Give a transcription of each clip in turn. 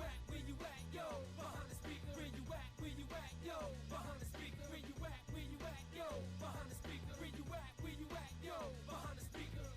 at, where you at, yo, behind the speaker, where you at, yo, behind the speaker, where you at, yo, behind the speaker, where you at, yo, behind the speaker.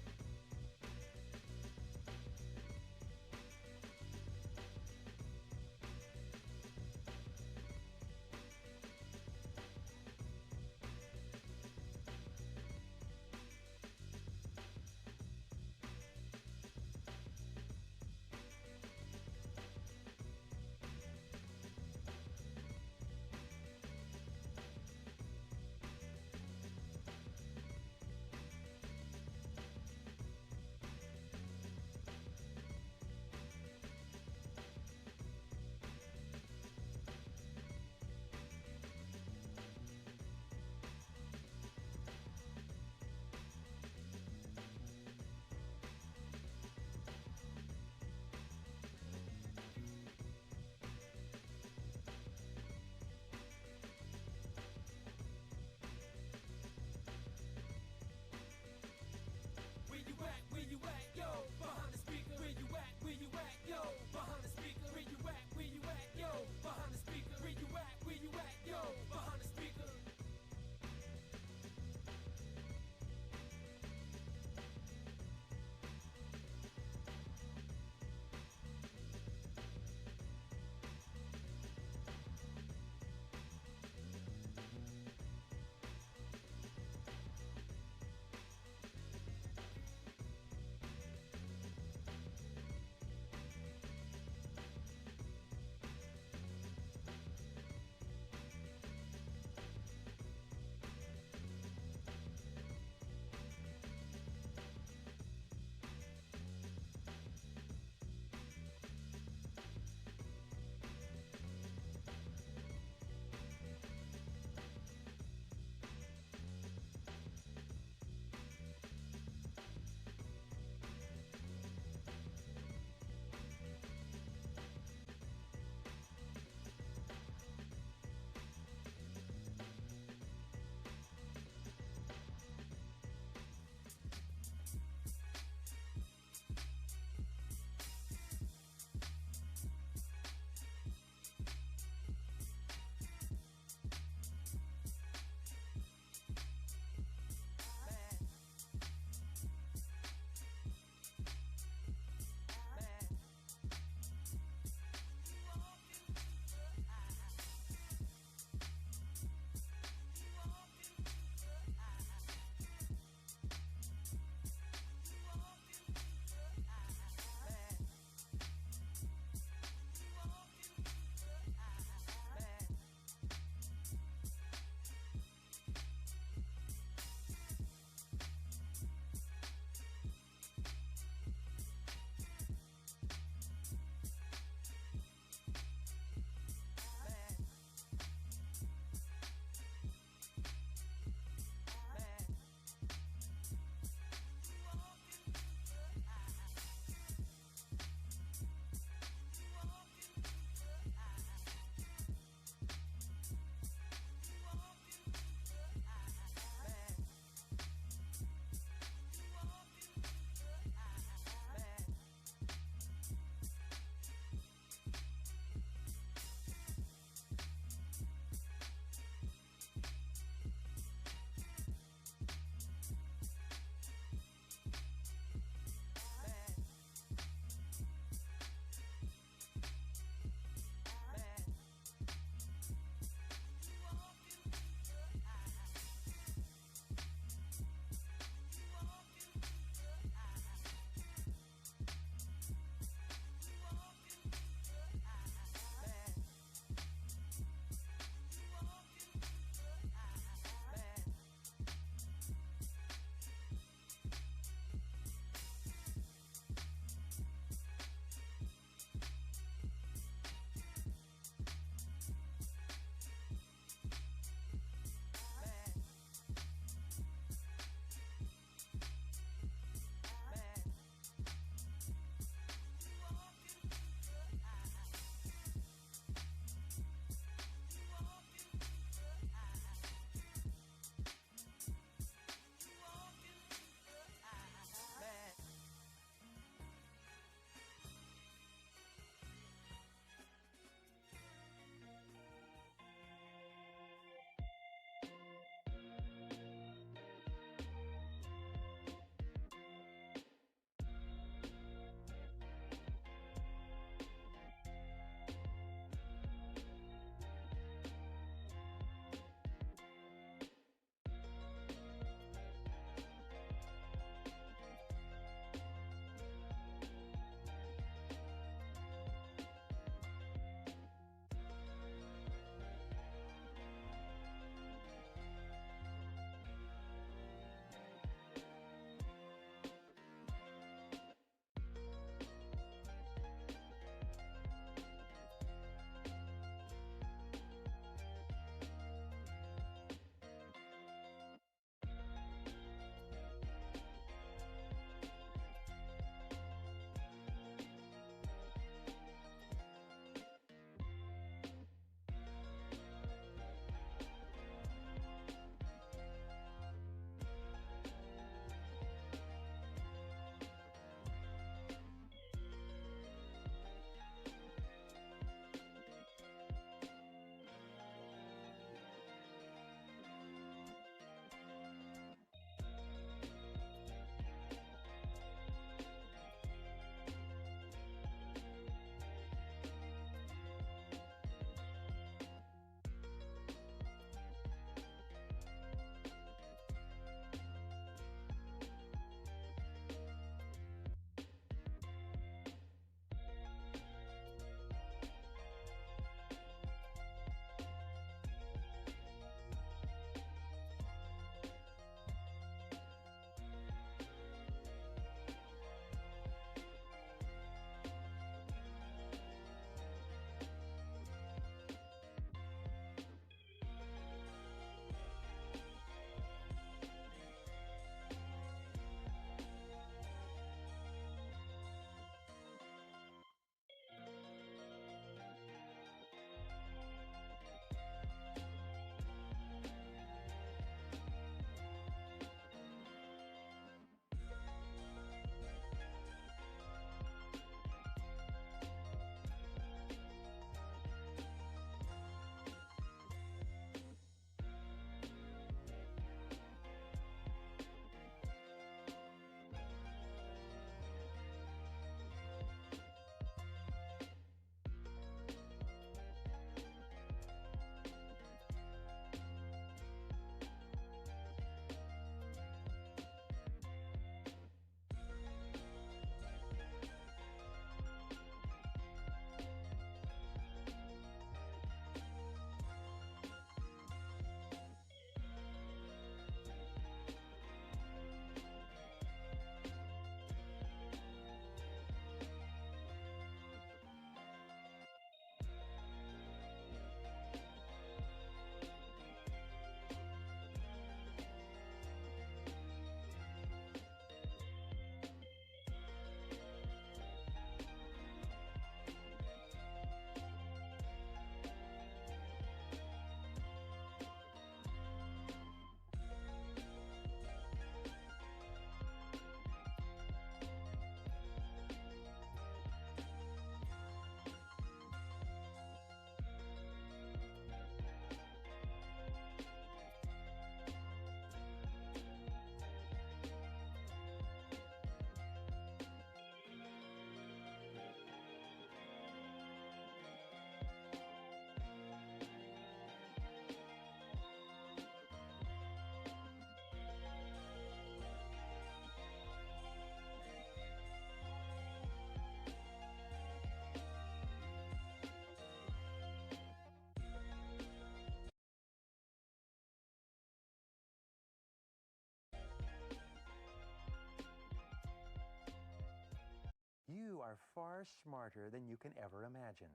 are far smarter than you can ever imagine.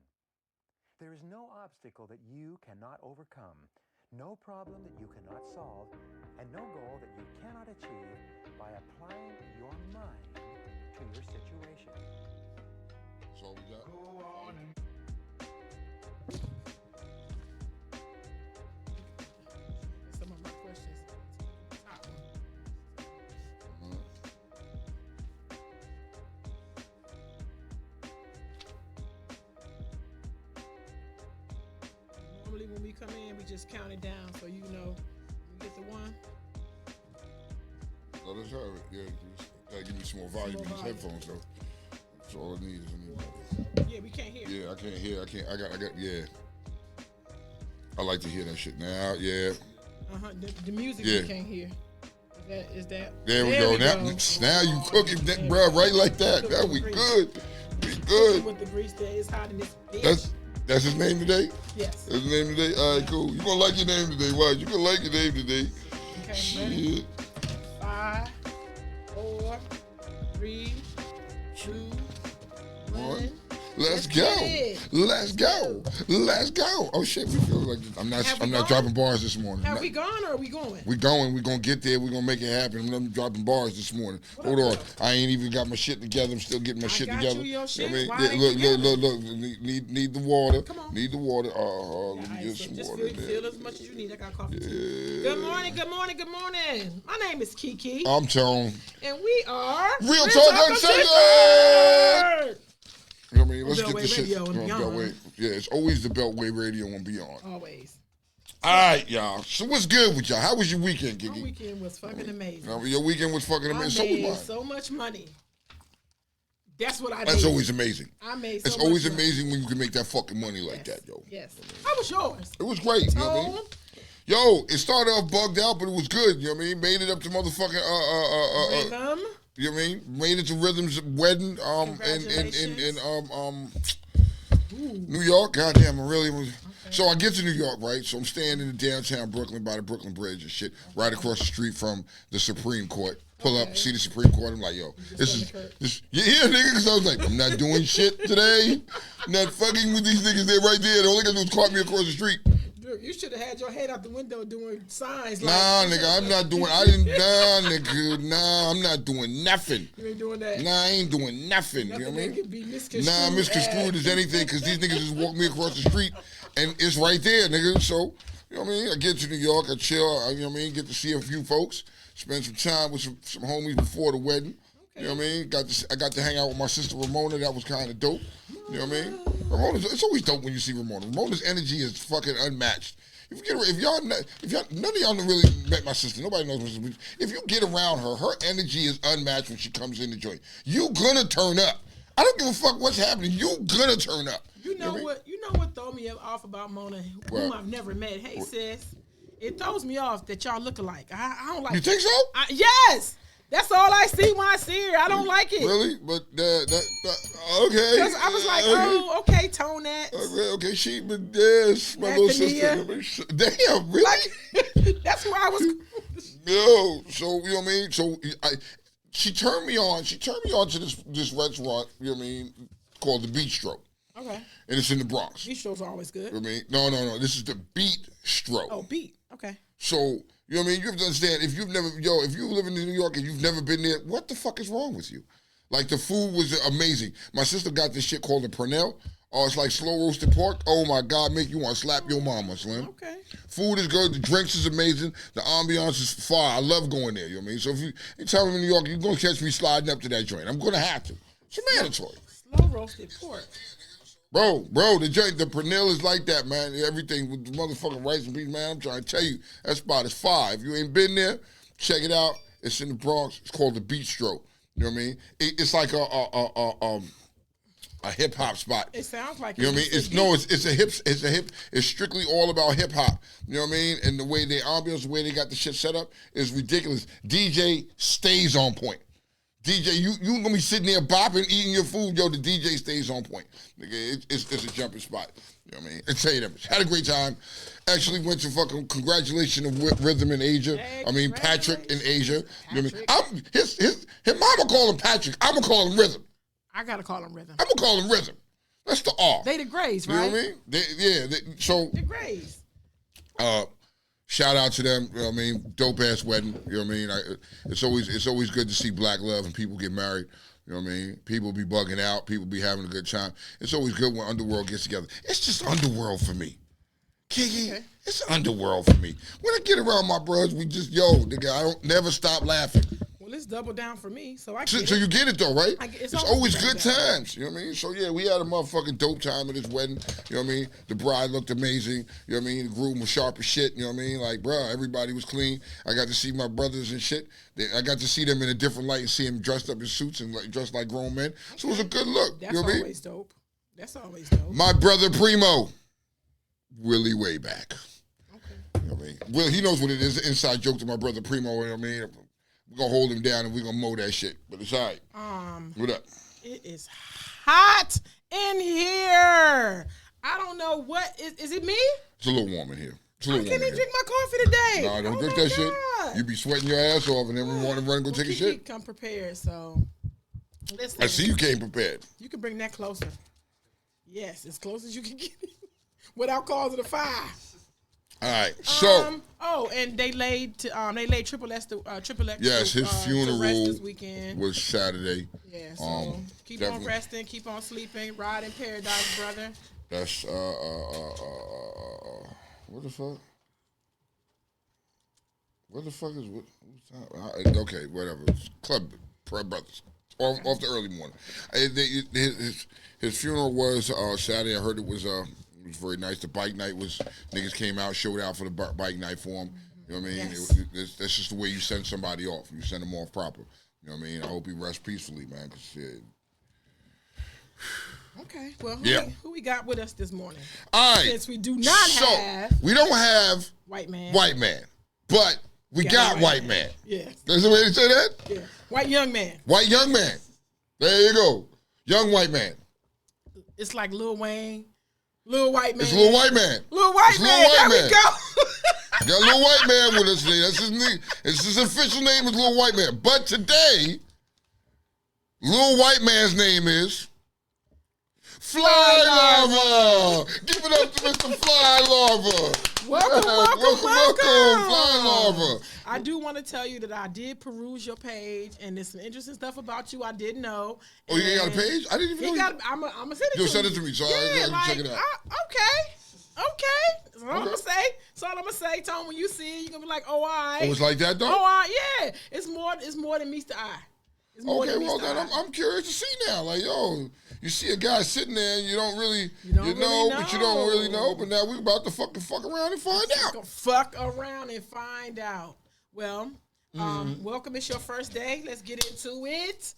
There is no obstacle that you cannot overcome, no problem that you cannot solve, and no goal that you cannot achieve by applying your mind to your situation. That's all we got. Go on. Some of my questions. Normally when we come in, we just count it down so you know we get the one. Let us have it. Yeah, gotta give me some more volume in these headphones though. That's all I need is more. Yeah, we can't hear. Yeah, I can't hear. I got. Yeah. I like to hear that shit now. Yeah. The music yeah. we can't hear. Is that? There we go. Now you cooking that, bro, right like that. Now we good. We good. With the grease that is hot in this bitch. That's his name today? Yes. That's his name today? All right, cool. You gonna like your name today. Why? You gonna like your name today. Okay, shit. Ready? 5, 4, 3, 2, 1. Let's go. Let's go. Let's go. Oh shit, we feel like I'm not dropping bars this morning. Have we gone or are we going? We going. We gonna get there. We gonna make it happen. I'm dropping bars this morning. Hold on. I ain't even got my shit together. I'm still getting my shit together. Your shit. I mean, look. Need the water. Come on. Need the water. Let me get some water. Just fill as much as you need. I got coffee too. Good morning. My name is Kiki. I'm Tone. And we are Real Talk Uncensored. You know what I mean? Let's Beltway get this shit. Beltway. Yeah, it's always the Beltway Radio and Beyond. Always. All right, y'all. So what's good with y'all? How was your weekend, Kiki? My weekend was fucking amazing. Your weekend was fucking amazing. I made so much money. That's what I did. That's always amazing. I made so much money. It's always amazing when you can make that fucking money like that, yo. Yes. How was yours? It was great. You know what I mean? Yo, it started off bugged out, but it was good. You know what I mean? Made it up to motherfucking Rhythm. You know what I mean? Made it to Rhythm's wedding in New York. Goddamn, I really was. Okay. So I get to New York, right? So I'm staying in the downtown Brooklyn by the Brooklyn Bridge and shit, right across the street from the Supreme Court. Pull up, see the Supreme Court. I'm like, yo, this is nigga. Because I was like, I'm not doing shit today. I'm not fucking with these niggas. They're right there. The only guy who caught me across the street. You should have had your head out the window doing signs. Nah, nigga, I'm not doing. Nah, I'm not doing nothing. You ain't doing that. Nah, I ain't doing nothing. You know what I mean? Misconstrued as anything because these niggas just walk me across the street and it's right there, nigga. So, you know what I mean? I get to New York, I chill. You know what I mean? Get to see a few folks, spend some time with some homies before the wedding. Okay. You know what I mean? I got to hang out with my sister Ramona. That was kind of dope. You know what I mean? It's always dope when you see Ramona. Ramona's energy is fucking unmatched. None of y'all really met my sister. Nobody knows what she's. If you get around her, her energy is unmatched when she comes in the joint. You gonna turn up. I don't give a fuck what's happening. You gonna turn up. You know what throw me off about Mona, whom I've never met. Hey sis, it throws me off that y'all look alike. I don't like. You think so? Yes. That's all I see when I see her. I don't like it. Really? But okay. Because I was like, okay, tone that. Okay, yes, my little sister. Damn, really? Like, that's why I was. Yo, so you know what I mean? So she turned me on. She turned me on to this restaurant. You know what I mean? Called the Bistro. Okay. And it's in the Bronx. Bistros are always good. You know what I mean? No. This is the Bistro. Oh, Beat. Okay. So. You know what I mean? You have to understand, if you live in New York and you've never been there, what the fuck is wrong with you? Like, the food was amazing. My sister got this shit called a Pernell. Oh, it's like slow roasted pork. Oh, my God, make you want to slap your mama, Slim. Okay. Food is good. The drinks is amazing. The ambiance is fire. I love going there, you know what I mean? So if you tell me in New York, you're going to catch me sliding up to that joint. I'm going to have to. It's mandatory. Slow roasted pork. Bro, the Pernell is like that, man. Everything with the motherfucking rice and beans, man. I'm trying to tell you, that spot is fire. If you ain't been there, check it out. It's in the Bronx. It's called the Bistro. You know what I mean? It's like a hip hop spot. It sounds like. You know what I mean? It's strictly all about hip hop. You know what I mean? And the way they ambiance, the way they got the shit set up is ridiculous. DJ stays on point. DJ, you gonna be sitting there bopping, eating your food. Yo, the DJ stays on point. Nigga, it's a jumping spot. You know what I mean? And tell you that much. Had a great time. Actually went to fucking congratulations of Rhythm in Asia. Patrick in Asia. You know what I mean? His mama call him Patrick. I'm gonna call him Rhythm. I gotta call them rhythm. I'm gonna call them rhythm. That's the R. They the Grays, right? You know what I mean? So the Grays. Shout out to them. You know what I mean? Dope ass wedding. You know what I mean? It's always good to see black love and people get married. You know what I mean? People be bugging out. People be having a good time. It's always good when Underworld gets together. It's just Underworld for me. Kiki, it's Underworld for me. When I get around my bros, we just, nigga, I don't never stop laughing. Well, it's double down for me, so I get So it. you get it though, right? It's always good times. You know what I mean? So yeah, we had a motherfucking dope time at this wedding. You know what I mean? The bride looked amazing. You know what I mean? The groom was sharp as shit. You know what I mean? Like, bro, everybody was clean. I got to see my brothers and shit. I got to see them in a different light and see them dressed up in suits and dressed like grown men. So it was a good look. That's you know what always dope. That's always dope. My brother Primo, Willie way back. Okay. You know what I mean? Well, he knows what it is. An inside joke to my brother Primo. You know what I mean? We're going to hold him down and we're going to mow that shit. But it's all right. What up? It is hot in here. I don't know what. Is it me? It's a little warm in here. I can't even drink my coffee today. No, don't drink that shit. You be sweating your ass off and then we want to run and go take a shit. Come prepared, so. Listen, I see you came prepared. You can bring that closer. Yes, as close as you can get it without causing a fire. All right, so and they laid Triple X. Yes, his funeral this weekend was Saturday. Yeah, so keep on resting, keep on sleeping, ride in paradise, brother. That's what the fuck? What the fuck is what? Okay, whatever. It's Club Brothers off the early morning. His funeral was Saturday. I heard it was very nice. The bike night was, niggas came out, showed out for the bike night for him. You know what I mean? Yes. That's just the way you send somebody off. You send them off proper. You know what I mean? I hope he rests peacefully, man. Cause shit. Okay, well, who we got with us this morning? All right. Since we do not have... We don't have... White man. But we got white man. Yes. There's a way to say that? Yeah. White young man. White young man. There you go. Young white man. It's like Lil Wayne. Lil White Man. It's Lil White Man. Lil White Man. There we go. Got Lil White Man with us today. That's his name. His official name is Lil White Man. But today, Lil White Man's name is Fly Lava. Give it up to Mr. Fly Lava. Welcome. Fly Lava. I do want to tell you that I did peruse your page, and there's some interesting stuff about you I didn't know. Oh, you ain't got a page? I didn't even know. I'm going to send it to you. You'll send it to me, so I can check it out. Okay. That's all I'm going to say. That's all I'm going to say, Tom. When you see it, you're going to be like, oh, all right. Oh, it's like that, though? Oh, all right, yeah. It's more than meets the eye. Okay, well, then I'm curious to see now. Like, you see a guy sitting there and you don't really, but you don't really know. But now we're about to fuck around and find out. Fuck around and find out. Well, welcome. It's your first day. Let's get into it.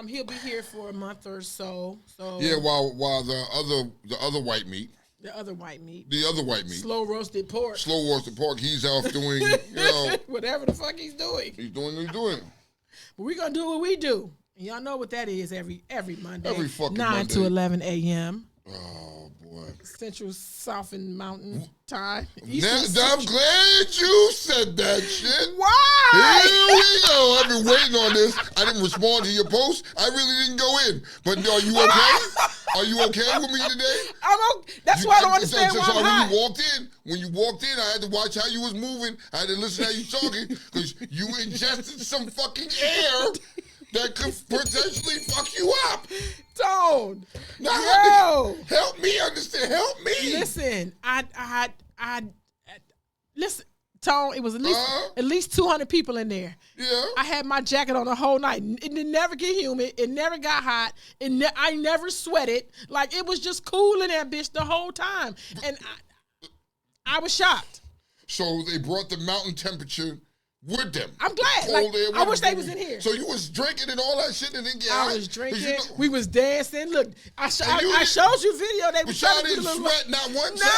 He'll be here for a month or so. Yeah, while the other white meat. The other white meat. Slow roasted pork. He's off doing, whatever the fuck he's doing. He's doing what he's doing. But we're going to do what we do. And y'all know what that is every Monday. Every fucking 9 Monday. to 11 a.m. Oh, boy. Central, South, and Mountain time. I'm glad you said that shit. Why? Here we go. I've been waiting on this. I didn't respond to your post. I really didn't go in. But are you okay? Are you okay with me today? I'm okay. That's why I don't understand why I'm hot. When you walked in, I had to watch how you was moving. I had to listen how you talking because you ingested some fucking air that could potentially fuck you up. Don't. No. Help me understand. Help me. Listen, listen, Tone, it was at least 200 people in there. Yeah. I had my jacket on the whole night. It didn't never get humid. It never got hot. I never sweated. Like, it was just cool in that bitch the whole time. And I was shocked. So they brought the mountain temperature with them. I'm glad. I wish they was in here. So you was drinking and all that shit and then get hot? I was drinking. We was dancing. Look, I showed you video. They was trying to do sweat not one time?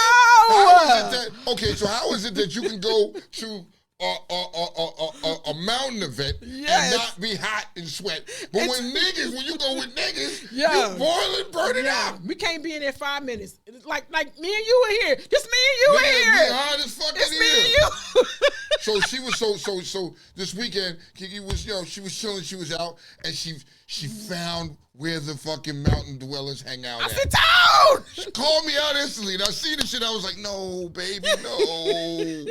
No. Okay, so how is it that you can go to a mountain event Yes. and not be hot and sweat. But when you go with niggas, Yeah. you boiling, burning out. We can't be in there 5 minutes. It's like me and you were here. Just me and you were Nigga, here. we hot as fuck It's in me here. and you. So she was so this weekend, Kiki was, she was chilling, she was out, and she found where the fucking mountain dwellers hang out I at. said, "Down." She called me out instantly, and I seen the shit, I was like, no, baby, no.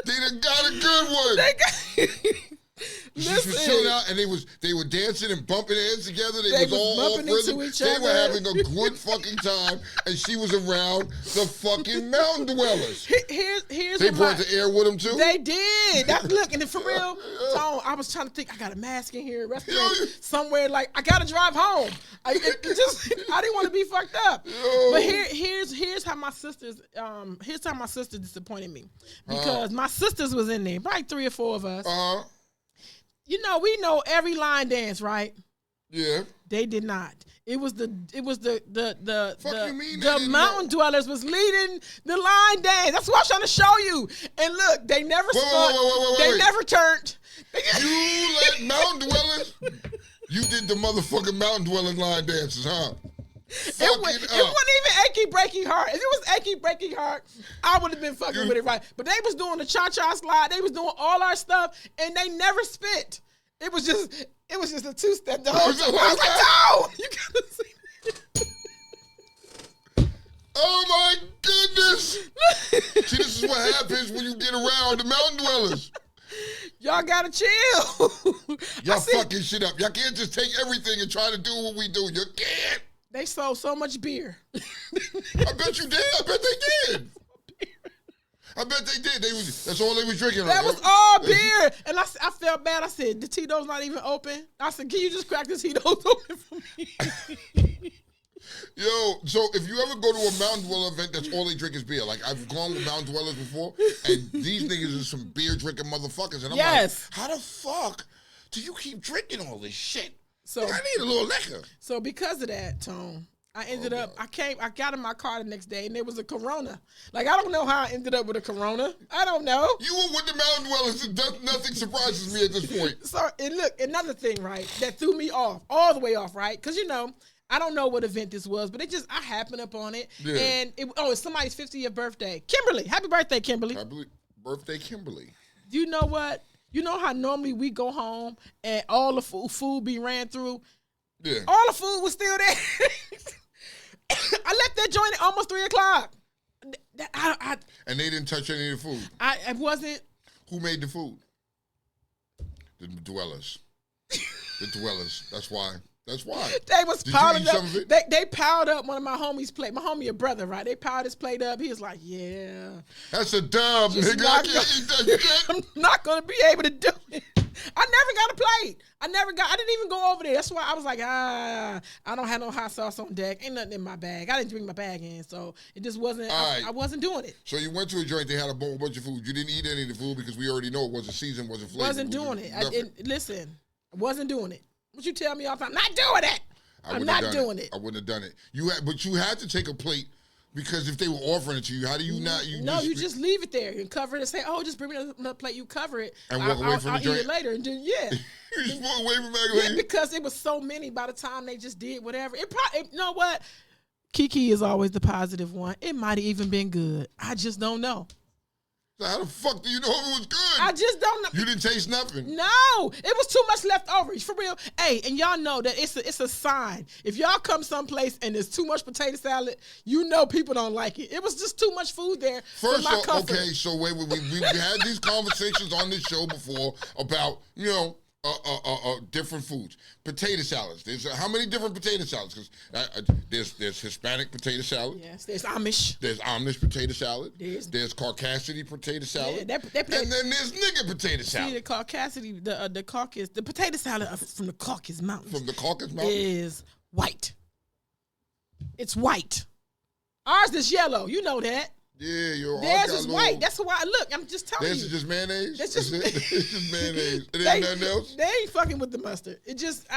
They done got a good one. They got. She was chilling out, and they were dancing and bumping heads together. They was all bumping off into rhythm. each They other. were having a good fucking time, and she was around the fucking mountain dwellers. Here's They what brought the air with them too. They did. That's look, and for real, Tone, I was trying to think. I got a mask in here, respirator somewhere. Like I gotta drive home. I didn't want to be fucked up. But here's how my sisters disappointed me because my sisters was in there, probably 3 or 4 of us. We know every line dance, right? Yeah. They did not. It was the Fuck you mean they the didn't mountain know? dwellers was leading the line dance. That's what I was trying to show you. And look, they never Wait. never turned. You let mountain dwellers. You did the motherfucking mountain dwelling line dances, huh? It wasn't even achy breaky heart. If it was achy breaky heart, I would have been fucking with it right. But they was doing the cha-cha slide. They was doing all our stuff, and they never spit. It was just a 2-step the whole time. I was like, no, you gotta see it. Oh my goodness! See, this is what happens when you get around the mountain dwellers. Y'all gotta chill. Y'all fucking shit up. Y'all can't just take everything and try to do what we do. You can't. They sold so much beer. I bet you did. I bet they did. I bet they did. That's all they was drinking. That was all beer. And I felt bad. I said, the Tito's not even open. I said, can you just crack the Tito's open for me? Yo, so if you ever go to a mountain dweller event, that's all they drink is beer. Like, I've gone with mountain dwellers before, and these niggas are some beer drinking motherfuckers. And I'm like, how the fuck do you keep drinking all this shit? So I need a little liquor. So because of that, Tone, I ended up, I got in my car the next day and there was a Corona. Like, I don't know how I ended up with a Corona. I don't know. You were with the mountain dwellers and nothing surprises me at this point. So, and look, another thing, right, that threw me off, all the way off, right? Because, I don't know what event this was, but I happened up on it. Yeah. And, it's somebody's 50th birthday. Kimberly. Happy birthday, Kimberly. Happy birthday, Kimberly. You know what? You know how normally we go home and all the food be ran through? Yeah. All the food was still there. I left that joint at almost 3 o'clock. And they didn't touch any of the food? I wasn't. Who made the food? The dwellers. The dwellers. That's why. They was piling up. They piled up one of my homies' plate. My homie, a brother, right? They piled his plate up. He was like, "Yeah, that's a dub, nigga. I can't eat that shit. I'm not gonna be able to do it." I never got a plate. I didn't even go over there. That's why I was like, I don't have no hot sauce on deck. Ain't nothing in my bag. I didn't bring my bag in, so it just wasn't. I wasn't doing it. So you went to a joint. They had a whole bunch of food. You didn't eat any of the food because we already know it wasn't seasoned, wasn't flavored. Wasn't doing it. Listen, I wasn't doing it. What you tell me all the time? Not doing it. I'm not doing it. I wouldn't have done it. But you had to take a plate because if they were offering it to you, how do you not? You just leave it there and cover it and say, "Oh, just bring me another plate." You cover it and walk away from the joint. I'll eat it later, and then you just walk away from it. Yeah, because it was so many. By the time they just did whatever, you know what? Kiki is always the positive one. It might have even been good. I just don't know. So how the fuck do you know if it was good? I just don't know. You didn't taste nothing. No, it was too much left over. For real. Hey, and y'all know that it's a sign. If y'all come someplace and there's too much potato salad, you know people don't like it. It was just too much food there. First of all, okay, so wait, we had these conversations on this show before about, different foods. Potato salads. There's how many different potato salads? Because there's Hispanic potato salad. Yes, there's Amish. There's Amish potato salad. There's Caucasity potato salad. Yeah, and then there's nigger potato salad. See, the Caucasity, the Caucasus, the potato salad from the Caucasus Mountains. From the Caucasus Mountains? Is white. It's white. Ours is yellow. You know that. Yeah, theirs is white. That's why look. I'm just telling you. This is just mayonnaise. It's just mayonnaise. It ain't nothing else. They ain't fucking with the mustard. It just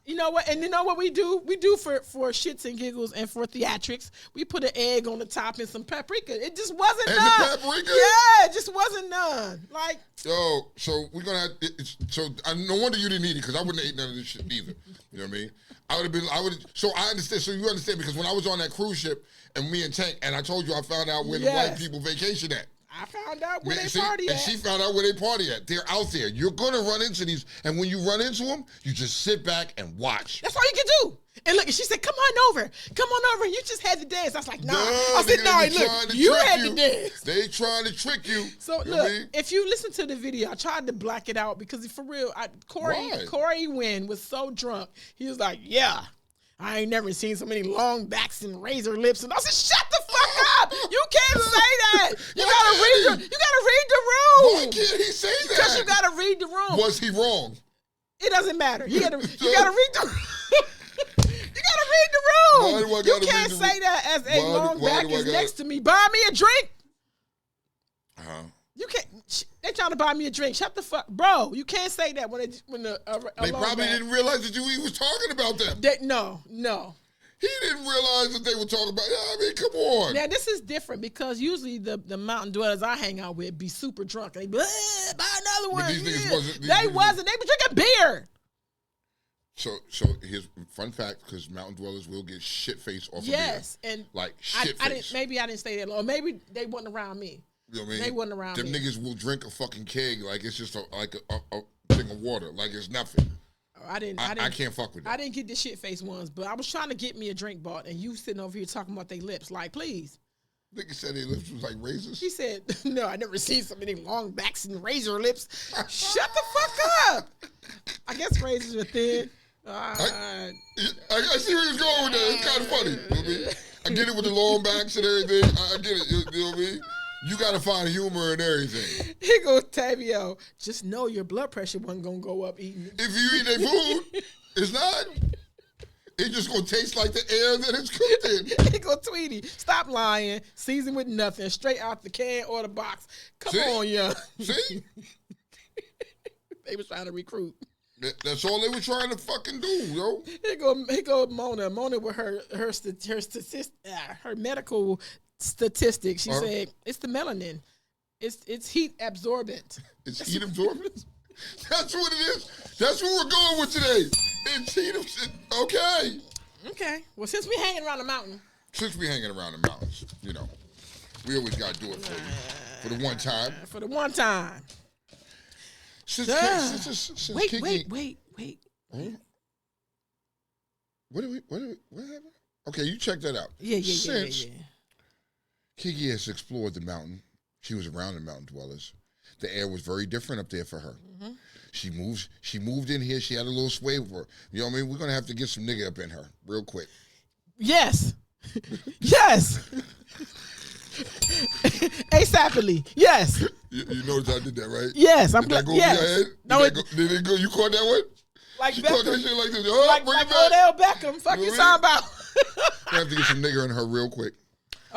You know what? And you know what we do? We do for shits and giggles and for theatrics. We put an egg on the top and some paprika. It just wasn't And done. the paprika? Yeah, it just wasn't done. Like, Yo, so we're gonna no wonder you didn't eat it because I wouldn't have ate none of this shit either. You know what I mean? So I understand. So you understand because when I was on that cruise ship and me and Tank, and I told you I found out where the white people vacation at. I found out where they See, party at. And she found out where they party at. They're out there. You're gonna run into these, and when you run into them, you just sit back and watch. That's all you can do. And look, and she said, come on over. You just had to dance. I was like, nah. I said, no, look, you had to dance. They trying to trick you. So look, if you listen to the video, I tried to black it out because for real, Corey Wynn was so drunk. He was like, yeah, I ain't never seen so many long backs and razor lips. And I said, shut the fuck up. You can't say that. You gotta read the room. Why can't he say that? Because you gotta read the room. Was he wrong? It doesn't matter. You gotta read the room. You gotta read the room. Why do I gotta you can't read say that as a long back is next to me. Buy me a drink. You can't. They trying to buy me a drink. Shut the fuck, bro. You can't say that when they probably didn't realize that he was talking about them. No. He didn't realize that they were talking about. I mean, come on. Now this is different because usually the mountain dwellers I hang out with be super drunk. They be, buy another one. But these niggas wasn't. They wasn't. They were drinking beer. So here's fun fact because mountain dwellers will get shit faced off of beer. And like shit face. Maybe I didn't stay that long. Maybe they wasn't around me. You know what I mean? They wasn't around Them me. niggas will drink a fucking keg like it's just a thing of water, like it's nothing. I can't fuck with that. I didn't get the shit face ones, but I was trying to get me a drink bought, and you sitting over here talking about their lips. Like, please. Nigga said their lips was like razors. She said, no, I never seen so many long backs and razor lips. Shut the fuck up. I guess razors are thin. I see where he's going with that. It's kind of funny. You know what I mean? I get it with the long backs and everything. I get it. You know what I mean? You got to find humor in everything. Here goes Tavio. Just know your blood pressure wasn't going to go up eating. If you eat their food, it's not. It's just going to taste like the air that it's cooked in. Here go Tweety. Stop lying. Season with nothing. Straight out the can or the box. Come on, young. See? They was trying to recruit. That's all they were trying to fucking do, yo. Here go Mona. Mona with her medical statistics. She said it's the melanin. It's heat absorbent. It's heat absorbent? That's what it is. That's what we're going with today. It's heat absorbent. Okay. Okay. Well, since we hanging around the mountain. You know, we always got to do it for the one time. For the one time. Since wait. Huh? What happened? Okay, you check that out. Yeah. Kiki has explored the mountain. She was around the mountain dwellers. The air was very different up there for her. Mm-hmm. She moved in here. She had a little sway with her. You know what I mean? We're going to have to get some nigga up in her real quick. Yes. Yes. ASAPly. Yes. You notice I did that, right? Yes. Did that go over your head? Did it go? You caught that one? Like you Beckham. Caught that shit like this. Oh, bring it back. Odell Beckham. Fuck you talking about? We have to get some nigga in her real quick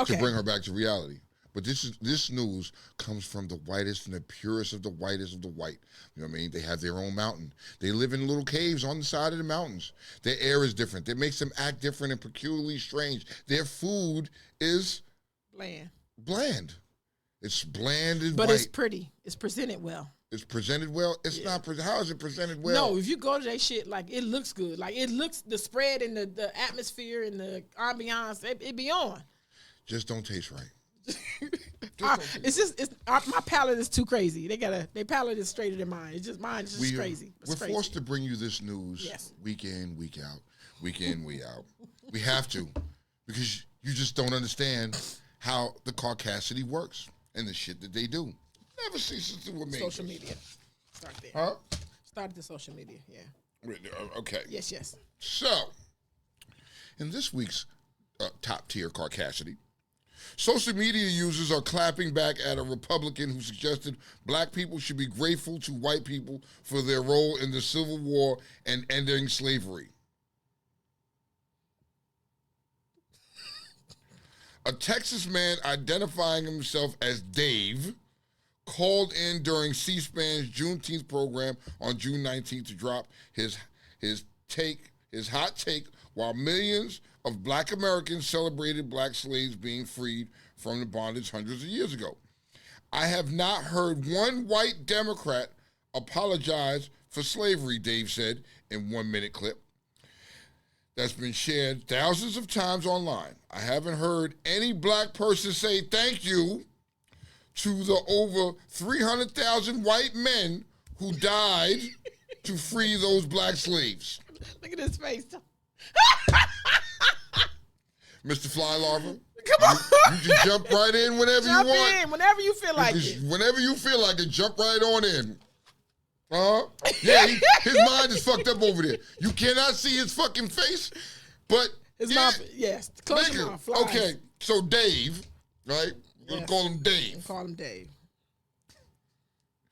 to bring her back to reality. But this news comes from the whitest and the purest of the whitest of the white. You know what I mean? They have their own mountain. They live in little caves on the side of the mountains. Their air is different. That makes them act different and peculiarly strange. Their food is bland. It's bland and but white. It's pretty. It's presented well. It's presented well? It's not. How is it presented well? No, if you go to that shit, like, it looks good. Like, it looks, the spread and the atmosphere and the ambiance, it be on. Just don't taste right. My palate is too crazy. Their palate is straighter than mine. It's just mine is just crazy. We're forced to bring you this news week in, week out, week in, week out. We have to, because you just don't understand how the Caucasity works and the shit that they do. Never ceases to amaze. Social media. Start there. Huh? Start the social media. Yeah. Okay. Yes. So, in this week's top tier Caucasity, social media users are clapping back at a Republican who suggested black people should be grateful to white people for their role in the Civil War and ending slavery. A Texas man identifying himself as Dave called in during C-SPAN's Juneteenth program on June 19th to drop his take his hot take while millions of black Americans celebrated black slaves being freed from the bondage hundreds of years ago. I have not heard one white Democrat apologize for slavery, Dave said in 1 minute clip that's been shared thousands of times online. I haven't heard any black person say thank you to the over 300,000 white men who died to free those black slaves. Look at his face. Mr. Fly Larva, Come on. you can jump right in whenever you want. Jump in whenever you feel like it. Whenever you feel like it, jump right on in. Yeah, his mind is fucked up over there. You cannot see his fucking face, but His mouth, yes. Close your nigga, mouth. Flies. okay, so Dave, right? We'll Yes. call him Dave. We'll call him Dave.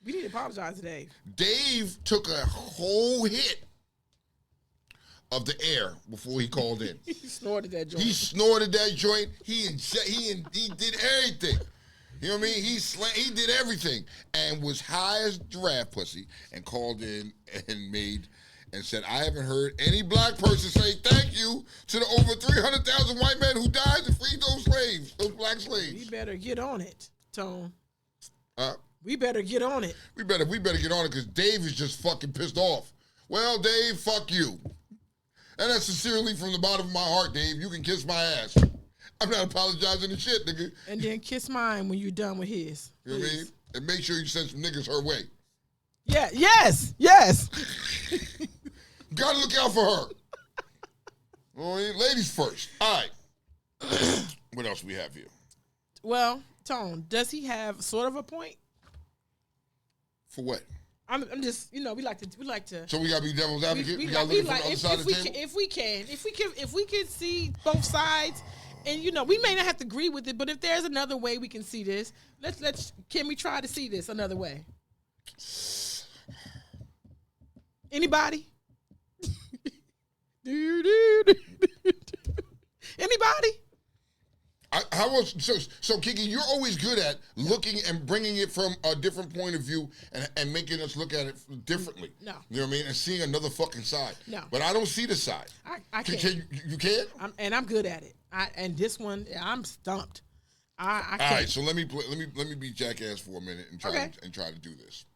We need to apologize to Dave. Dave took a whole hit of the air before he called in. He snorted that joint. He snorted that joint. He did everything. You know what I mean? He did everything and was high as giraffe pussy and called in and said, I haven't heard any black person say thank you to the over 300,000 white men who died to free those slaves, those black slaves. We better get on it, Tone. Uh, We better get on it. we better get on it because Dave is just fucking pissed off. Well, Dave, fuck you. And that's sincerely from the bottom of my heart, Dave. You can kiss my ass. I'm not apologizing to shit, nigga. And then kiss mine when you're done with his. You know what I mean? And make sure you send some niggas her way. Yeah, yes. Gotta look out for her. All right, ladies first. All right. What else we have here? Well, Tone, does he have sort of a point? For what? I'm just, we like to. So we gotta be devil's advocate. We gotta look from the other side of the table. If we can see both sides, and we may not have to agree with it, but if there's another way we can see this, can we try to see this another way? Anybody? Anybody? So Kiki, you're always good at looking and bringing it from a different point of view and making us look at it differently. No. You know what I mean? And seeing another fucking side. No. But I don't see the side. I can't. You can? I'm good at it. And this one, I'm stumped. I can't. All right, so let me be jackass for a minute and try to do this.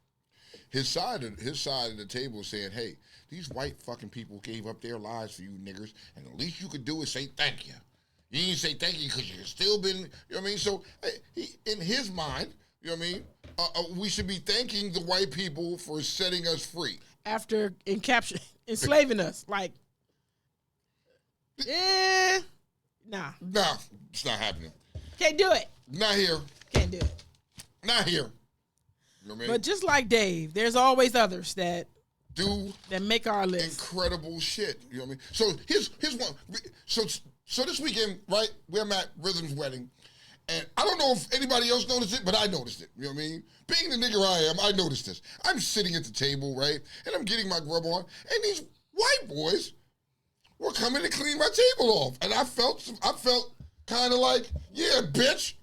His side of the table is saying, hey, these white fucking people gave up their lives for you niggers, and the least you could do is say thank you. You didn't say thank you because you still been, you know what I mean? So in his mind, you know what I mean? We should be thanking the white people for setting us free. After enslaving us. Like, nah. Nah, it's not happening. Can't do it. Not here. Can't do it. Not here. You know what I mean? But just like Dave, there's always others that do that make our list. Incredible shit. You know what I mean? So here's one. So this weekend, right, we're at Rhythm's wedding. And I don't know if anybody else noticed it, but I noticed it. You know what I mean? Being the nigga I am, I noticed this. I'm sitting at the table, right? And I'm getting my grub on. And these white boys were coming to clean my table off. And I felt kind of like, yeah, bitch.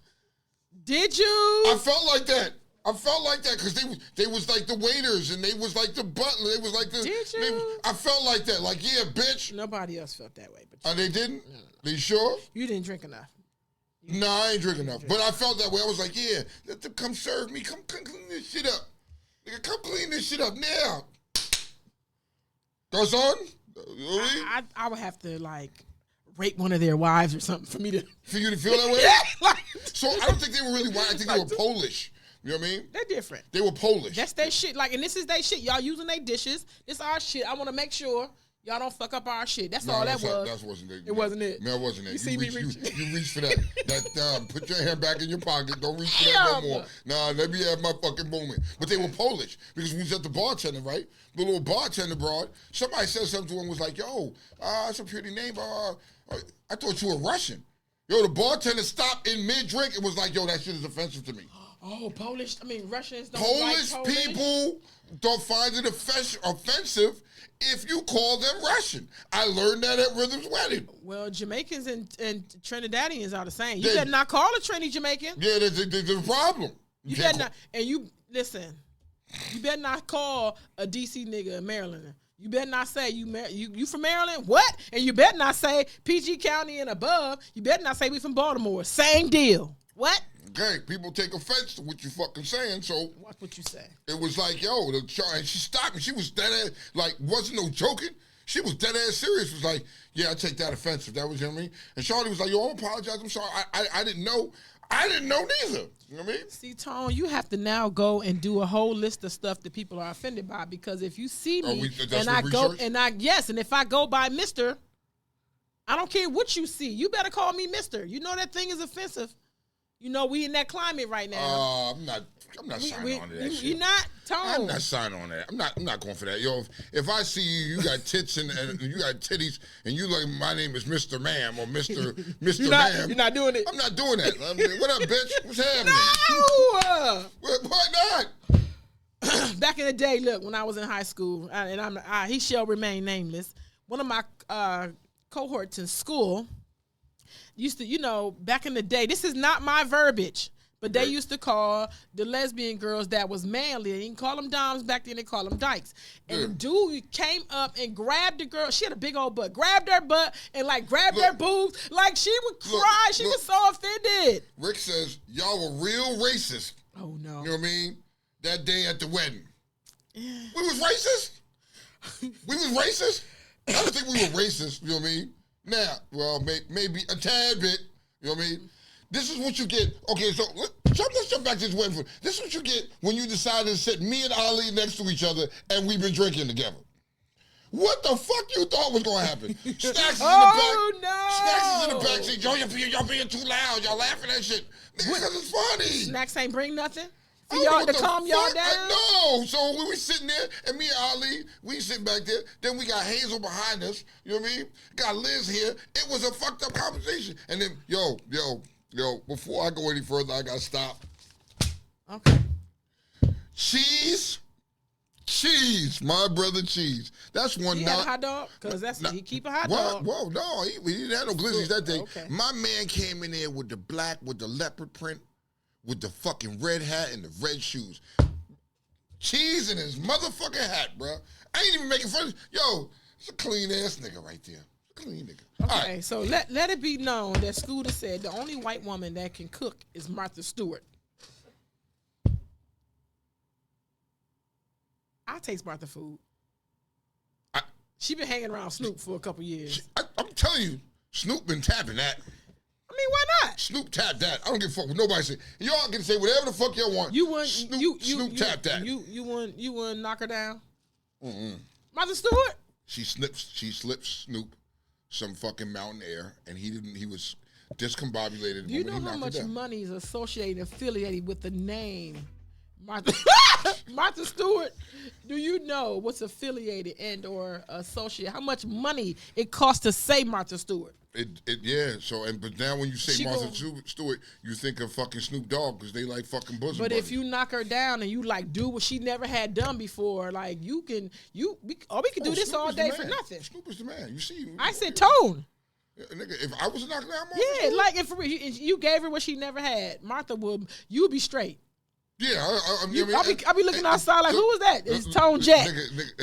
Did you? I felt like that. Because they was like the waiters and they was like the butler. They was like the. Did you? I felt like that. Like, yeah, bitch. Nobody else felt that way. But They didn't? No. They sure? You didn't drink enough. No, I ain't drink enough. But I felt that way. I was like, yeah, let them come serve me. Come clean this shit up. Nigga, come clean this shit up now. Goes on? I would have to, rape one of their wives or something for me to. For you to feel that way? Yeah. So I don't think they were really white. I think they were Polish. You know what I mean? They're different. They were Polish. That's their shit. And this is their shit. Y'all using their dishes. This our shit. I want to make sure y'all don't fuck up our shit. That's all that was. That wasn't it. It wasn't it. No, it wasn't it. You see me reaching. You reach for that. Put your hand back in your pocket. Don't reach for that no more. Nah, let me have my fucking moment. But they were Polish because we was at the bartender, right? The little bartender broad. Somebody said something to him, was like, yo, that's a pretty name. I thought you were Russian. Yo, the bartender stopped in mid-drink and was like, yo, that shit is offensive to me. Oh, Russians don't Polish like Polish people don't find it offensive if you call them Russian. I learned that at Rhythm's wedding. Well, Jamaicans and Trinidadians are the same. You better not call a Trini Jamaican. Yeah, there's a problem. You better not. And listen, you better not call a DC nigga a Marylander. You better not say you from Maryland. What? And you better not say PG County and above. You better not say we from Baltimore. Same deal. What? Okay, people take offense to what you fucking saying, so. Watch what you say. It was like, yo, and she stopped me. She was dead ass, like, wasn't no joking. She was dead ass serious. Was like, yeah, I take that offensive. That was, you know what I mean? And Shawty was like, yo, I apologize. I'm sorry. I didn't know. I didn't know neither. You know what I mean? See, Tone, you have to now go and do a whole list of stuff that people are offended by, because if you see me and I go and and if I go by Mr., I don't care what you see. You better call me Mr. You know that thing is offensive. You know we in that climate right now. I'm not signing on to that shit. You're not, Tone. I'm not signing on that. I'm not going for that. Yo, if I see you got tits and you got titties, and you like, my name is Mr. Ma'am or Mr. Ma'am. You're not doing it. I'm not doing that. I mean, what up, bitch? What's happening? No. Why not? Back in the day, look, when I was in high school, and he shall remain nameless. One of my cohorts in school used to, back in the day, this is not my verbiage, but they used to call the lesbian girls that was manly. They didn't call them doms back then, they call them dykes. And the dude came up and grabbed the girl. She had a big old butt. Grabbed her butt and grabbed her boobs. Like she would cry. She was so offended. Rick says, y'all were real racist. Oh, no. You know what I mean? That day at the wedding. We was racist? We was racist? I don't think we were racist, you know what I mean? Now, well, maybe a tad bit, you know what I mean? This is what you get. Okay, so let's jump back to this wedding. This is what you get when you decided to sit me and Ali next to each other and we've been drinking together. What the fuck you thought was going to happen? Snacks is in the back. No. Snacks is in the back saying, y'all being too loud. Y'all laughing at shit. Because it's funny. Snacks ain't bring nothing? For y'all to calm y'all down? No. So we were sitting there, and me and Ali, we sitting back there. Then we got Hazel behind us. You know what I mean? Got Liz here. It was a fucked up conversation. And then, yo, before I go any further, I got to stop. Okay. Cheese, my brother Cheese. That's one. He had a hot dog? Because he keep a hot dog. Whoa, no, he didn't have no glizzies that day. Okay. My man came in there with the black, with the leopard print, with the fucking red hat and the red shoes. Cheese in his motherfucking hat, bro. I ain't even making fun of yo, it's a clean ass nigga right there. It's a clean nigga. Okay, right. so let it be known that Scooter said the only white woman that can cook is Martha Stewart. I taste Martha food. She been hanging around Snoop for a couple years. I'm telling you, Snoop been tapping that. I mean, why not? Snoop tapped that. I don't give a fuck what nobody say. Y'all can say whatever the fuck y'all want. You wouldn't. Snoop tapped that. You wouldn't knock her down. Mm-mm. Martha Stewart. She slipped Snoop some fucking mountain air, and he was discombobulated. Do you know how much money is associated, affiliated with the name Martha Martha Stewart? Do you know what's affiliated and or associated? How much money it costs to say Martha Stewart? Yeah. So but now when you say Martha Stewart, you think of fucking Snoop Dogg because they like fucking bosom. But buddies. if you knock her down and you do what she never had done before, we can do this Snoop all is the day man. for nothing. Snoop is the man. You see? I said Tone. Nigga, if I was knocking down Martha, Yeah, Stewart, like if you gave her what she never had, Martha you'd be straight. Yeah, I'll be looking outside like, who was that? It's Tone Jet.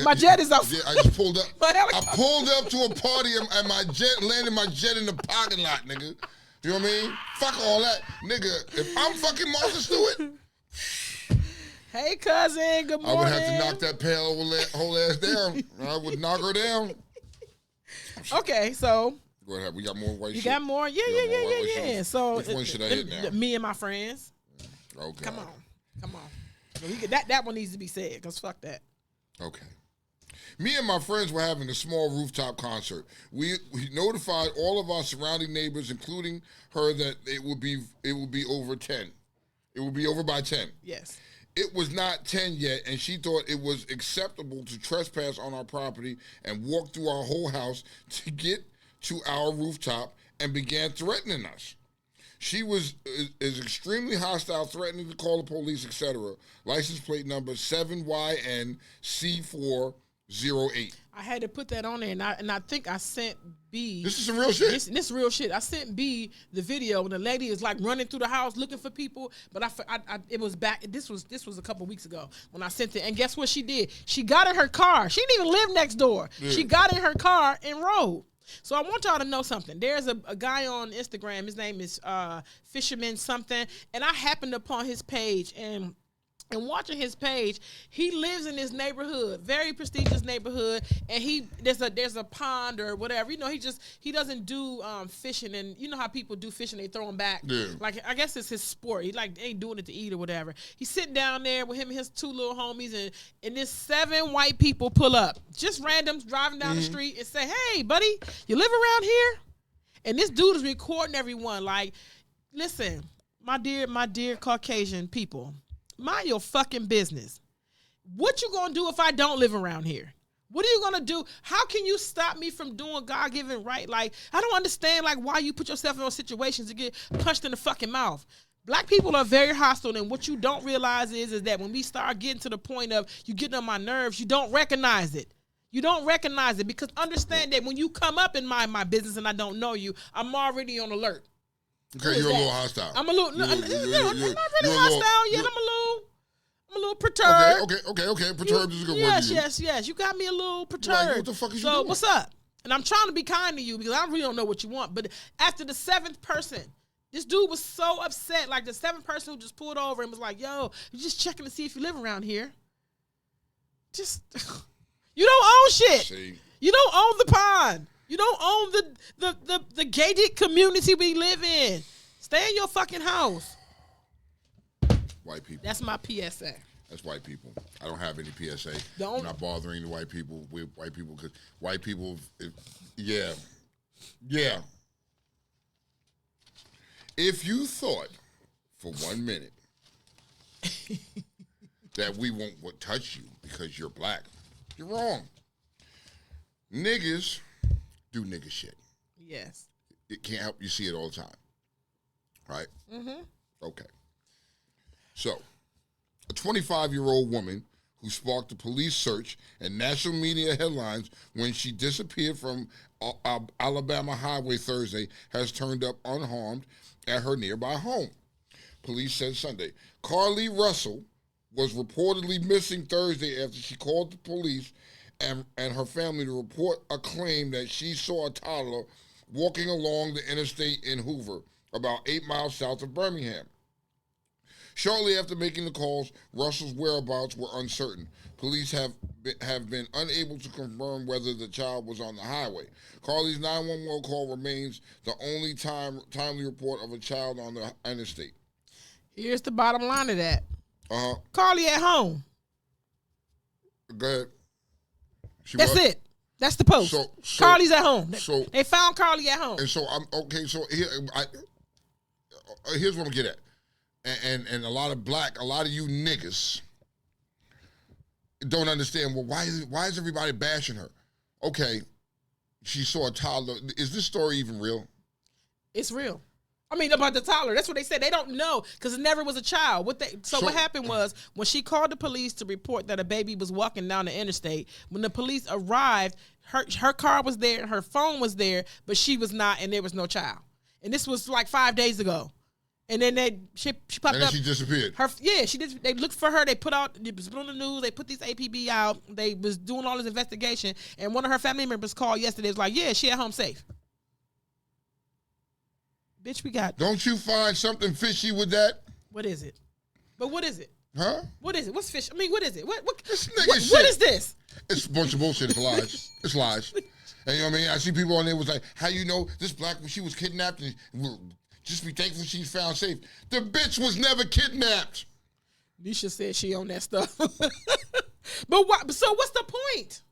My jet is up. Yeah, I just pulled up. I pulled up to a party and my jet landed my jet in the parking lot, nigga. You know what I mean? Fuck all that, nigga. If I'm fucking Martha Stewart, hey cousin, good morning. I would have to knock that pale whole ass down. I would knock her down. Okay, so Go ahead. We got more white shit. You got more? Yeah. So which one should I hit now? Me and my friends. Okay. Come on. That one needs to be said, because fuck that. Okay. Me and my friends were having a small rooftop concert. We notified all of our surrounding neighbors, including her, that it will be over 10. It will be over by 10. Yes. It was not 10 yet, and she thought it was acceptable to trespass on our property and walk through our whole house to get to our rooftop and began threatening us. She is extremely hostile, threatening to call the police, etc. License plate number 7YNC408. I had to put that on there, and I think I sent B. This is some real shit. This real shit. I sent B the video when the lady is like running through the house looking for people. But it was back. This was a couple weeks ago when I sent it. And guess what she did? She got in her car. She didn't even live next door. Yeah. She got in her car and rode. So I want y'all to know something. There's a guy on Instagram. His name is Fisherman something. And I happened upon his page and watching his page, he lives in this neighborhood, very prestigious neighborhood, and there's a pond or whatever. You know, he doesn't do fishing, and you know how people do fishing, they throw them back. Yeah. Like I guess it's his sport. He ain't doing it to eat or whatever. He's sitting down there with him and his two little homies, and this 7 white people pull up, just randoms driving down the street and say, "Hey, buddy, you live around here?" And this dude is recording everyone. Like, listen, my dear Caucasian people. Mind your fucking business. What you gonna do if I don't live around here? What are you gonna do? How can you stop me from doing God-given right? Like, I don't understand like why you put yourself in those situations to get punched in the fucking mouth. Black people are very hostile, and what you don't realize is that when we start getting to the point of you getting on my nerves, you don't recognize it. You don't recognize it because understand that when you come up in my business and I don't know you, I'm already on alert. Okay, you're a little hostile. I'm a little. I'm not really hostile yet. I'm a little perturbed. Okay. Perturbed is a good word. Yes. You got me a little perturbed. Like, what the fuck is you doing? What's up? And I'm trying to be kind to you because I really don't know what you want. But after the 7th person, this dude was so upset. Like the 7th person who just pulled over and was like, "Yo, you just checking to see if you live around here." Just you don't own shit. See. You don't own the pond. You don't own the gated community we live in. Stay in your fucking house. White people. That's my PSA. That's white people. I don't have any PSA. I'm not bothering the white people with white people because white people, yeah. If you thought for 1 minute that we won't touch you because you're black, you're wrong. Niggas do nigga shit. Yes. It can't help you see it all the time. Right? Mm-hmm. Okay. So, a 25-year-old woman who sparked a police search and national media headlines when she disappeared from Alabama highway Thursday has turned up unharmed at her nearby home. Police said Sunday. Carly Russell was reportedly missing Thursday after she called the police and her family to report a claim that she saw a toddler walking along the interstate in Hoover, about 8 miles south of Birmingham. Shortly after making the calls, Russell's whereabouts were uncertain. Police have been unable to confirm whether the child was on the highway. Carly's 911 call remains the only timely report of a child on the interstate. Here's the bottom line of that. Uh-huh. Carly at home. Go ahead. That's it. That's the post. So Carly's at home. So they found Carly at home. And so I'm okay. So here, here's what I'm gonna get at. And a lot of you niggas don't understand. Well, why is everybody bashing her? Okay, she saw a toddler. Is this story even real? It's real. I mean, about the toddler. That's what they said. They don't know because it never was a child. What happened was when she called the police to report that a baby was walking down the interstate, when the police arrived, her car was there and her phone was there, but she was not, and there was no child. And this was like 5 days ago. And then she popped up. And then she disappeared. She did. They looked for her. They put on the news. They put these APB out. They was doing all this investigation. And one of her family members called yesterday. Was like, yeah, she at home safe. Bitch, we got. Don't you find something fishy with that? What is it? But what is it? Huh? What is it? What's fish? I mean, what is it? What this nigga what, shit. What is this? It's a bunch of bullshit. It's lies. It's lies. And you know what I mean? I see people on there was like, how you know this black she was kidnapped and just be thankful she's found safe. The bitch was never kidnapped. Nisha said she on that stuff. But what? So what's the point?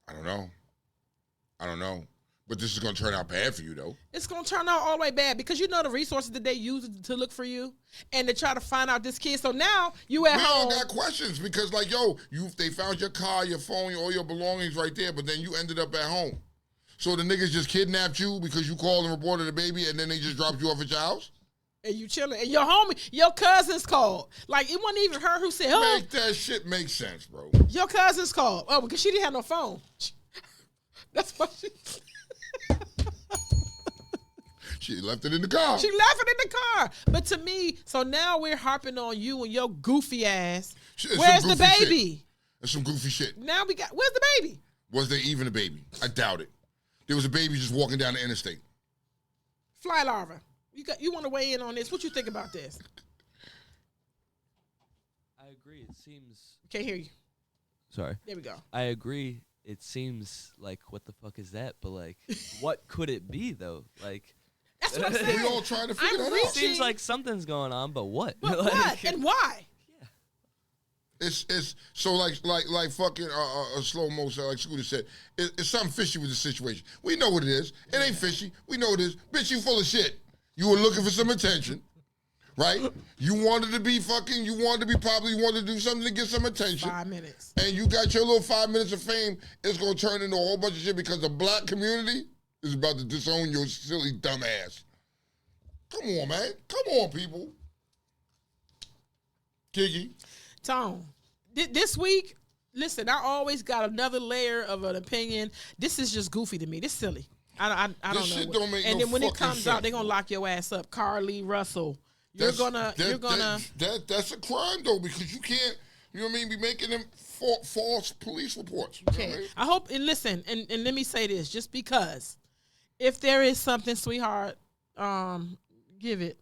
I don't know. But this is going to turn out bad for you, though. It's going to turn out all the way bad because you know the resources that they use to look for you and to try to find out this kid. So now you at home. We all got questions because, like, they found your car, your phone, all your belongings right there, but then you ended up at home. So the niggas just kidnapped you because you called and reported a baby, and then they just dropped you off at your house? And you chilling. And your homie, your cousins called. Like, it wasn't even her who said, oh. Make that shit make sense, bro. Your cousins called. Oh, because she didn't have no phone. That's what she. She left it in the car. She left it in the car. But to me, so now we're harping on you and your goofy ass. Where's the baby? That's some goofy shit. Now where's the baby? Was there even a baby? I doubt it. There was a baby just walking down the interstate. Fly larva. You want to weigh in on this? What you think about this? I agree. It seems. Can't hear you. Sorry. There we go. I agree. It seems like, what the fuck is that? But like, what could it be though? Like, that's what I'm saying. We all trying to figure that out. Seems like something's going on, but what? But like, what and why? It's so like fucking slow motion, like Scooter said. It's something fishy with the situation. We know what it is. It ain't fishy. We know what it is. Bitch, you full of shit. You were looking for some attention, right? You wanted to be fucking. You wanted to do something to get some attention. 5 minutes. And you got your little 5 minutes of fame. It's gonna turn into a whole bunch of shit because the black community is about to disown your silly dumb ass. Come on, man. Come on, people. Kiki. Tone, this week, listen, I always got another layer of an opinion. This is just goofy to me. This silly. I don't know. This shit don't make and no then when it fucking comes sense. out, they're gonna lock your ass up. Carly Russell. That's a crime though, because you can't, you know what I mean, be making them false police reports. You know what I mean? I hope, and listen, and let me say this, just because if there is something, sweetheart, give it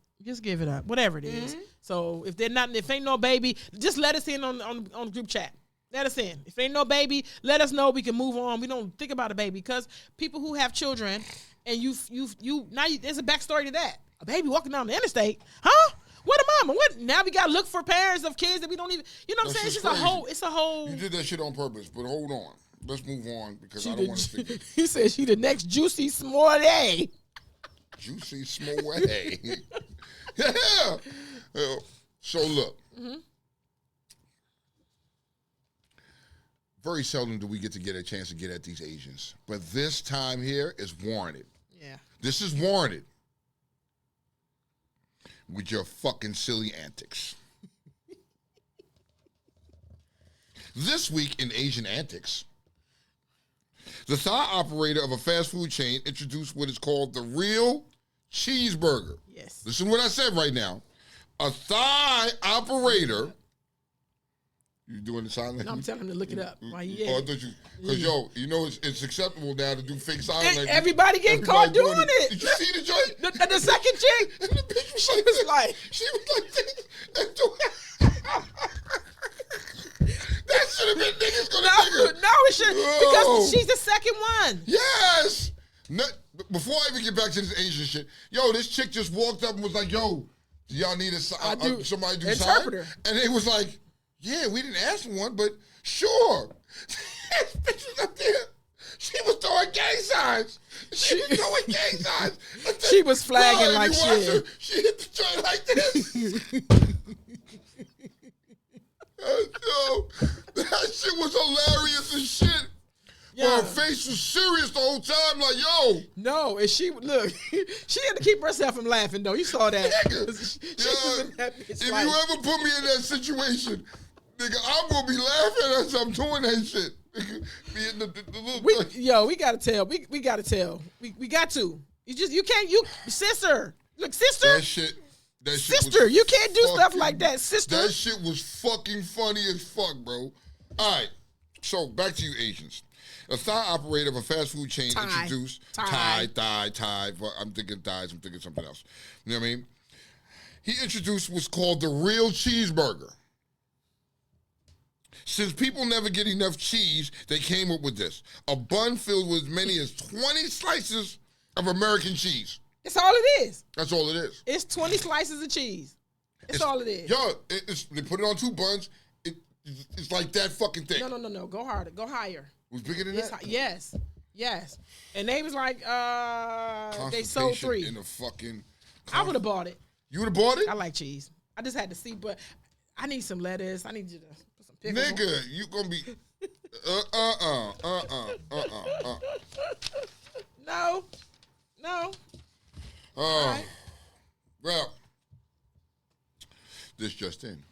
up, whatever it is. So if ain't no baby, just let us in on group chat. Let us in. If ain't no baby, let us know. We can move on. We don't think about a baby, because people who have children, and there's a backstory to that. A baby walking down the interstate, huh? What a mama? What? Now we gotta look for parents of kids that we don't even. You know what I'm saying? It's just crazy. It's a whole. You did that shit on purpose, but hold on. Let's move on because I don't want to think. He said she the next Juicy Smollett. Juicy Smollett. Yeah. So look. Very seldom do we get a chance to get at these Asians, but this time here is warranted. Yeah. This is warranted. With your fucking silly antics. This week in Asian antics, the Thai operator of a fast food chain introduced what is called the real cheeseburger. Yes. Listen to what I said right now. A Thai operator. You doing the sign language? No, I'm telling him to look it up. Why he I thought you, because yo, you know it's acceptable now to do fake sign language. Everybody getting caught doing it. Did you see the joint? The second chick, And the bitch was she was like this. And that should have been niggas gonna nigga. No, it should, because she's the second one. Yes. Before I even get back to this Asian shit, yo, this chick just walked up and was like, "Yo, do y'all need somebody to do interpreter?" Sign? And it was like, "Yeah, we didn't ask for one, but sure." This bitch was up there. She was throwing gang signs. She was flagging like shit. She hit the joint like this. Yo, that shit was hilarious as shit. Yeah. Well, her face was serious the whole time, like, yo. No, and she had to keep herself from laughing, though. You saw that. Nigga, she was in that bitch if you ever put me in that situation, nigga, I'm going to be laughing as I'm doing that shit. Nigga, we got to tell. We got to tell. We got to. Sister. Look, sister. That shit sister, you can't do stuff like that, sister. That shit was fucking funny as fuck, bro. All right, so back to you Asians. A Thai operator of a fast food chain introduced Thai. I'm thinking Thais. I'm thinking something else. You know what I mean? He introduced what's called the real cheeseburger. Since people never get enough cheese, they came up with this: a bun filled with as many as 20 slices of American cheese. That's all it is. That's all it is. It's 20 slices of cheese. That's all it is. Yo, they put it on 2 buns. It's like that fucking thing. No. Go harder. Go higher. It was bigger than that? Yes. And they was like, they sold 3. In the fucking. I would have bought it. You would have bought it? I like cheese. I just had to see, but I need some lettuce. I need you to put some pickles. Nigga, you gonna be. No. Right. Well, this just in.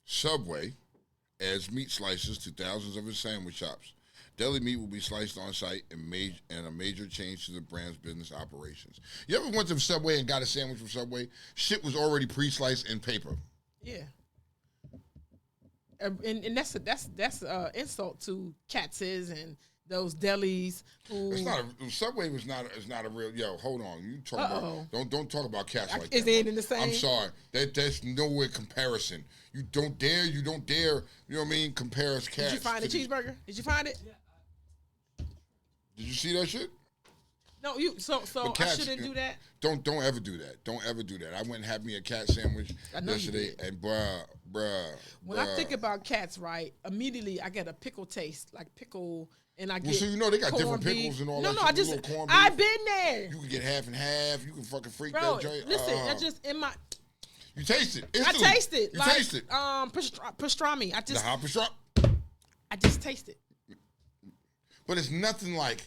Subway adds meat slices to thousands of its sandwich shops. Deli meat will be sliced on site and a major change to the brand's business operations. You ever went to Subway and got a sandwich from Subway? Shit was already pre-sliced in paper. Yeah. And that's insult to Katz's and those delis who. It's not Subway is not a real. Yo, hold on. You talk about don't talk about cats like that. Is it in the same? I'm sorry. That's nowhere comparison. You don't dare. You know what I mean? Compare us cats. Did you find the cheeseburger? Did you find it? Did you see that shit? No, so cats, I shouldn't do that. Don't ever do that. Don't ever do that. I went and had me a cat sandwich yesterday, and bruh. When I think about cats, right, immediately I get a pickle taste, like pickle, and I get. So you know they got different beef. pickles and all no, that. No, shit, I've been there. You can get half and half. You can fucking freak Bro, that joint. Listen, that's just in my. You taste it. Instantly. I taste it. You taste it. Pastrami. The hot pastrami. I just taste it. But it's nothing like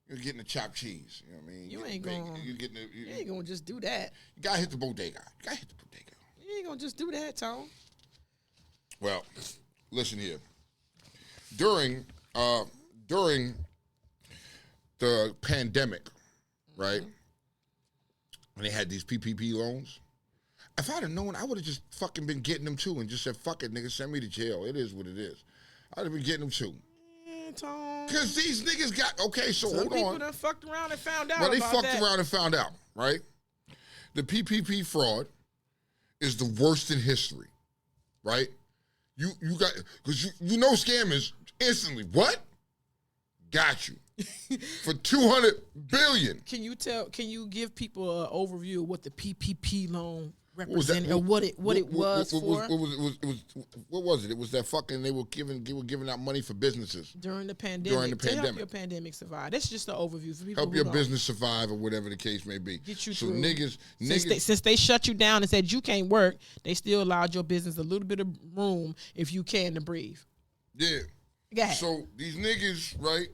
you're getting the chopped cheese. You know what I mean? You ain't gonna just do that. You gotta hit the bodega. You ain't gonna just do that, Tone. Well, listen here. During the pandemic, right? When they had these PPP loans, if I'd have known, I would have just fucking been getting them too and just said, fuck it, nigga, send me to jail. It is what it is. I'd have been getting them too. Because these niggas got, okay, so Some hold on. people done fucked around and found out Well, they about fucked that. around and found out, right? The PPP fraud is the worst in history, right? You got, because you know scammers instantly, what? Got you. For $200 billion. Can you give people an overview of what the PPP loan represented, or what it was for? What was it? It was that fucking they were giving out money for businesses during the pandemic. To help your pandemic survive. That's just an overview for people. Help your business survive or whatever the case may be. Get you so through. niggas, since they shut you down and said you can't work, they still allowed your business a little bit of room if you can to breathe. Yeah. Go ahead. So these niggas, right?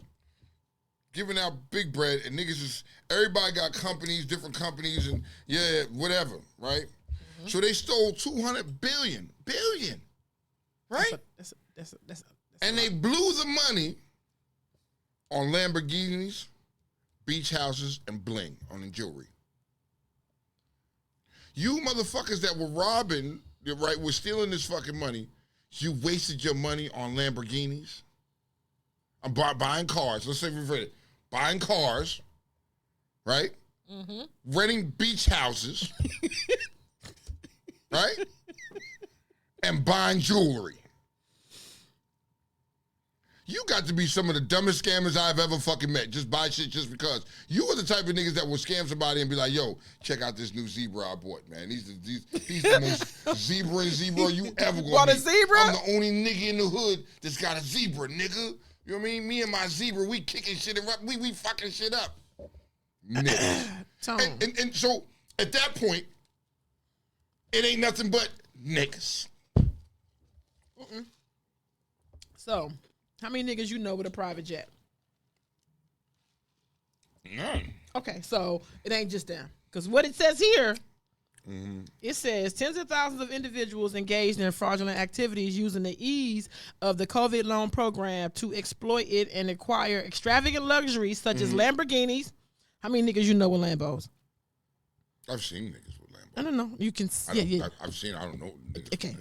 Giving out big bread, and niggas is, everybody got companies, different companies, and yeah, whatever, right? Mm-hmm. So they stole $200 billion, right? That's and they blew the money on Lamborghinis, beach houses, and bling on the jewelry. You motherfuckers that were robbing, right, were stealing this fucking money, you wasted your money on Lamborghinis. I'm buying cars. Let's say we've read it. Buying cars, right? Mm-hmm. Renting beach houses, right? And buying jewelry. You got to be some of the dumbest scammers I've ever fucking met. Just buy shit just because. You are the type of niggas that will scam somebody and be like, yo, check out this new zebra I bought, man. He's the most zebra you ever gonna Bought a meet. zebra? I'm the only nigga in the hood that's got a zebra, nigga. You know what I mean? Me and my zebra, we kicking shit and we fucking shit up. Niggas. and so at that point, it ain't nothing but niggas. Mm-mm. So, how many niggas you know with a private jet? None. Okay, so it ain't just them. Because what it says here, it says tens of thousands of individuals engaged in fraudulent activities using the ease of the COVID loan program to exploit it and acquire extravagant luxuries such as Lamborghinis. How many niggas you know with Lambos? I've seen niggas with Lambos. I don't know. You can, I've seen, I don't know. Okay.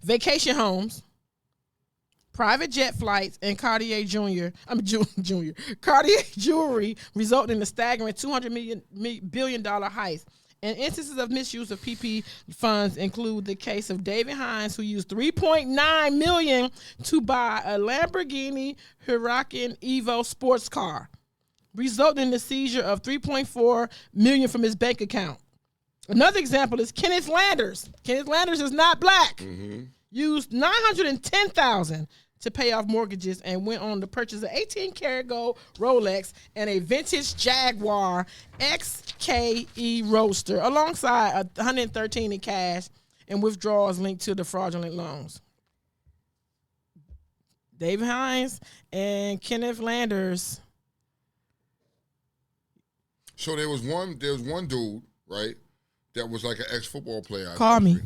Vacation homes, private jet flights, and Cartier Cartier jewelry resulting in a staggering $200 billion heist. And instances of misuse of PP funds include the case of David Hines, who used $3.9 million to buy a Lamborghini Huracan Evo sports car, resulting in the seizure of $3.4 million from his bank account. Another example is Kenneth Landers. Kenneth Landers is not black. Used $910,000 to pay off mortgages and went on to purchase an 18-karat gold Rolex and a vintage Jaguar XKE Roadster alongside $113 in cash and withdrawals linked to the fraudulent loans. David Hines and Kenneth Landers. So there was one dude, right, that was like an ex-football player. Call me.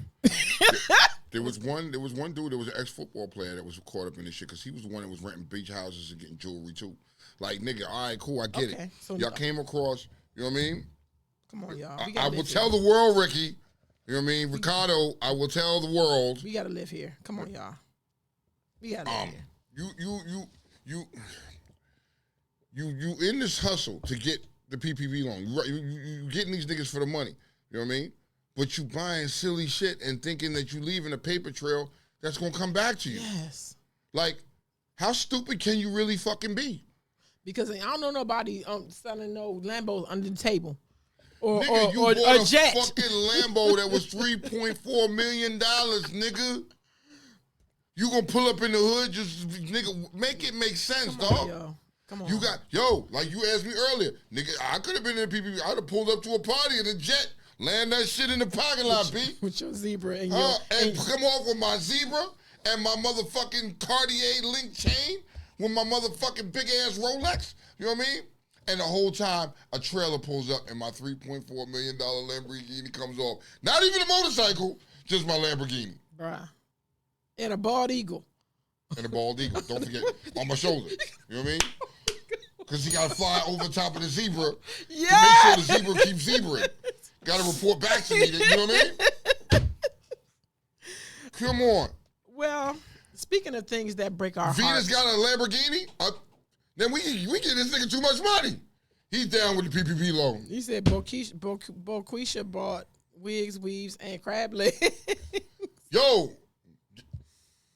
There was one dude that was an ex-football player that was caught up in this shit because he was the one that was renting beach houses and getting jewelry too. Like, nigga, all right, cool, I get it. So y'all came across, you know what I mean? Come on, y'all. I will tell the world, Ricky. You know what I mean? Ricardo, I will tell the world. We gotta live here. Come on, y'all. We gotta live here. You in this hustle to get the PPP loan. You getting these niggas for the money. You know what I mean? But you buying silly shit and thinking that you leaving a paper trail that's gonna come back to you. Yes. Like, how stupid can you really fucking be? Because I don't know nobody selling no Lambos under the table. Or bought a jet. Fucking Lambo that was $3.4 million, nigga. You gonna pull up in the hood, just nigga, make it make sense, dog. Come on. You got like you asked me earlier, nigga. I could have been in the PPP. I'd have pulled up to a party in a jet, land that shit in the parking lot, B. With your zebra and and come off with my zebra and my motherfucking Cartier link chain with my motherfucking big ass Rolex. You know what I mean? And the whole time, a trailer pulls up and my $3.4 million Lamborghini comes off. Not even a motorcycle, just my Lamborghini. Bruh. And a bald eagle. And a bald eagle, don't forget, on my shoulder. You know what I mean? Because he got to fly over top of the zebra to make sure the zebra keeps zebraing. Got to report back to me, you know what I mean? Come on. Well, speaking of things that break our hearts. Venus got a Lamborghini? Then we give this nigga too much money. He's down with the PPP loan. You said Boquisha bought wigs, weaves, and crab legs. Yo,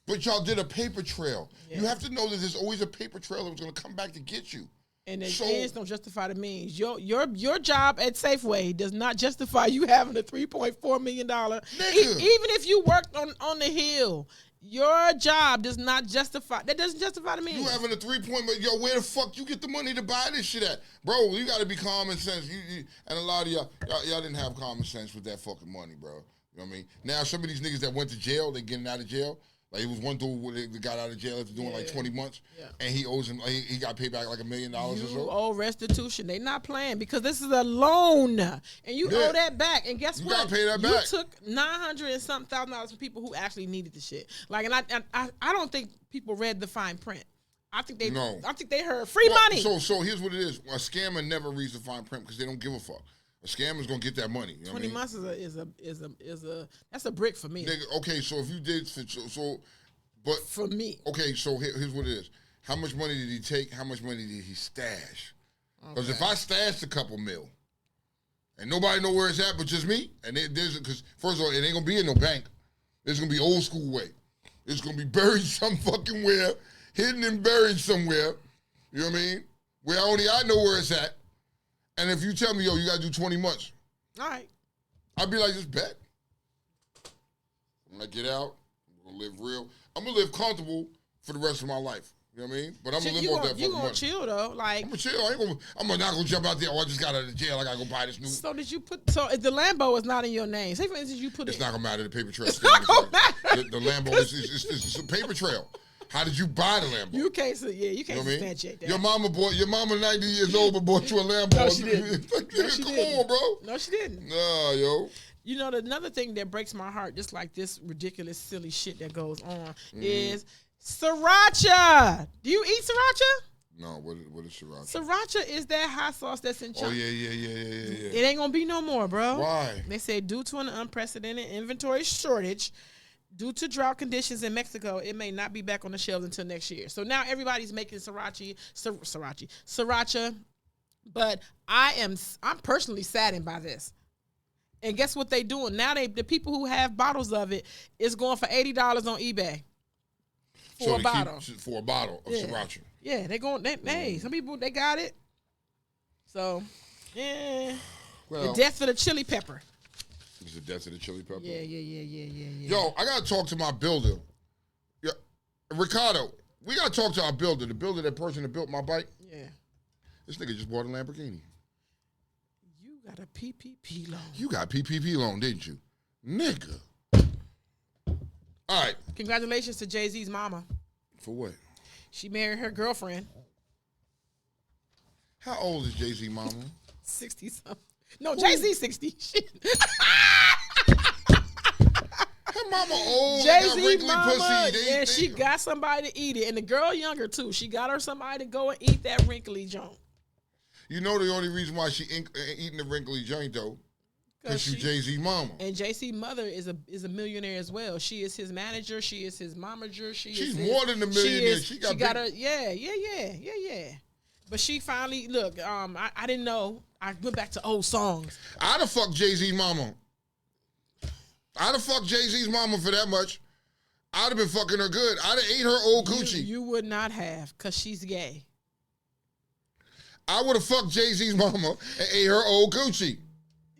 but y'all did a paper trail. Yeah. You have to know that there's always a paper trail that was going to come back to get you. And the ends don't justify the means. Your job at Safeway does not justify you having a $3.4 million. Even if you worked on the Hill, your job does not justify. That doesn't justify the means. You having a 3 point, yo, where the fuck you get the money to buy this shit at, bro? You got to be common sense. And a lot of y'all didn't have common sense with that fucking money, bro. You know what I mean? Now some of these niggas that went to jail, they getting out of jail. Like, it was one dude that got out of jail after doing like 20 months, and he owes him. He got paid back like $1 million or so. You owe restitution. They not playing because this is a loan, and you owe that back. And guess what? You gotta pay that back. You took $900 and something thousand from people who actually needed the shit. Like, and I don't think people read the fine print. I think they heard free money. So here's what it is: a scammer never reads the fine print because they don't give a fuck. A scammer's gonna get that money. You know 20 months is a that's a brick for me. Nigga, okay, so if you did but for me. Okay, so here's what it is. How much money did he take? How much money did he stash? Because if I stashed a couple mil and nobody know where it's at but just me, and because first of all, it ain't gonna be in no bank. It's gonna be old school way. It's gonna be buried some fucking where, hidden and buried somewhere. You know what I mean? Where only I know where it's at. And if you tell me, yo, you gotta do 20 months. All right. I'd be like, just bet. When I get out, I'm gonna live real. I'm gonna live comfortable for the rest of my life. You know what I mean? But I'm gonna live off that fucking money. You gonna chill though? Like, I'm gonna chill. I'm not gonna jump out there. Oh, I just got out of jail. I gotta go buy this new. So did you put? So if the Lambo is not in your name, say for instance you put it. It's not gonna matter. The paper trail. It's not gonna matter. The Lambo is a paper trail. How did you buy the Lambo? You can't snatch it. Your mama 90 years old but bought you a Lambo. No, she didn't. Come on, bro. No, she didn't. Nah, yo. You know, another thing that breaks my heart, just like this ridiculous, silly shit that goes on, is sriracha. Do you eat sriracha? No, what is sriracha? Sriracha is that hot sauce that's in China. Oh, yeah. It ain't gonna be no more, bro. Why? They say due to an unprecedented inventory shortage, due to drought conditions in Mexico, it may not be back on the shelves until next year. So now everybody's making sriracha. But I'm personally saddened by this. And guess what they doing? Now the people who have bottles of it is going for $80 on eBay for a bottle. For a bottle of sriracha. Yeah, hey, some people, they got it. So, yeah. Well, the death for the chili pepper. It's the death of the chili pepper? Yeah. Yo, I got to talk to my builder. Yeah, Ricardo, we got to talk to our builder. The builder, that person that built my bike. Yeah. This nigga just bought a Lamborghini. You got a PPP loan. You got PPP loan, didn't you? Nigga. All right. Congratulations to Jay-Z's mama. For what? She married her girlfriend. How old is Jay-Z mama? 60-something. No, Jay-Z 60. Shit. How mama old. Jay-Z got wrinkly mama, pussy. and she got somebody to eat it. And the girl younger, too. She got her somebody to go and eat that wrinkly joint. You know the only reason why she eating the wrinkly joint, though? Because she's Jay-Z mama. And Jay-Z mother is a millionaire as well. She is his manager. She is his momager. She's more than a millionaire. She got her. Yeah. But she finally, look, I didn't know. I went back to old songs. I'd have fucked Jay-Z mama. I'd have fucked Jay-Z's mama for that much. I'd have been fucking her good. I'd have ate her old coochie. You would not have, because she's gay. I would have fucked Jay-Z's mama and ate her old coochie.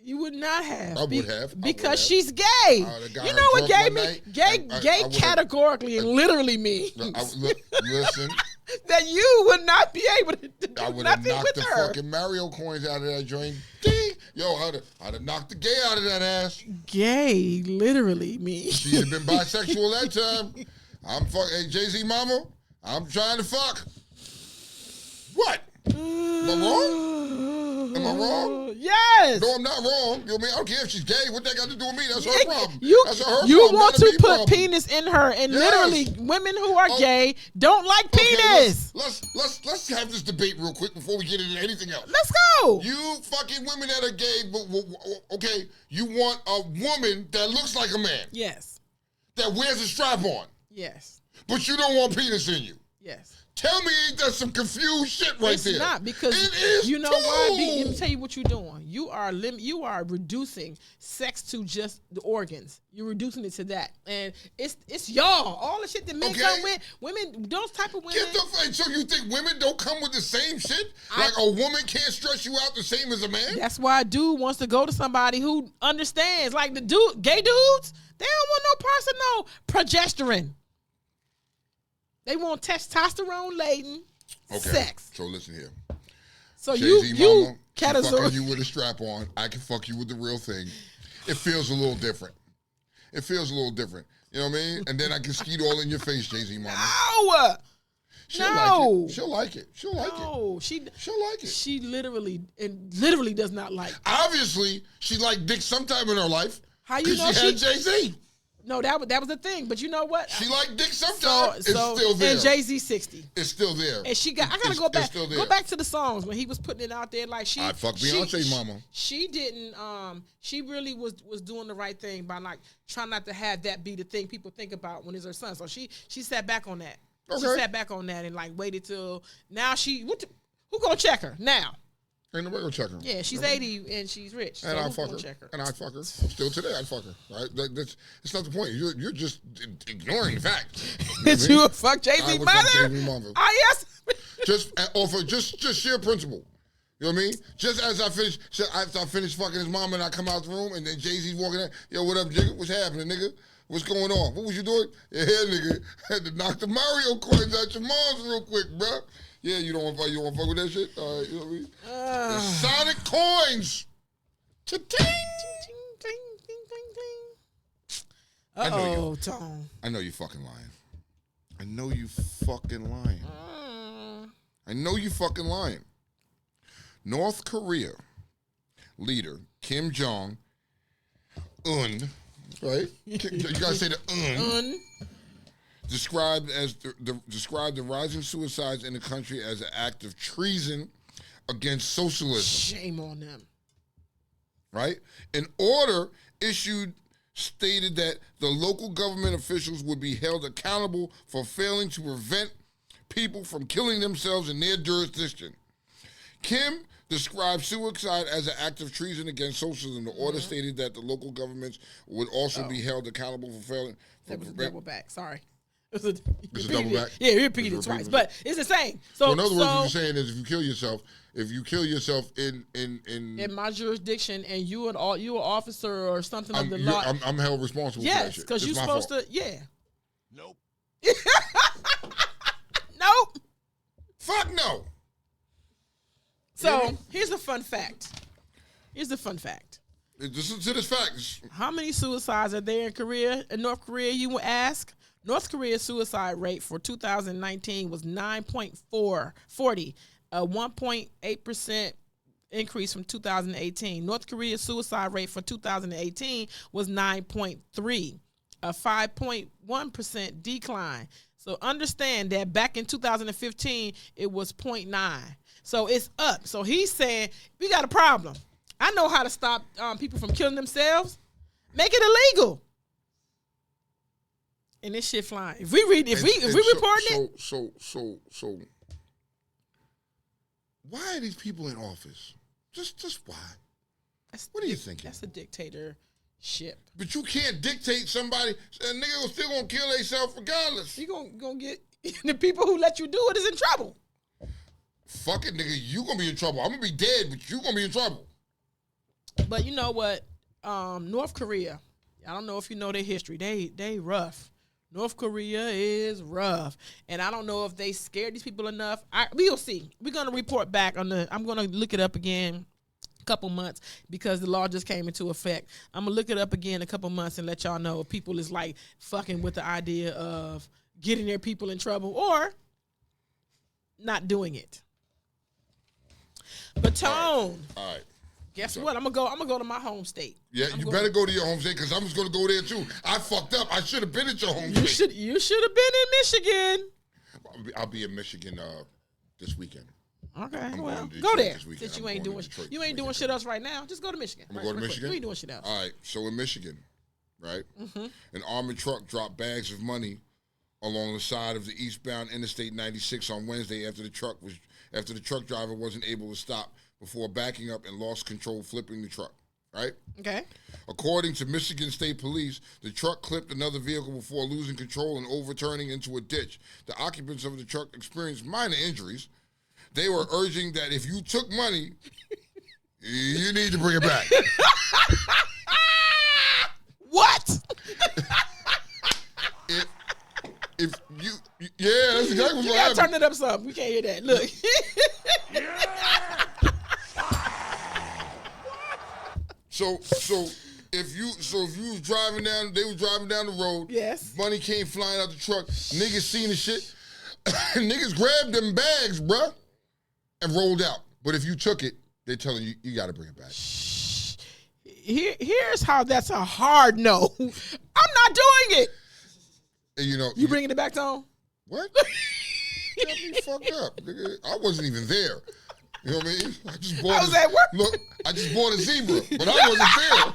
You would not have. I would have. Because she's gay. You know what gay means? Gay categorically and literally means. Listen. That you would not be able to do I would have knocked the her. fucking Mario coins out of that joint. Ding. Yo, I'd have knocked the gay out of that ass. Gay literally means. She'd have been bisexual that time. I'm fucking, hey, Jay-Z mama, I'm trying to fuck. What? Am I wrong? Am I wrong? Yes. No, I'm not wrong. You know what I mean? I don't care if she's gay. What that got to do with me? That's her problem. That's her problem. You want to put problem. penis in her, and literally, women who are gay don't like penis. Let's have this debate real quick before we get into anything else. Let's go. You fucking women that are gay, okay, you want a woman that looks like a man. Yes. That wears a strap on. Yes. But you don't want penis in you. Yes. Tell me ain't that some confused shit right there? It's not, because it is you know why? Let me tell you what you're doing. You are reducing sex to just the organs. You're reducing it to that, and it's y'all. All the shit that men come with, women, those type of women. So you think women don't come with the same shit? Like a woman can't stress you out the same as a man? That's why a dude wants to go to somebody who understands. Like the gay dudes, they don't want no parts of no progesterone. They want testosterone laden sex. So listen here. So Jay-Z you mama, fucking you with a strap on. I can fuck you with the real thing. It feels a little different. You know what I mean? And then I can skeet all in your face, Jay-Z mama. No. She'll like it. She'll like it. She'll like it. She literally does not like it. Obviously, she liked dick sometime in her life. How you know she had Jay-Z? No, that was the thing. But you know what? She liked dick sometimes. It's still there. And Jay-Z 60. It's still there. And I gotta go back. Go back to the songs when he was putting it out there. Like I fuck Beyonce mama. She didn't. She really was doing the right thing by like trying not to have that be the thing people think about when it's her son. So she sat back on that. Okay. She sat back on that and like waited till now. Who gonna check her now? Ain't nobody gonna check her. Yeah, she's 80 and she's rich. And I fuck her. And I fuck her. Still today, I'd fuck her. Right? It's not the point. You're just ignoring the fact. Did you fuck Jay-Z mother? Fuck Jay-Z mother. Yes. just sheer principle. You know what I mean? Just as I finish fucking his mom and I come out the room and then Jay-Z's walking out. Yo, what up, Jigga? What's happening, nigga? What's going on? What was you doing? Yeah, nigga. Had to knock the Mario coins out your mom's real quick, bro. Yeah, you don't want to fuck with that shit? All right, you know what I mean? The Sonic coins. Cha-ting. Uh-oh, Tone. I know you fucking lying. I know you fucking lying. North Korea leader Kim Jong-un, right? You gotta say the un. Described the rising suicides in the country as an act of treason against socialism. Shame on them. Right? An order issued stated that the local government officials would be held accountable for failing to prevent people from killing themselves in their jurisdiction. Kim described suicide as an act of treason against socialism. The order stated that the local governments would also be held accountable for failing. That was a double back. Sorry. It's a double back? Yeah, you repeated it twice, but it's the same. So in other words, what you're saying is if you kill yourself in my jurisdiction and you an officer or something of the law, I'm held responsible for that shit. Yes, because you're supposed to, Nope. Nope. Fuck no. So here's the fun fact. Listen to this fact. How many suicides are there in North Korea, you will ask? North Korea's suicide rate for 2019 was 9.40, a 1.8% increase from 2018. North Korea's suicide rate for 2018 was 9.3, a 5.1% decline. So understand that back in 2015, it was 0.9. So it's up. So he's saying, we got a problem. I know how to stop people from killing themselves. Make it illegal. And this shit flying. If we reporting it. So why are these people in office? Just why? What are you thinking? That's a dictatorship. But you can't dictate somebody. A nigga still gonna kill themselves regardless. You gonna get the people who let you do it is in trouble. Fuck it, nigga. You gonna be in trouble. I'm gonna be dead, but you gonna be in trouble. But you know what? North Korea. I don't know if you know their history. They rough. North Korea is rough, and I don't know if they scared these people enough. We'll see. We're gonna report back on I'm gonna look it up again. Couple months because the law just came into effect. I'm gonna look it up again a couple months and let y'all know if people is like fucking with the idea of getting their people in trouble or not doing it. But Tone, all right. Guess what? I'm gonna go to my home state. Yeah, you better go to your home state because I'm just gonna go there too. I fucked up. I should have been at your home state. You should have been in Michigan. I'll be in Michigan this weekend. Okay, I'm well, going go there. Since you ain't doing shit else right now. Just go to Michigan. I'm gonna go to Michigan. You ain't doing shit else. All right, so in Michigan, right, an armored truck dropped bags of money along the side of the eastbound Interstate 96 on Wednesday after the truck driver wasn't able to stop before backing up and lost control, flipping the truck. Right? Okay. According to Michigan State Police, the truck clipped another vehicle before losing control and overturning into a ditch. The occupants of the truck experienced minor injuries. They were urging that if you took money, you need to bring it back. What? if you, yeah, that's exactly what's you going to gotta happen. turn it up some. We can't hear that. Look. So if you was driving down, they was driving down the road. Yes. Money came flying out the truck. Niggas seen the shit. Niggas grabbed them bags, bruh, and rolled out. But if you took it, they telling you you got to bring it back. Here's how that's a hard no. I'm not doing it. And you bringing it back, Tom? What? Got me fucked up, nigga. I wasn't even there. You know what I mean? I was at work. Look, I just bought a zebra, but I wasn't there.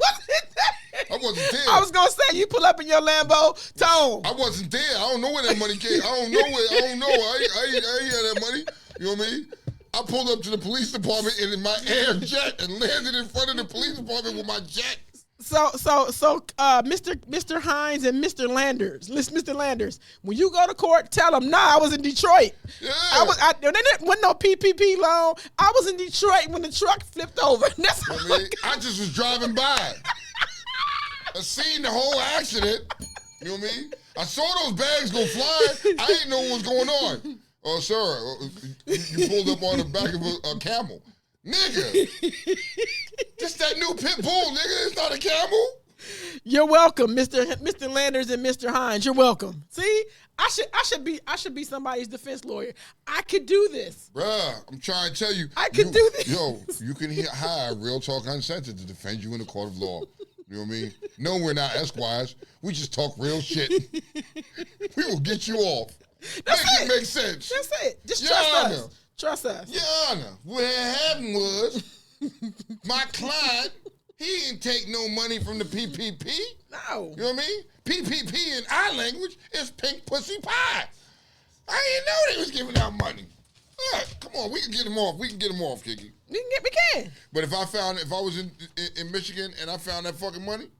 I wasn't there. I was gonna say you pull up in your Lambo, Tone. I wasn't there. I don't know where that money came. I don't know. I ain't had that money. You know what I mean? I pulled up to the police department in my air jet and landed in front of the police department with my jet. So, Mr. Hines and Mr. Landers, listen, Mr. Landers, when you go to court, tell them, I was in Detroit. Yeah. There wasn't no PPP loan. I was in Detroit when the truck flipped over. That's I just was driving by. I seen the whole accident. You know what I mean? I saw those bags go flying. I didn't know what was going on. Oh, sir, you pulled up on the back of a camel. Nigga, just that new pit bull, nigga. It's not a camel. You're welcome, Mr. Landers and Mr. Hines. You're welcome. See, I should be somebody's defense lawyer. I could do this, bruh. I'm trying to tell you, I could do this. Yo, you can hire Real Talk Uncensored to defend you in the court of law. You know what I mean? No, we're not Esquires. We just talk real shit. We will get you off. It makes sense. That's it. Just Your trust Honor. us. Trust us. Your Honor, what happened was my client, he didn't take no money from the PPP. No. You know what I mean? PPP in our language is pink pussy pie. I didn't know they was giving out money. All right, come on, we can get him off. We can get him off, Kiki. We can. But if I was in Michigan and I found that fucking money,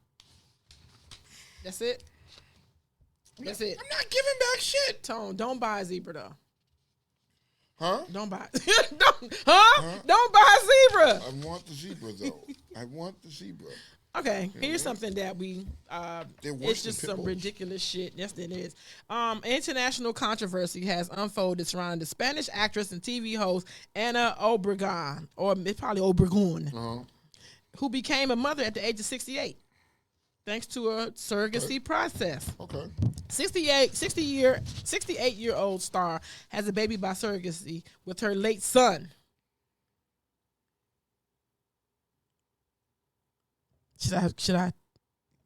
that's it. That's it. I'm not giving back shit. Tone, don't buy a zebra though. Huh? Don't buy. Don't buy a zebra. I want the zebra though. I want the zebra. Okay, here's something that it's just some ridiculous shit. Yes, it is. International controversy has unfolded surrounding the Spanish actress and TV host Ana Obregón, or it's probably Obregón, who became a mother at the age of 68, thanks to a surrogacy process. Okay. 68-year-old star has a baby by surrogacy with her late son. Should I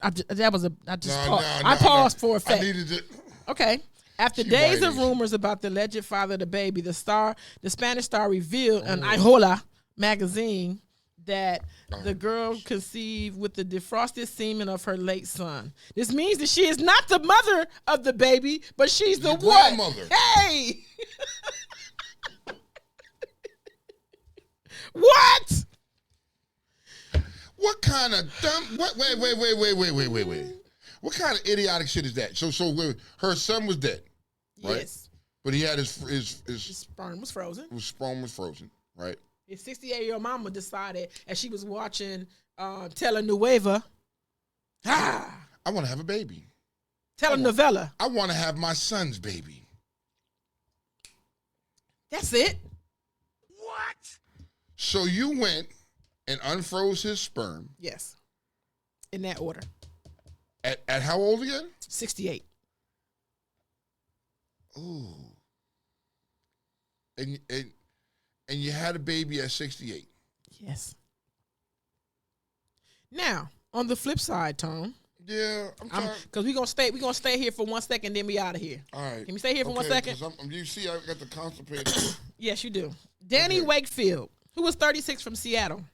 I just No, I paused for I effect. needed it. Okay. After She days of white. rumors about the alleged father of the baby, the Spanish star revealed in Ihola magazine that the girl conceived with the defrosted semen of her late son. This means that she is not the mother of the baby, but she's the what? grandmother. Hey! What? What kind of dumb? What? Wait. What kind of idiotic shit is that? So her son was dead, right? Yes. But he had his Sperm was frozen. his sperm was frozen, right? His 68-year-old mama decided, as she was watching Telenovela, I want to have a baby. Telenovela. I want to have my son's baby. That's it. What? So you went and unfroze his sperm Yes. In that order. at how old again? 68. Ooh. And you had a baby at 68. Yes. Now, on the flip side, Tone, Yeah, I'm trying. because we're gonna stay here for 1 second, then we out of here. All right. Can we stay here for 1 second? 'Cause you see, I got the constipated. Yes, you do. Danny Okay. Wakefield, who was 36 from Seattle,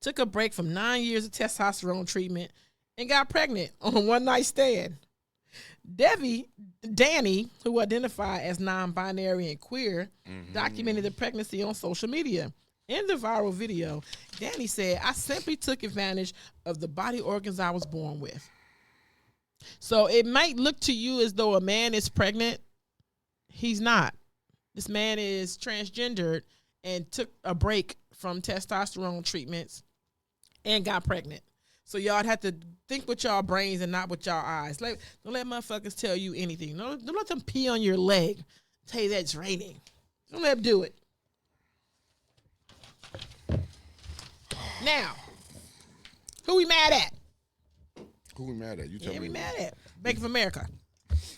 took a break from 9 years of testosterone treatment and got pregnant on a one-night stand. Danny, who identified as non-binary and queer, documented the pregnancy on social media. In the viral video, Danny said, "I simply took advantage of the body organs I was born with." So it might look to you as though a man is pregnant. He's not. This man is transgendered and took a break from testosterone treatments and got pregnant. So y'all have to think with y'all brains and not with y'all eyes. Don't let motherfuckers tell you anything. Don't let them pee on your leg. Tell you that it's raining. Don't let them do it. Now, who we mad at? Who we mad at? You tell Yeah, me. we mad at Bank of America.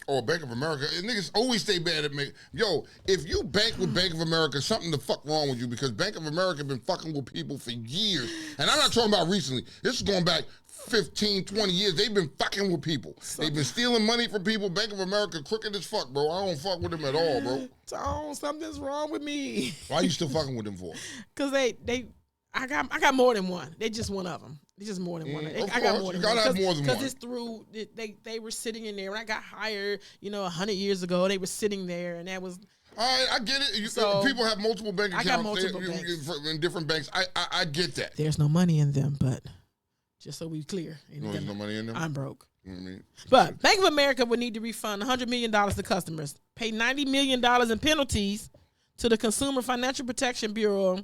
Or Bank of America. Niggas always stay bad at me. Yo, if you bank with Bank of America, something the fuck wrong with you, because Bank of America been fucking with people for years. And I'm not talking about recently. This is going back 15, 20 years. They've been fucking with people. They've been stealing money from people. Bank of America crooked as fuck, bro. I don't fuck with them at all, bro. Tone, something's wrong with me. Why you still fucking with them for? Cause I got more than one. They just one of them. They just more than one. Of I got course, more you than gotta one. have more than Because one. it's through they were sitting in there when I got hired. 100 years ago, they were sitting there, and that was. All right, I get it. So, people have multiple bank I accounts. got multiple banks. In different banks. I get that. There's no money in them, but just so we clear, There's no money in them? I'm broke. You know what I mean? But Bank of America would need to refund $100 million to customers, pay $90 million in penalties to the Consumer Financial Protection Bureau,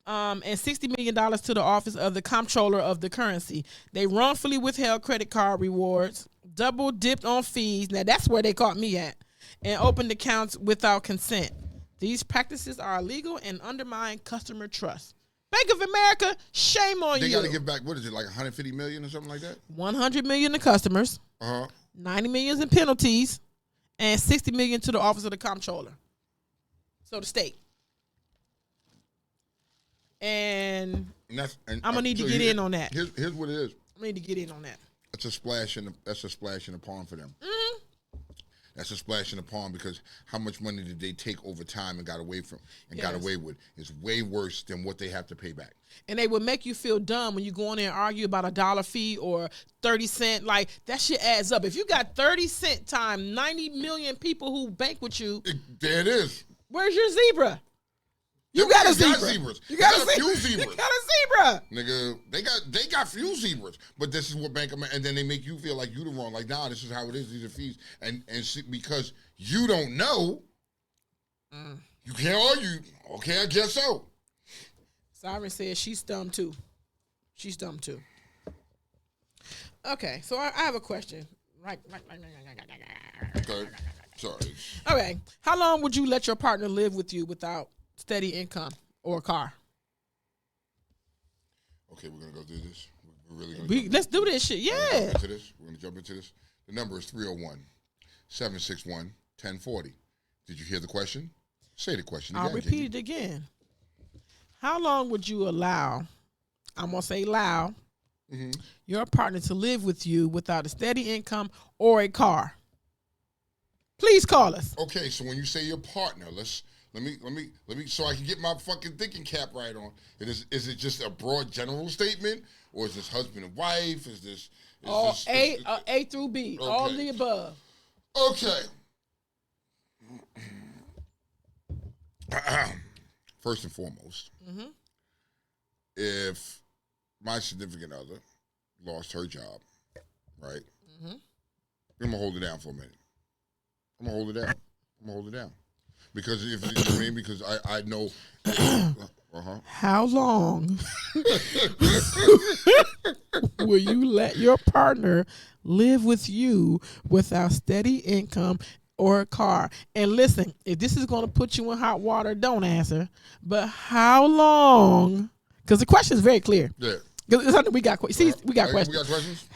and $60 million to the Office of the Comptroller of the Currency. They wrongfully withheld credit card rewards, double dipped on fees. Now that's where they caught me at, and opened accounts without consent. These practices are illegal and undermine customer trust. Bank of America, shame on They you. got to give back, what is it, like 150 million or something like that? $100 million to customers, Uh-huh. $90 million in penalties, and $60 million to the Office of the Comptroller. So the state. And I'm gonna need to get in on that. Here's what it is. I need to get in on that. That's a splash in the pond for them. Mm-hmm. That's a splash in the pond, because how much money did they take over time and got away with? It's way worse than what they have to pay back. And they would make you feel dumb when you go in there and argue about a dollar fee or 30 cents. Like, that shit adds up. If you got 30 cent time, 90 million people who bank with you, There it is. where's your zebra? You Them got a niggas zebra. zebras. You got They a got a few zebra. zebras. You got a zebra. Nigga, they got few zebras, but this is what Bank of America, and then they make you feel like you the wrong. Like, nah, this is how it is. These are fees, and see, because you don't know, you can't argue. Okay, I guess so. Siren says she's dumb too. She's dumb too. Okay, so I have a question. Okay, sorry. Okay, how long would you let your partner live with you without steady income or a car? Okay, we're gonna go through this. We're really gonna. Let's do this shit. Yeah. We're gonna jump into this. The number is 301-761-1040. Did you hear the question? Say the question again. I'll repeat it again. How long would you allow? I'm gonna say allow your partner to live with you without a steady income or a car? Please call us. Okay, so when you say your partner, let me so I can get my fucking thinking cap right on. Is it just a broad general statement, or is this husband and wife? Is this A through B, okay. all the above. Okay. First and foremost, if my significant other lost her job, right? I'm gonna hold it down for a minute. I'm gonna hold it down. Because if you know what I mean, because I know. How long will you let your partner live with you without steady income or a car? And listen, if this is going to put you in hot water, don't answer. But how long? Because the question is very clear. Yeah. Because we got questions. See, we got questions. We got questions.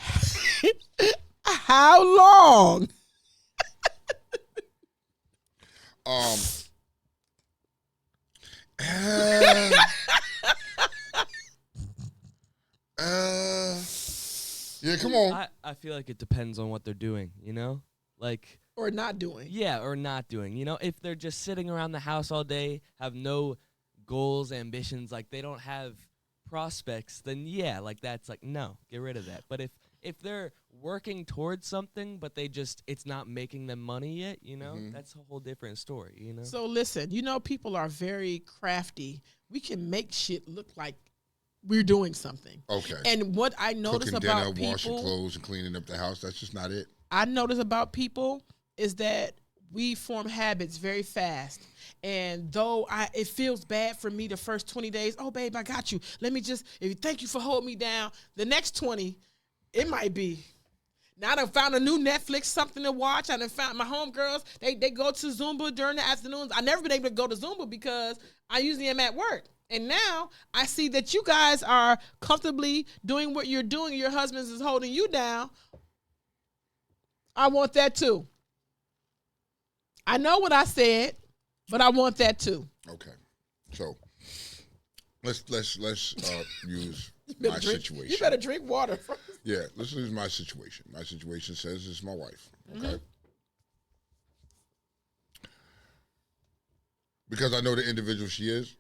How long? Yeah, come on. I feel like it depends on what they're doing, Like, Or not doing. yeah, or not doing. If they're just sitting around the house all day, have no goals, ambitions, like they don't have prospects, then yeah, like that's like, no, get rid of that. But if they're working towards something, but it's not making them money yet, that's a whole different story, So listen, people are very crafty. We can make shit look like we're doing something. Okay. And what I notice Cooking about dinner, people, washing clothes, and cleaning up the house, that's just not it. I notice about people is that we form habits very fast. And though it feels bad for me the first 20 days, oh, babe, I got you. Thank you for holding me down. The next 20, it might be. Now I done found a new Netflix, something to watch. I done found my homegirls, they go to Zumba during the afternoons. I never been able to go to Zumba because I usually am at work. And now I see that you guys are comfortably doing what you're doing. Your husband is holding you down. I want that too. I know what I said, but I want that too. Okay. So let's use my situation. You better drink water first. Yeah, let's use my situation. My situation says it's my wife. Okay. Because I know the individual she is,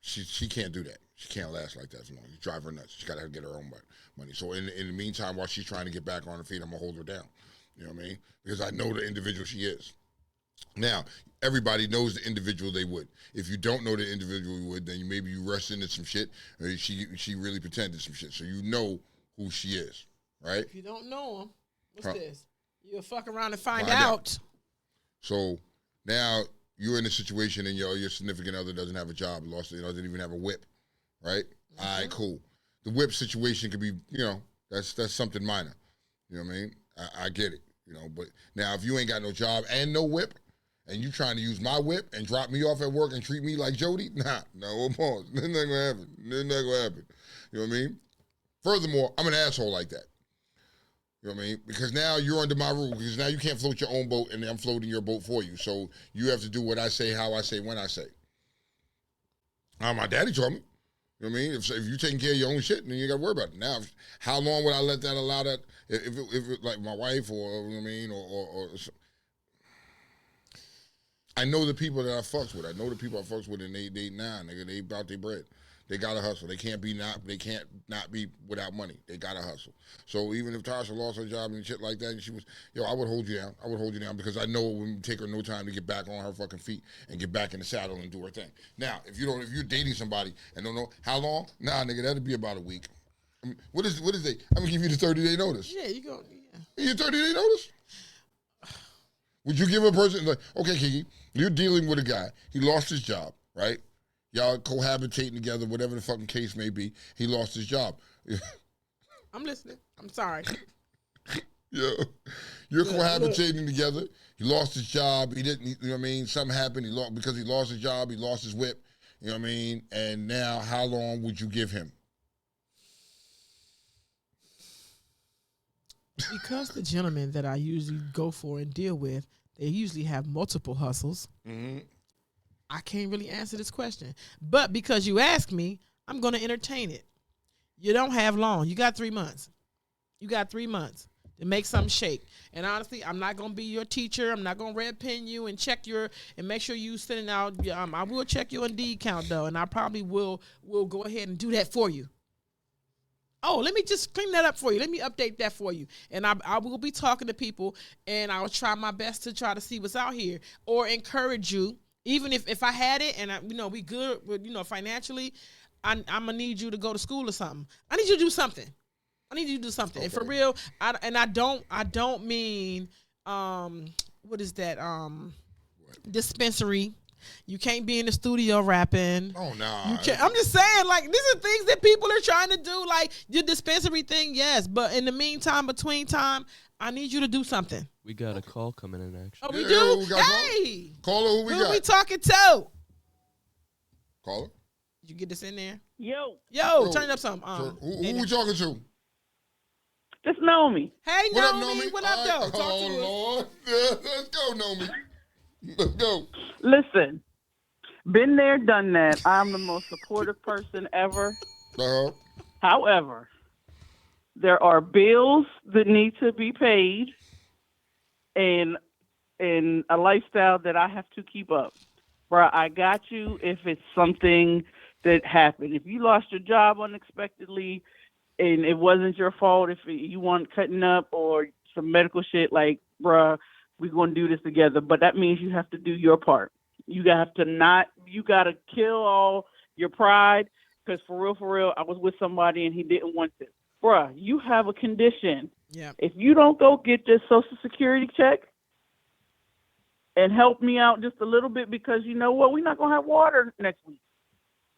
she can't do that. She can't last like that for long. You drive her nuts. She got to get her own money. So in the meantime, while she's trying to get back on her feet, I'm going to hold her down. You know what I mean? Because I know the individual she is. Now, everybody knows the individual they would. If you don't know the individual you would, then maybe you rush into some shit. Or she really pretended some shit. So you know who she is, right? If you don't know him, what's this? You'll fuck around and find out. So now you're in a situation and your significant other doesn't have a job, doesn't even have a whip, right? All right, cool. The whip situation could be, that's something minor. You know what I mean? I get it, But now if you ain't got no job and no whip, and you trying to use my whip and drop me off at work and treat me like Jody, no, pause. That's not gonna happen. That's not gonna happen. You know what I mean? Furthermore, I'm an asshole like that. You know what I mean? Because now you're under my rule. Because now you can't float your own boat, and I'm floating your boat for you. So you have to do what I say, how I say, when I say. My daddy told me. You know what I mean? If you're taking care of your own shit, then you got to worry about it. Now, how long would I allow that? If it like my wife, or you know what I mean, or I know the people that I fucks with. I know the people I fucks with, and they nigga, they about their bread. They gotta hustle. They can't not be without money. They gotta hustle. So even if Tasha lost her job and shit like that, and she was, I would hold you down. I would hold you down because I know it would take her no time to get back on her fucking feet and get back in the saddle and do her thing. Now, if you're dating somebody and don't know how long, nigga, that'd be about a week. I mean, what is they? I'm gonna give you the 30-day notice. Yeah, you go. Yeah. Your 30-day notice. Would you give a person like, okay, Kiki, you're dealing with a guy. He lost his job, right? Y'all cohabitating together, whatever the fucking case may be. He lost his job. I'm listening. I'm sorry. Yeah. You're cohabitating together. He lost his job. He didn't, you know what I mean? Something happened. Because he lost his job, he lost his whip. You know what I mean? And now, how long would you give him? Because the gentlemen that I usually go for and deal with, they usually have multiple hustles. Mm-hmm. I can't really answer this question. But because you asked me, I'm going to entertain it. You don't have long. You got 3 months. You got 3 months to make something shake. And honestly, I'm not gonna be your teacher. I'm not gonna red pin you and check and make sure you sending out. I will check your Indeed count though, and I probably will go ahead and do that for you. Oh, let me just clean that up for you. Let me update that for you. And I will be talking to people, and I will try my best to try to see what's out here or encourage you. Even if I had it and we good with, financially, I'm gonna need you to go to school or something. I need you to do something. Okay. And for real, I don't mean what is that? Dispensary. You can't be in the studio rapping. Oh no. I'm just saying, like, these are things that people are trying to do, like your dispensary thing, yes. But in the meantime, between time, I need you to do something. We got a call coming in, actually. Oh, we do? Hey! Caller, who we got? Who we talking to? Caller? Did you get this in there? Yo, turn it up some. Who we talking to? just Naomi. Hey, What up, Naomi. Nomi? What up, though? Talk to us. Lord. Let's go, Nomi. Let's go. Listen, been there, done that. I'm the most supportive person ever. Uh-huh. However, there are bills that need to be paid and a lifestyle that I have to keep up. Bruh, I got you if it's something that happened. If you lost your job unexpectedly and it wasn't your fault, if you want cutting up or some medical shit, like, bruh, we're going to do this together. But that means you have to do your part. You got to kill all your pride, because for real, I was with somebody and he didn't want to. Bruh, you have a condition. Yeah. If you don't go get this Social Security check and help me out just a little bit, because you know what? We're not going to have water next week.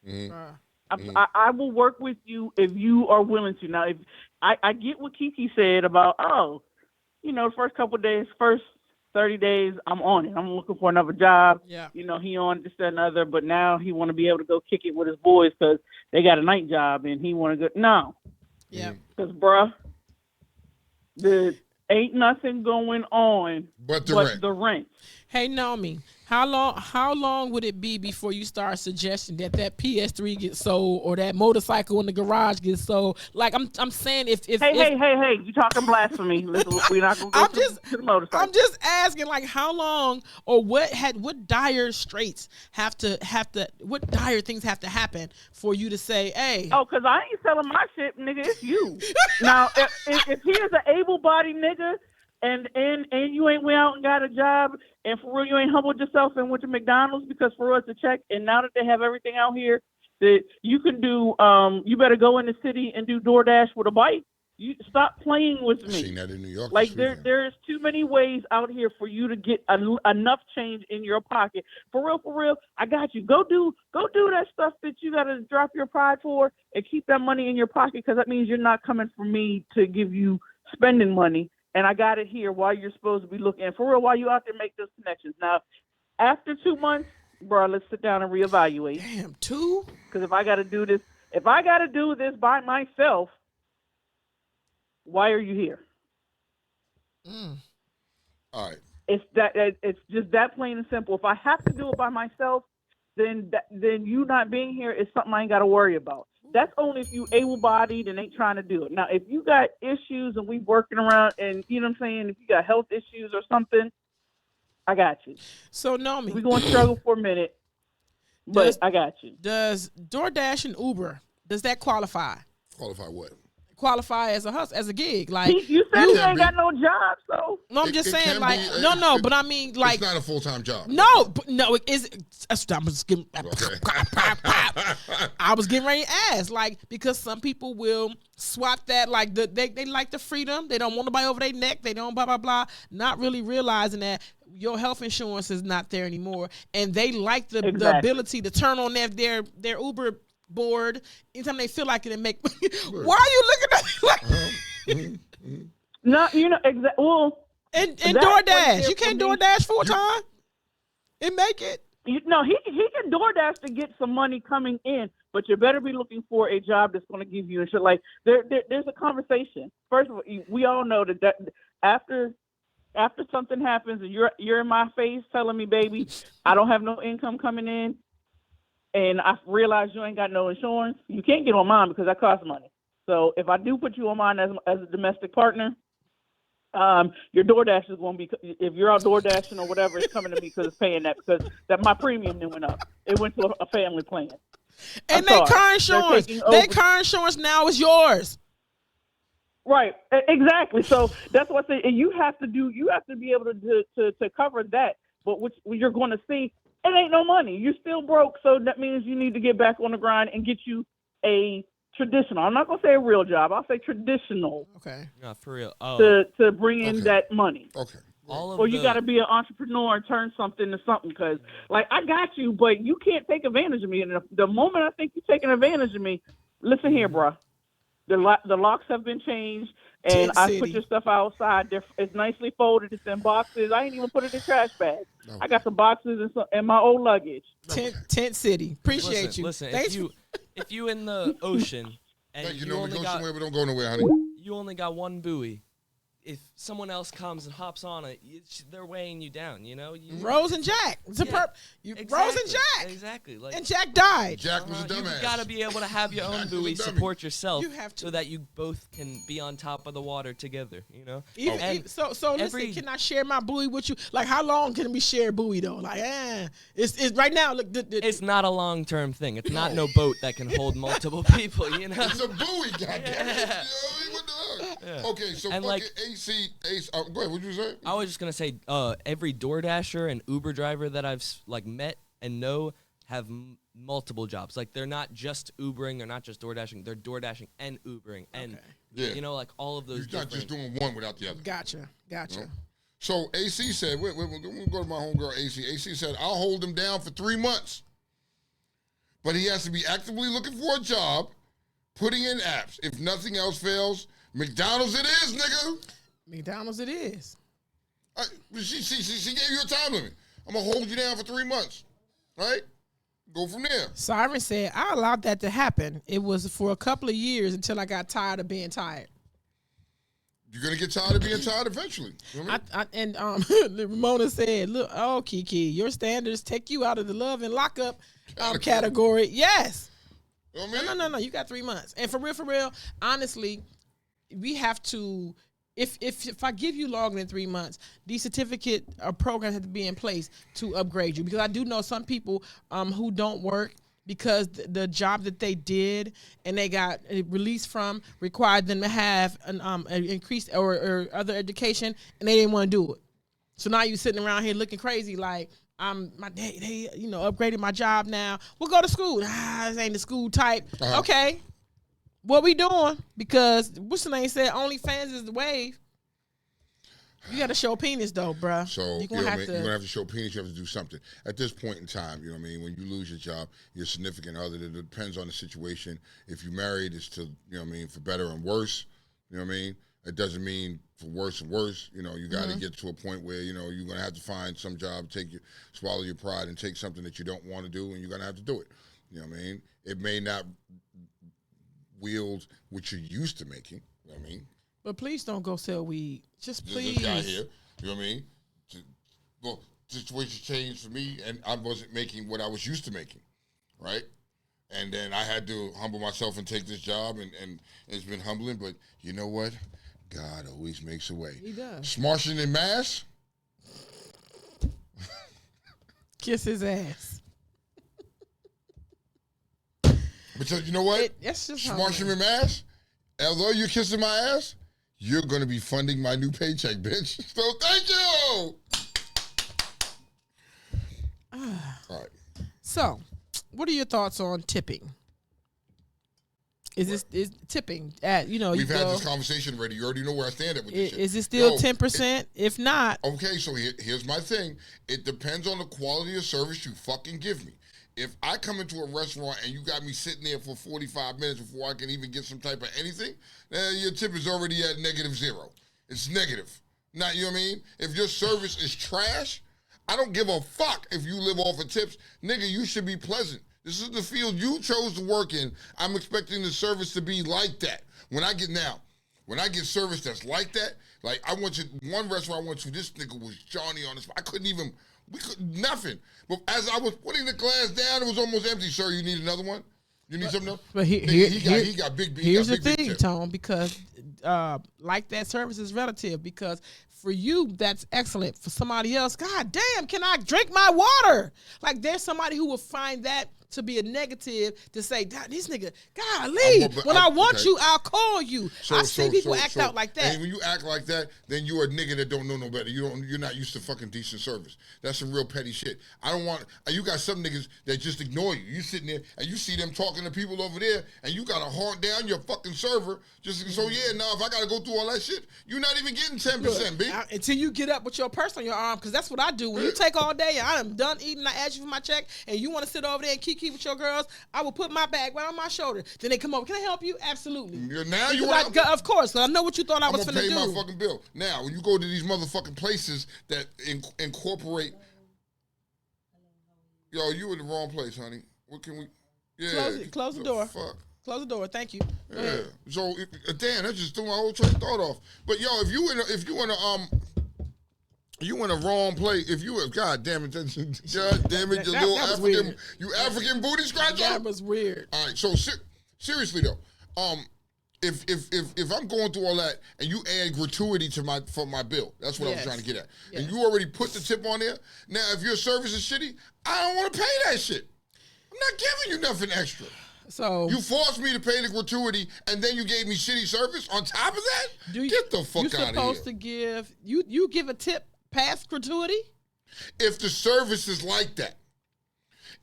Mm-hmm. I will work with you if you are willing to. Now, if I get what Kiki said about, the first couple of days, first 30 days, I'm on it. I'm looking for another job. Yeah. He on this, that, and other, but now he want to be able to go kick it with his boys because they got a night job and he want to go. No. Yeah. Because, bruh, there ain't nothing going on but the rent. Hey, Naomi, how long would it be before you start suggesting that PS3 gets sold or that motorcycle in the garage gets sold? Like, I'm saying if hey, you talking blasphemy. Listen, we're not going to go to the motorcycle. I'm just asking, like, how long or what dire straits what dire things have to happen for you to say, hey. Oh, because I ain't selling my shit, nigga. It's you. Now, if he is an able-bodied nigga and you ain't went out and got a job, and for real, you ain't humbled yourself and went to McDonald's because for us to check, and now that they have everything out here that you can do, you better go in the city and do DoorDash with a bike. You stop playing with me. I've seen that in New York. Like there's too many ways out here for you to get enough change in your pocket. For real, I got you. Go do that stuff that you got to drop your pride for and keep that money in your pocket, because that means you're not coming for me to give you spending money. And I got it here while you're supposed to be looking. And for real, while you out there, make those connections. Now, after 2 months, bro, let's sit down and reevaluate. Damn, 2? Because if I got to do this by myself, why are you here? All right. It's just that plain and simple. If I have to do it by myself, then you not being here is something I ain't got to worry about. That's only if you able-bodied and ain't trying to do it. Now, if you got issues and we working around and, you know what I'm saying, if you got health issues or something, I got you. So, Naomi, we're going to struggle for a minute, but I got you. Does DoorDash and Uber, does that qualify? Qualify what? Qualify as a hustle, as a gig. Like, you said you ain't got no job, so. No, I'm just saying, like, but I mean, like. It's not a full-time job. No, it is. I was getting, Okay. I was getting ready to ask, like, because some people will swap that, like, they like the freedom. They don't want nobody over their neck. They don't blah, blah, blah. Not really realizing that your health insurance is not there anymore. And they like the ability to turn on their Uber board anytime they feel like it and make. Why are you looking at me like? No, exactly. Well, and DoorDash, you can't DoorDash full time and make it. He can DoorDash to get some money coming in, but you better be looking for a job that's going to give you and shit. Like there's a conversation. First of all, we all know that after something happens and you're in my face telling me, baby, I don't have no income coming in, and I realize you ain't got no insurance, you can't get on mine because that costs money. So if I do put you on mine as a domestic partner, your DoorDash is going to be, if you're out DoorDashing or whatever, it's coming to me because it's paying that, because that my premium then went up. It went to a family plan. And their car insurance now is yours. Right, exactly. So that's what I say. And you have to be able to cover that. But what you're going to see, it ain't no money. You're still broke. So that means you need to get back on the grind and get you a traditional. I'm not going to say a real job. I'll say traditional. Okay. No, for real. To bring in that money. Okay. Or you got to be an entrepreneur and turn something to something. Because, like, I got you, but you can't take advantage of me. And the moment I think you're taking advantage of me, listen here, bro. The locks have been changed, and I put your stuff outside. It's nicely folded. It's in boxes. I ain't even put it in trash bags. Okay. I got some boxes and my old luggage. Tent City. Appreciate you. Listen, if you in the ocean and you know we go somewhere, but don't go nowhere, honey. You only got one buoy. If someone else comes and hops on it, they're weighing you down, you know? Rose and Jack. Exactly. Rose and Jack. Exactly. Like, and Jack died. Jack was a dumbass. You got to be able to have your own buoy, support yourself, so that you both can be on top of the water together, you know? So listen, can I share my buoy with you? Like, how long can we share buoy, though? Like, it's right now. Look, it's not a long-term thing. It's not no boat that can hold multiple people, you know? It's a buoy, goddammit. What the heck? Yeah. Okay, so and fucking go ahead, what you say? I was just going to say, every DoorDasher and Uber driver that I've met and know have multiple jobs. Like, they're not just Ubering, they're not just DoorDashing, they're DoorDashing and Ubering. And, you know, like all of those You're not just doing one without the other. Gotcha. You know? So AC said, we'll go to my homegirl AC. AC said, I'll hold him down for 3 months. But he has to be actively looking for a job, putting in apps. If nothing else fails, McDonald's it is, nigga. McDonald's it is. She gave you a time limit. I'm going to hold you down for 3 months. Right? Go from there. Siren said, I allowed that to happen. It was for a couple of years until I got tired of being tired. You're going to get tired of being tired eventually. You know what I mean? Ramona said, look, Kiki, your standards take you out of the love and lockup category. Yes. You know what I mean? No. You got 3 months. And for real, honestly, we have to, if I give you longer than 3 months, these certificate programs have to be in place to upgrade you. Because I do know some people who don't work because the job that they did and they got released from required them to have an increased or other education, and they didn't want to do it. So now you sitting around here looking crazy like, they upgraded my job now. We'll go to school. This ain't the school type. Okay. What we doing? Because what's the name said OnlyFans is the wave. You got to show penis though, bruh. So you're gonna have to show penis. You have to do something. At this point in time, you know what I mean. When you lose your job, your significant other. It depends on the situation. If you're married, it's to for better and worse. You know what I mean. It doesn't mean for worse and worse. You know, you got to get to a point where you're gonna have to find some job, swallow your pride, and take something that you don't want to do, and you're gonna have to do it. You know what I mean. It may not wield what you're used to making. You know what I mean. But please don't go sell weed. Just please. This guy here, you know what I mean? Well, situation changed for me, and I wasn't making what I was used to making, right? And then I had to humble myself and take this job, and it's been humbling. But you know what? God always makes a way. He does. Smarshing in mass. Kiss his ass. Because you know what? That's just Smarshing in mass. Although you're kissing my ass, you're going to be funding my new paycheck, bitch. So thank you. All right. So, what are your thoughts on tipping? Is tipping at We've had this conversation already. You already know where I stand at with this shit. Is it still 10%? If not, okay. So here's my thing. It depends on the quality of service you fucking give me. If I come into a restaurant and you got me sitting there for 45 minutes before I can even get some type of anything, your tip is already at -0. It's negative. Not, you know what I mean? If your service is trash, I don't give a fuck if you live off of tips. Nigga, you should be pleasant. This is the field you chose to work in. I'm expecting the service to be like that. When I get service that's like that, like I went to one restaurant I went to, this nigga was Johnny on the spot. We could nothing. But as I was putting the glass down, it was almost empty. Sir, you need another one? You need something else? But he got big. Here's the big thing, tip. Tone, because like that service is relative. Because for you, that's excellent. For somebody else, God damn, can I drink my water? Like there's somebody who will find that to be a negative to say, this nigga, golly, when I want you, I'll call you. I've seen people act out like that. And when you act like that, then you're a nigga that don't know no better. You're not used to fucking decent service. That's some real petty shit. I don't want. You got some niggas that just ignore you. You sitting there and you see them talking to people over there, and you got to haunt down your fucking server just so now if I got to go through all that shit, you're not even getting 10%, B. Until you get up with your purse on your arm, because that's what I do. When you take all day and I'm done eating, I ask you for my check, and you want to sit over there and kiki with your girls, I will put my bag right on my shoulder. Then they come over. Can I help you? Absolutely. Now you want to? Of course. I know what you thought I was going finna to do. pay my fucking bill. Now, when you go to these motherfucking places that incorporate, yo, you in the wrong place, honey. What can we? Yeah. Close the door. Fuck. Close the door. Thank you. Yeah. So, damn, that just threw my whole train of thought off. But yo, if you in a wrong place. If you were, God damn it, God damn it, you little African, you African booty scratcher. That was weird. All right, so seriously though, if I'm going through all that and you add gratuity to my bill, that's what I was trying to get at, and you already put the tip on there. Now, if your service is shitty, I don't want to pay that shit. I'm not giving you nothing extra. So you forced me to pay the gratuity, and then you gave me shitty service on top of that. Get the fuck out of here. You're supposed to give you give a tip past gratuity? If the service is like that.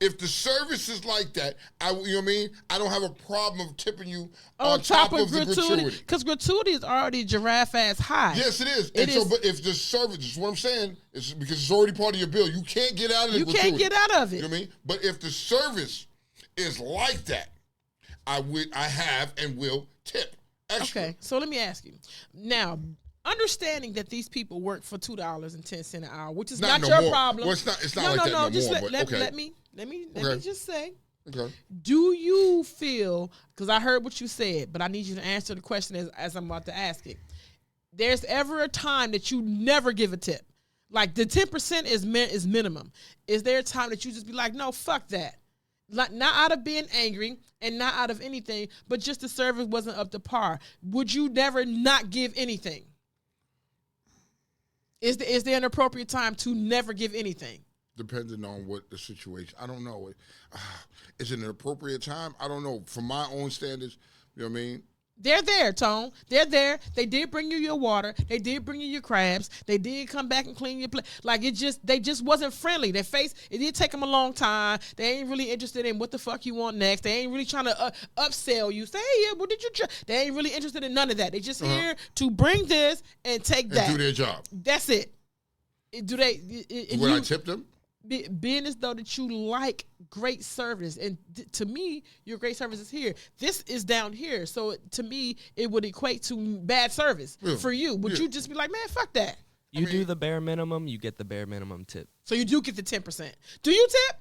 If the service is like that, you know what I mean? I don't have a problem of tipping you on top of the gratuity. Because gratuity is already giraffe-ass high. Yes, it is. But if the service, this is what I'm saying, it's because it's already part of your bill. You can't get out of the gratuity. You can't get out of it. You know what I mean? But if the service is like that, I have and will tip extra. Okay, so let me ask you. Now, understanding that these people work for $2.10 an hour, which is not your problem. Well, it's not like that no just more. Let me just say. Okay. Do you feel? Because I heard what you said, but I need you to answer the question as I'm about to ask it. There's ever a time that you never give a tip, like the 10% is minimum. Is there a time that you just be like, no, fuck that? Like, not out of being angry and not out of anything, but just the service wasn't up to par. Would you never not give anything? Is there an appropriate time to never give anything? Depending on what the situation. I don't know. Is it an appropriate time? I don't know. From my own standards, you know what I mean? They're there, Tone. They're there. They did bring you your water. They did bring you your crabs. They did come back and clean your plate. Like, they just wasn't friendly. Their face, it did take them a long time. They ain't really interested in what the fuck you want next. They ain't really trying to upsell you. Say, hey, what did you try? They ain't really interested in none of that. They just here to bring this and take that. And do their job. That's it. Do they? Would I tip them? Being as though that you like great service, and to me, your great service is here. This is down here, so to me, it would equate to bad service for you. Would you just be like, man, fuck that? You do the bare minimum, you get the bare minimum tip. So you do get the 10%. Do you tip?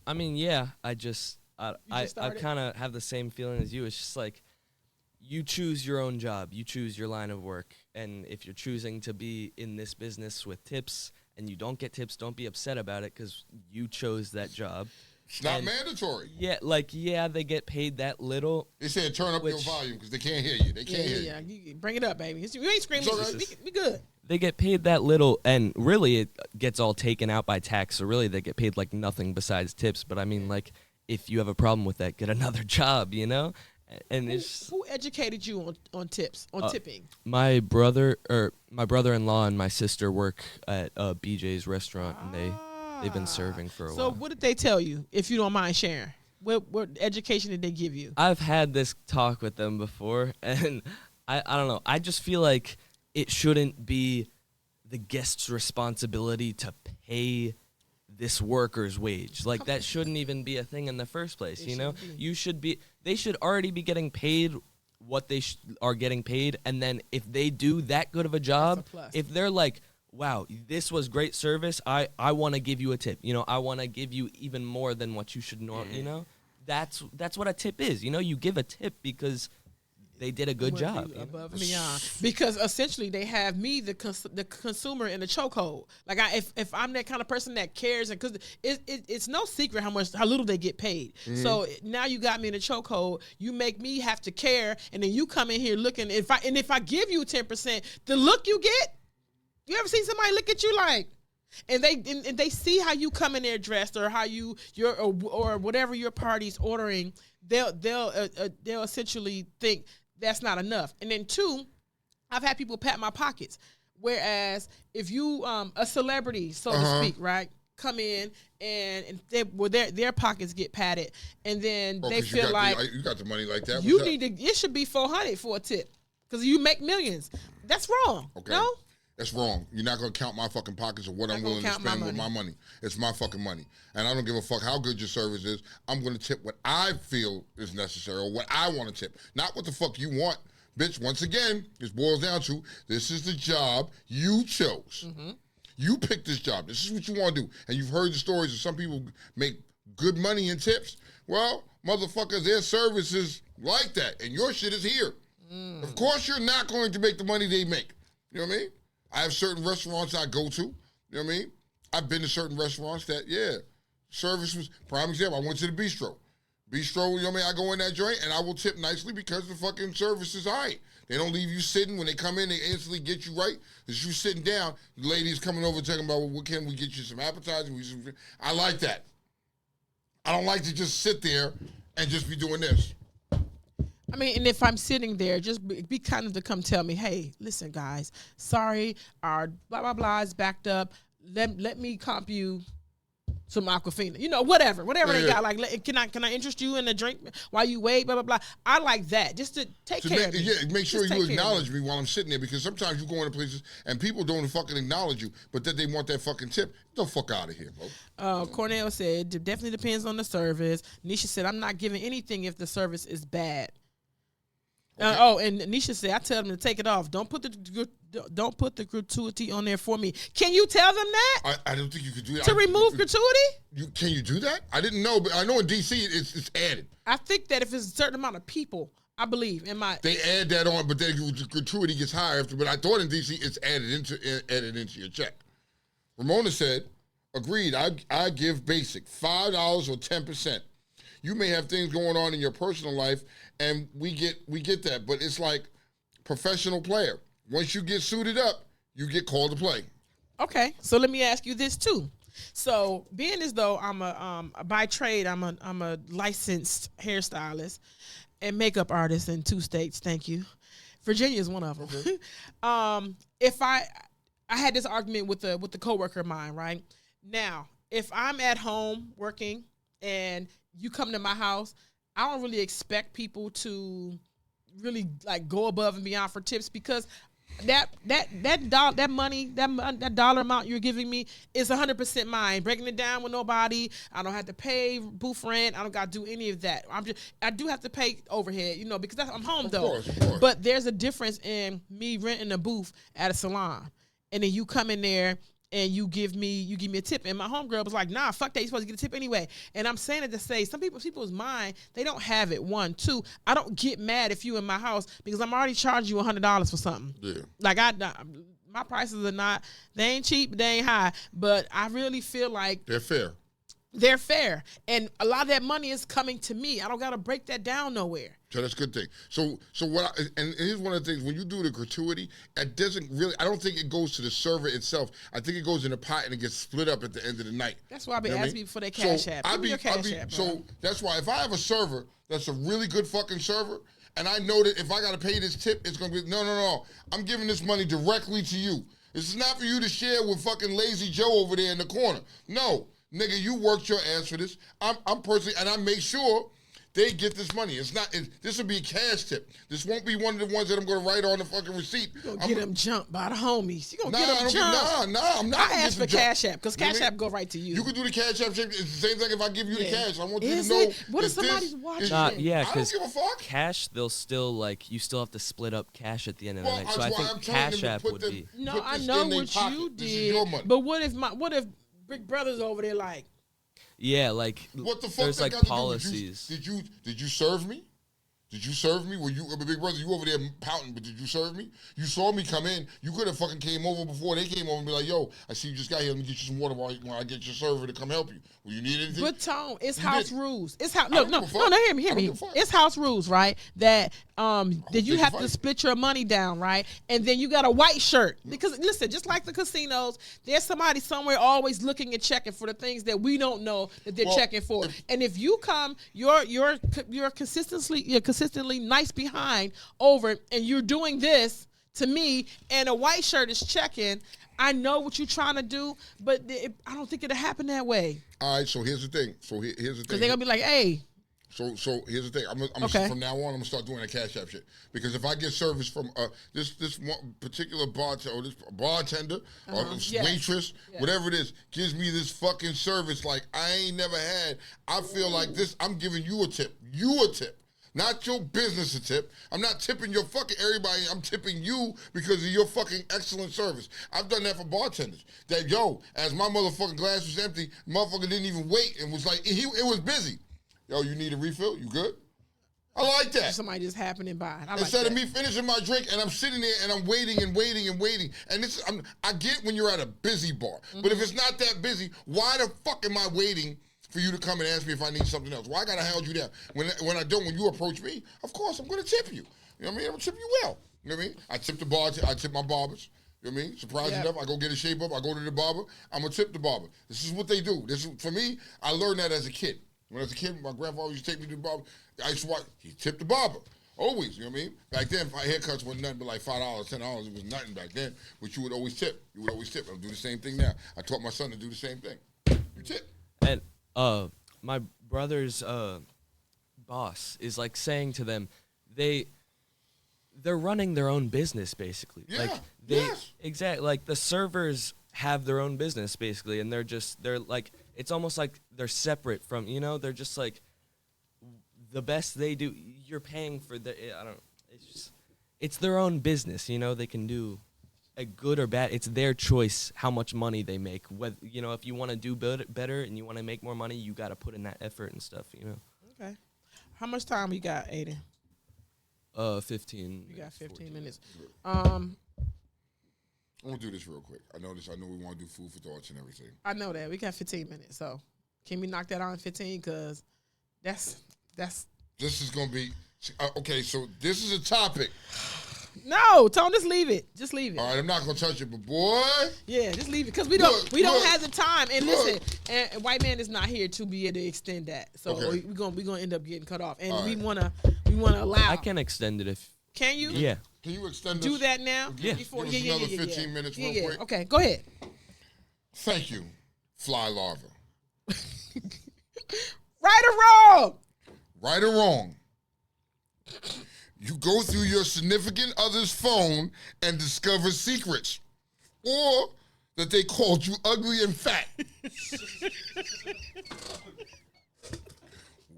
I mean, yeah. I kind of have the same feeling as you. It's just like you choose your own job, you choose your line of work, and if you're choosing to be in this business with tips and you don't get tips, don't be upset about it because you chose that job. It's not mandatory. Yeah, they get paid that little. They said turn up your volume because they can't hear you. They can't hear you. Yeah, bring it up, baby. You ain't screaming. We good. They get paid that little, and really it gets all taken out by tax, so really they get paid like nothing besides tips. But I mean, like, if you have a problem with that, get another job, you know? And who educated you on tips, tipping? My brother-in-law and my sister work at BJ's restaurant, and they've been serving for a while. So what did they tell you, if you don't mind sharing? What education did they give you? I've had this talk with them before, and I don't know. I just feel like it shouldn't be the guest's responsibility to pay this worker's wage. Like, that shouldn't even be a thing in the first place, you know? They should already be getting paid what they are getting paid, and then if they do that good of a job, if they're like, wow, this was great service, I want to give you a tip. You know, I want to give you even more than what you should know, you know? That's what a tip is. You know, you give a tip because they did a good Would job. be You know? above and beyond, because essentially they have me, the consumer, in the chokehold. Like if I'm that kind of person that cares, and because it's no secret how little they get paid. So now you got me in the chokehold. You make me have to care, and then you come in here looking. If I give you 10%, the look you get. You ever seen somebody look at you like? And they see how you come in there dressed, or how or whatever your party's ordering. They'll essentially think that's not enough. And then 2, I've had people pat my pockets. Whereas if you a celebrity, so to speak, right, come in and their pockets get patted, and then they feel like you got the money like that. You need to. It should be $400 for a tip because you make millions. That's wrong. Okay. No. That's wrong. You're not going to count my fucking pockets or what I'm willing to spend with my money. It's my fucking money. And I don't give a fuck how good your service is. I'm going to tip what I feel is necessary or what I want to tip, not what the fuck you want. Bitch, once again, this boils down to this is the job you chose. Mm-hmm. You picked this job. This is what you want to do. And you've heard the stories of some people make good money in tips. Well, motherfuckers, their service is like that. And your shit is here. Of course you're not going to make the money they make. You know what I mean? I have certain restaurants I go to. You know what I mean? I've been to certain restaurants that, service was, prime example, I went to the bistro. Bistro, you know what I mean? I go in that joint and I will tip nicely because the fucking service is all right. They don't leave you sitting. When they come in, they instantly get you right. As you sitting down, the lady's coming over talking about, well, what can we get you some appetizers? I like that. I don't like to just sit there and just be doing this. I mean, and if I'm sitting there, just be kind of to come tell me, hey, listen, guys, sorry, our blah, blah, blah is backed up. Let me comp you some Aquafina. You know, whatever they got. Like, can I interest you in a drink while you wait, blah, blah, blah. I like that, just to take care of me. Yeah, make sure just you acknowledge me while I'm sitting there, because sometimes you go into places and people don't fucking acknowledge you, but that they want that fucking tip. Get the fuck out of here, bro. Cornell said, it definitely depends on the service. Nisha said, I'm not giving anything if the service is bad. Okay. And Nisha said, I tell them to take it off. Don't put the gratuity on there for me. Can you tell them that? I don't think you could do that. To remove gratuity? Can you do that? I didn't know, but I know in D.C. it's added. I think that if it's a certain amount of people, I believe they add that on, but then the gratuity gets higher after. But I thought in D.C. it's added into your check. Ramona said, agreed. I give basic $5 or 10%. You may have things going on in your personal life, and we get that, but it's like professional player. Once you get suited up, you get called to play. Okay, so let me ask you this too. So being as though I'm by trade, I'm a licensed hairstylist and makeup artist in 2 states. Thank you. Virginia is one of them. Mm-hmm. If I had this argument with the coworker of mine, right? Now, if I'm at home working and you come to my house, I don't really expect people to really like go above and beyond for tips, because that dollar amount you're giving me is 100% mine. Breaking it down with nobody. I don't have to pay booth rent. I don't got to do any of that. I do have to pay overhead, because I'm home though. Of course. But there's a difference in me renting a booth at a salon, and then you come in there and you give me a tip. And my homegirl was like, nah, fuck that, you're supposed to get a tip anyway. And I'm saying it to say, some people's mind, they don't have it. 1, 2, I don't get mad if you in my house because I'm already charging you $100 for something. Yeah. Like my prices are not, they ain't cheap, but they ain't high. But I really feel like they're fair. They're fair. And a lot of that money is coming to me. I don't got to break that down nowhere. So that's a good thing. So and here's one of the things, when you do the gratuity, it doesn't really, I don't think it goes to the server itself. I think it goes in a pot and it gets split up at the end of the night. That's why I've been asking people for their cash app. Give me your cash app, bro. So that's why if I have a server that's a really good fucking server, and I know that if I got to pay this tip, it's going to be, no. I'm giving this money directly to you. This is not for you to share with fucking Lazy Joe over there in the corner. No. Nigga, you worked your ass for this. I'm personally, and I make sure they get this money. This will be a cash tip. This won't be one of the ones that I'm going to write on the fucking receipt. You're going to get them jumped by the homies. You're going to get them jumped. I'm not. I ask for cash app because cash app go right to you. You can do the cash app. It's the same thing if I give you the cash. I want you to know. Is what if somebody's watching? Yeah, because cash, they'll still you still have to split up cash at the end of the night. So I think cash app would be. No, I know what you did. But what if Big Brother's over there Yeah, what the fuck there's got policies. Did you serve me? Did you serve me? Were you, big brother, you over there pouting, but did you serve me? You saw me come in. You could have fucking came over before they came over and be like, yo, I see you just got here. Let me get you some water while I get your server to come help you. Well, you need anything? But Tone, it's You house did. rules. It's house. I No, don't no, give a no, fuck. no. Hear me, I don't hear give a me. fuck. It's house rules, right? That you you have to fight. split your money down, right? And then you got a white shirt because listen, just like the casinos, there's somebody somewhere always looking and checking for the things that we don't know that they're Well, checking for. And if you come, you're consistently nice behind over, and you're doing this to me, and a white shirt is checking. I know what you're trying to do, but I don't think it'll happen that way. All right, so here's the thing. Here's the thing. Because they're going to be like, hey. So here's the thing. I'm Okay. from now on, I'm gonna start doing the Cash App shit because if I get service from this one particular bartender or this bartender or Yes. waitress, whatever it is, gives me this fucking service like I ain't never had. I feel like this. I'm giving you a tip. You a tip. Not your business a tip. I'm not tipping your fucking everybody. I'm tipping you because of your fucking excellent service. I've done that for bartenders. That, yo, as my motherfucking glass was empty, motherfucker didn't even wait and was like, it was busy. Yo, you need a refill? You good? I like that. Somebody just happening by. I like Instead that. of me finishing my drink and I'm sitting there and I'm waiting and waiting and waiting. And I get when you're at a busy bar. But if it's not that busy, why the fuck am I waiting for you to come and ask me if I need something else? Why I gotta hold you down? When you approach me, of course I'm gonna tip you. You know what I mean? I'm gonna tip you well. You know what I mean? I tip the bar, I tip my barbers. You know what I mean? Surprising enough, I go get a shape up, I go to the barber, I'm gonna tip the barber. This is what they do. For me, I learned that as a kid. When I was a kid, my grandfather used to take me to the barber. I used to watch, he tipped the barber. Always, you know what I mean? Back then, haircuts were nothing but like $5, $10. It was nothing back then, but you would always tip. I'll do the same thing now. I taught my son to do the same thing. You tip. And my brother's boss is like saying to them, they're running their own business basically. Yeah, like yes. Exactly. Like the servers have their own business basically, and they're like, it's almost like they're separate from, they're just like the best they do. You're paying for it's their own business. They can do a good or bad. It's their choice how much money they make. Whether, if you want to do better and you want to make more money, you got to put in that effort and stuff. Okay. How much time you got, Aiden? 15. You got 15 14. minutes. I'm gonna do this real quick. I know we want to do food for thoughts and everything. I know that. We got 15 minutes. So can we knock that out in 15? Because that's. This is gonna be okay. So this is a topic. No, Tone, just leave it. Just leave it. All right, I'm not gonna touch it, but boy. Yeah, just leave it because we don't have the time. And listen, and white man is not here to be able to extend that. So Okay. we're gonna end up getting cut off. And All we right. wanna allow. I can extend it if. Can you? Yeah. Can you extend Do this? that now. Yeah. Before, Give us another 15 minutes real quick. Okay, go ahead. Thank you, fly larva. Right or wrong? Right or wrong, you go through your significant other's phone and discover secrets, or that they called you ugly and fat.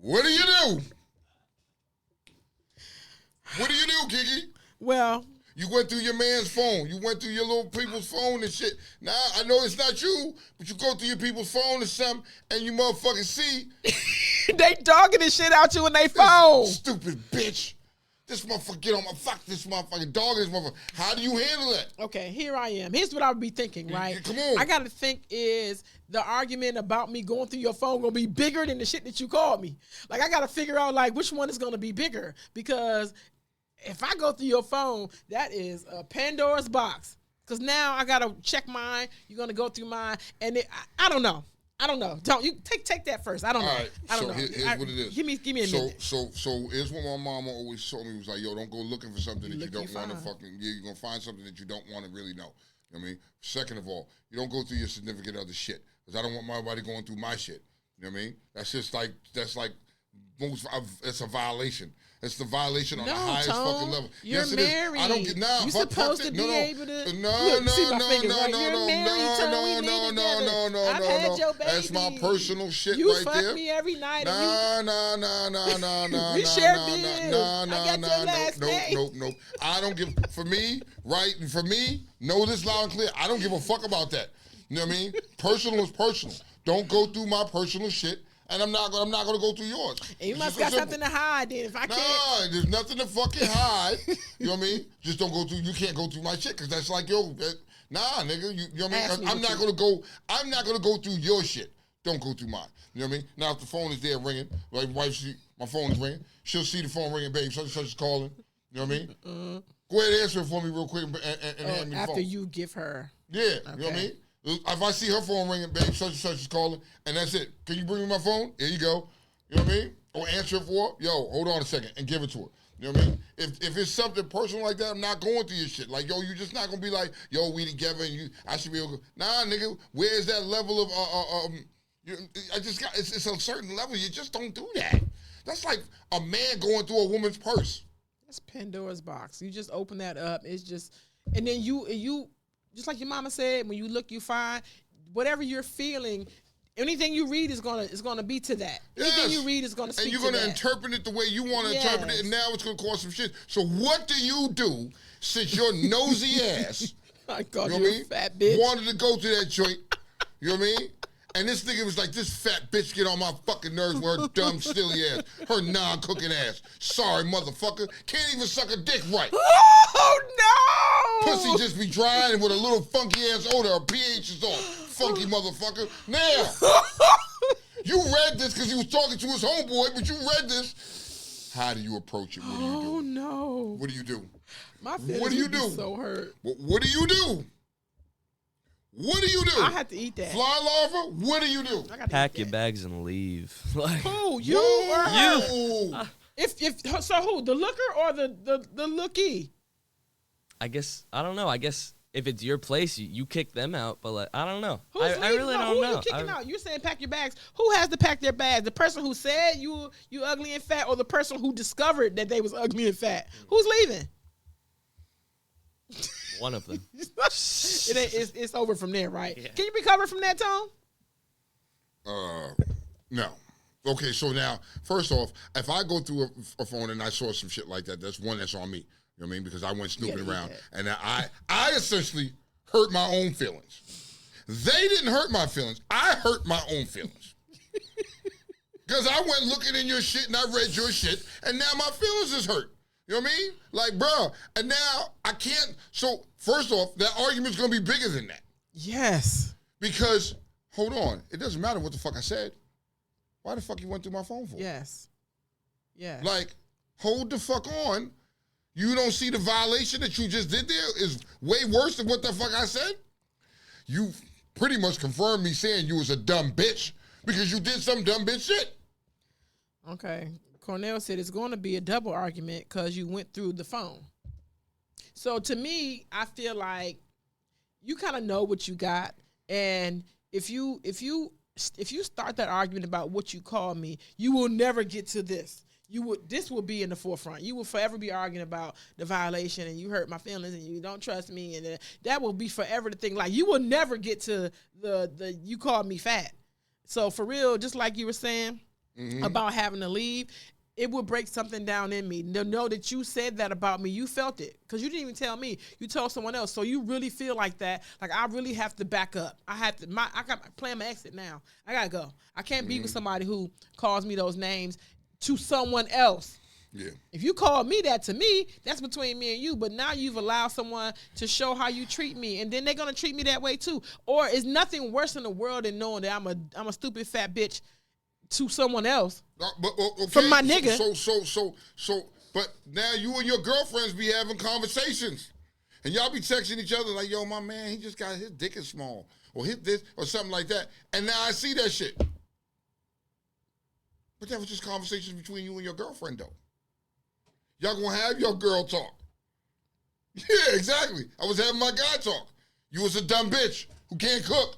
What do you do? What do you do, Kiki? Well, You went through your man's phone. You went through your little people's phone and shit. Now, I know it's not you, but you go through your people's phone or something, and you motherfucking see they dogging this shit out you in they phone. stupid bitch. This motherfucker get on my fuck. This motherfucking dog. This motherfucker. How do you handle that? Okay, here I am. Here's what I would be thinking, right? Come on. I gotta think is the argument about me going through your phone gonna be bigger than the shit that you called me. Like I gotta figure out like which one is gonna be bigger because if I go through your phone, that is a Pandora's box. Because now I gotta check mine. You're gonna go through mine, and I don't know. Don't you take that first? I don't know. All right. I don't So know. here's what it is. Give me a minute. So here's what my mama always told me was like, yo, don't go looking for something that you Look, don't you want to fine. fucking. Yeah, you're gonna find something that you don't want to really know. You know what I mean? Second of all, you don't go through your significant other shit because I don't want nobody going through my shit. You know what I mean? That's it's a violation. It's the violation on the No, highest Tone, fucking level. you're Yes, it is. married. I don't get nah. You're fuck supposed that. to be able to- No, Look, see my fingers, right? You're no, married, Tone. We live together. I've had your That's my baby. personal shit You right fuck there. me every night. Nah. We share bills. I got your last name. Nope. I don't give, for me, know this loud and clear, I don't give a fuck about that. You know what I mean? Personal is personal. Don't go through my personal shit. and I'm not gonna go through yours. And you It's must just got so simple. something to hide then. If I can't. Nah, there's nothing to fucking hide. You know what I mean? Just don't go through. You can't go through my shit because that's like nah, nigga. You know what I mean? I'm not gonna go through your shit. Don't go through mine. You know what I mean? Now if the phone is there ringing, like wife, my phone is ringing. She'll see the phone ringing, babe. Such and such is calling. You know what I mean? Go ahead and answer it for me real quick and hand me the phone. After you give her. Yeah, you know what I mean? If I see her phone ringing, babe, such and such is calling, and that's it. Can you bring me my phone? Here you go. You know what I mean? Or answer it for her. Yo, hold on a second, and give it to her. You know what I mean? If it's something personal like that, I'm not going through your shit. Like, yo, you're just not gonna be like, yo, we together, and I should be able to. Nah, nigga, where's that level of it's a certain level. You just don't do that. That's like a man going through a woman's purse. That's Pandora's box. You just open that up. It's just, and then you just like your mama said, when you look, you find whatever you're feeling. Anything you read is gonna be to that. Anything you read is gonna speak to that. And you're gonna interpret it the way you want to interpret it, and now it's gonna cause some shit. So what do you do since your nosy ass, I called you a fat bitch, wanted to go to that joint? You know what I mean? And this nigga was like, this fat bitch get on my fucking nerves with her dumb, silly ass, her non-cooking ass. Sorry, motherfucker. Can't even suck a dick right. Oh, no! Pussy just be dry and with a little funky ass odor. Her pH is off. Funky motherfucker. Now, you read this because he was talking to his homeboy, but you read this. How do you approach it? What do you do? Oh, no. What do you do? My feelings What do you would be do? so hurt. What do you do? What do you do? I have to eat that. Fly larva? What do you do? Pack your bags and leave. Like, who? You or her? You. If so, who? The looker or the lookie? I guess I don't know. I guess if it's your place, you kick them out. But like, I don't know. Who's I really don't who know. Who you kicking out? You're saying pack your bags. Who has to pack their bags? The person who said you ugly and fat, or the person who discovered that they was ugly and fat? Who's leaving? One of them. It's over from there, right? Yeah. Can you recover from that, Tone? No. Okay, so now, first off, if I go through a phone and I saw some shit like that, that's one that's on me. You know what I mean? Because I went snooping around. And I essentially hurt my own feelings. They didn't hurt my feelings. I hurt my own feelings. Because I went looking in your shit and I read your shit, and now my feelings is hurt. You know what I mean? Like, bro, and now I can't. So, first off, that argument's going to be bigger than that. Yes. Because, hold on, it doesn't matter what the fuck I said. Why the fuck you went through my phone for? Yes. Yeah. Like, hold the fuck on. You don't see the violation that you just did there is way worse than what the fuck I said? You pretty much confirmed me saying you was a dumb bitch because you did some dumb bitch shit. Okay. Cornell said it's going to be a double argument because you went through the phone. So to me, I feel like you kind of know what you got, and if you start that argument about what you call me, you will never get to this. This will be in the forefront. You will forever be arguing about the violation, and you hurt my feelings, and you don't trust me, and that will be forever the thing. Like, you will never get to the you called me fat. So for real, just like you were saying about having to leave, it would break something down in me. To know that you said that about me, you felt it, because you didn't even tell me. You told someone else. So you really feel like that. Like, I really have to back up. I got plan my exit now. I gotta go. I can't be with somebody who calls me those names to someone else. Yeah. If you call me that to me, that's between me and you. But now you've allowed someone to show how you treat me, and then they're gonna treat me that way too. Or is nothing worse in the world than knowing that I'm a stupid fat bitch to someone else Okay. from my nigga. So, but now you and your girlfriends be having conversations, and y'all be texting each other like, "Yo, my man, he just got his dick is small, or his this, or something like that." And now I see that shit. But that was just conversations between you and your girlfriend, though. Y'all gonna have your girl talk. Yeah, exactly. I was having my guy talk. You was a dumb bitch who can't cook.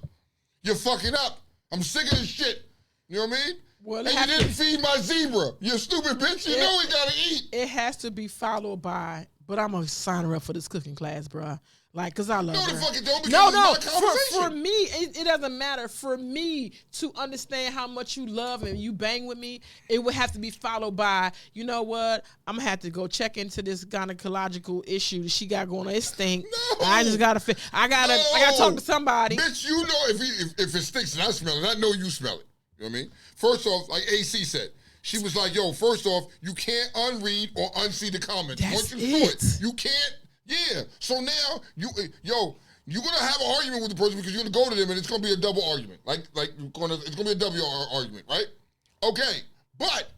You're fucking up. I'm sick of this shit. You know what I mean? Well, and you didn't feed my zebra. You stupid bitch. You know he gotta eat. It has to be followed by, but I'm gonna sign her up for this cooking class, bro. Like, cause I love her. No, the fuck it don't. No. It's my conversation. For me, it doesn't matter. For me to understand how much you love and you bang with me, it would have to be followed by, you know what? I'm gonna have to go check into this gynecological issue that she got going on. It stink. No. I just gotta. I gotta talk to somebody. Bitch, you know if it stinks and I smell it, I know you smell it. You You know what I mean? First off, like AC said, she was like, yo, first off, you can't unread or unsee the comments. That's Once you do it. it, you can't. Yeah. So now, you're going to have an argument with the person because you're going to go to them and it's going to be a double argument. It's going to be a W argument, right? Okay. But